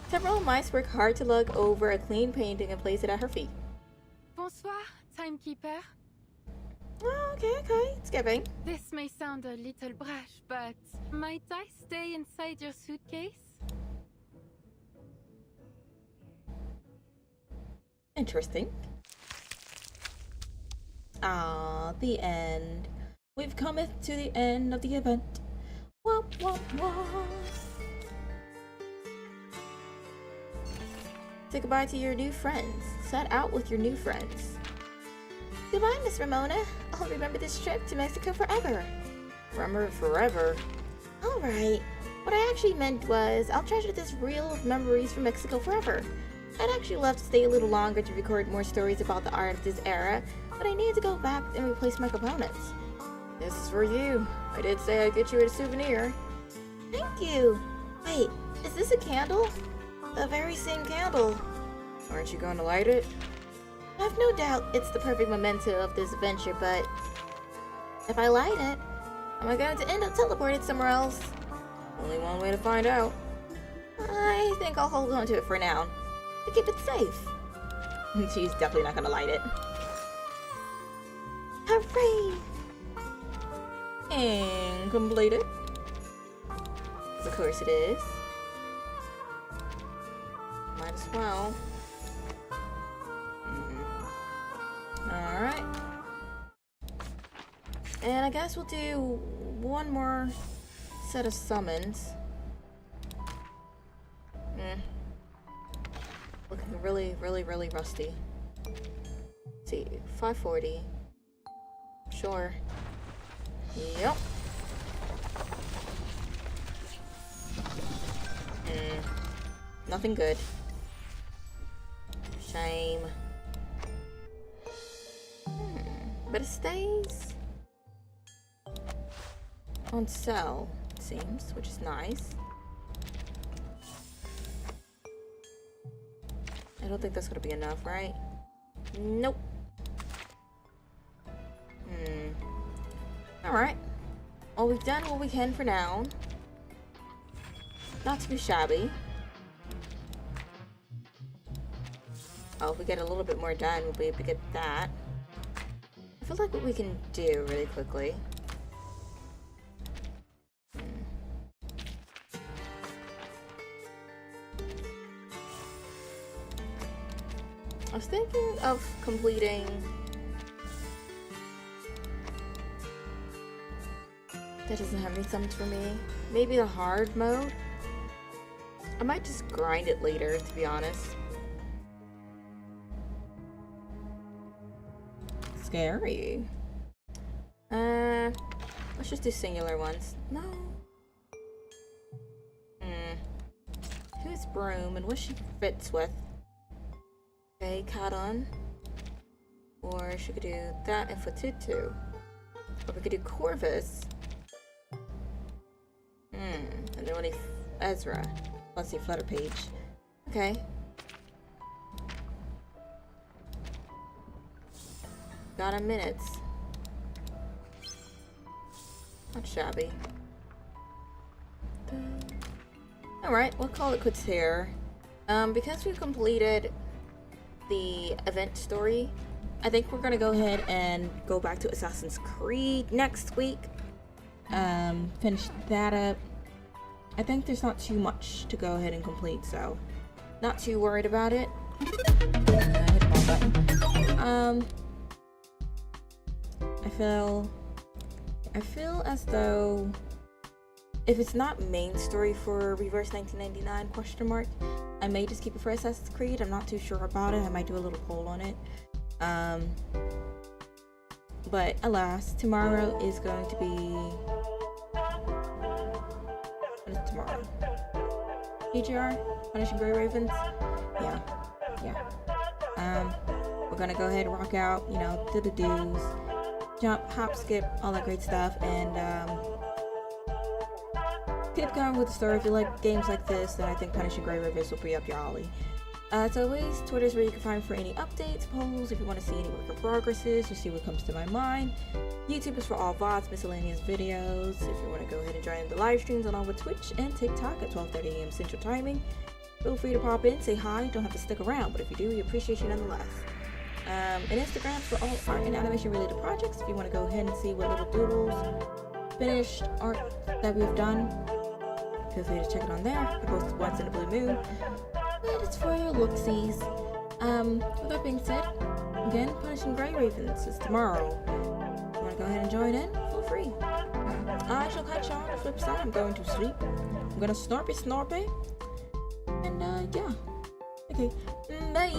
Several mice work hard to lug over a clean painting and place it at her feet. Bonsoir, timekeeper. Oh, okay, skipping. This may sound a little brash, but might I stay inside your suitcase? Interesting. Ah, the end. We've cometh to the end of the event. Wah, wah, wah. Say goodbye to your new friends. Set out with your new friends. Goodbye, Miss Ramona. I'll remember this trip to Mexico forever. Remember forever? Alright. What I actually meant was, I'll treasure this reel of memories from Mexico forever. I'd actually love to stay a little longer to record more stories about the art of this era, but I need to go back and replace my components. This is for you. I did say I'd get you a souvenir. Thank you. Wait, is this a candle? The very same candle. Aren't you going to light it? I've no doubt it's the perfect memento of this adventure, but if I light it, am I going to end up teleported somewhere else? Only one way to find out. I think I'll hold on to it for now, to keep it safe. She's definitely not gonna light it. Hooray! And completed. Of course it is. Might as well. Alright. And I guess we'll do one more set of summons. Looking really rusty. Let's see, 540. Sure. Yep. Nothing good. Shame. But it stays on sale, it seems, which is nice. I don't think that's gonna be enough, right? Nope. Alright. Well, we've done what we can for now. Not too shabby. Oh, if we get a little bit more done, we'll be able to get that. I feel like what we can do really quickly. I was thinking of completing that doesn't have any summons for me. Maybe the hard mode? I might just grind it later, to be honest. Scary. Let's just do singular ones. No. Who's Broom and what she fits with? Okay, Cotton. Or she could do that and Fatutu. Or we could do Corvus. And then only Ezra. Let's see, Flutter Page. Okay. Got a minute. Not shabby. Alright, we'll call it quits here. Because we've completed the event story, I think we're gonna go ahead and go back to Assassin's Creed next week. Finish that up. I think there's not too much to go ahead and complete, so not too worried about it. Hit the wrong button. I feel as though if it's not main story for Reverse 1999 question mark, I may just keep it for Assassin's Creed. I'm not too sure about it. I might do a little poll on it. But alas, tomorrow is going to be... What is tomorrow? PGR? Punishing Grey Ravens? Yeah. We're gonna go ahead and rock out, you know, do the do's, jump, hop, skip, all that great stuff, and keep going with the story. If you like games like this, then I think Punishing Grey Ravens will be up your alley. As always, Twitter's where you can find for any updates, polls, if you want to see any work in progresses, or see what comes to my mind. YouTube is for all VODs, miscellaneous videos. If you want to go ahead and join the live streams along with Twitch and TikTok at 12:30 a.m. Central Timing, feel free to pop in, say hi. You don't have to stick around, but if you do, we appreciate you nonetheless. And Instagram for all art and animation related projects. If you want to go ahead and see what little doodles, finished art that we've done, feel free to check it on there. I post once in a blue moon. But it's for your look-sees. With that being said, again, Punishing Grey Ravens is tomorrow. If you want to go ahead and join in, feel free. I shall catch you on the flip side. I'm going to sleep. I'm gonna snorpy. And yeah. Okay. Bye.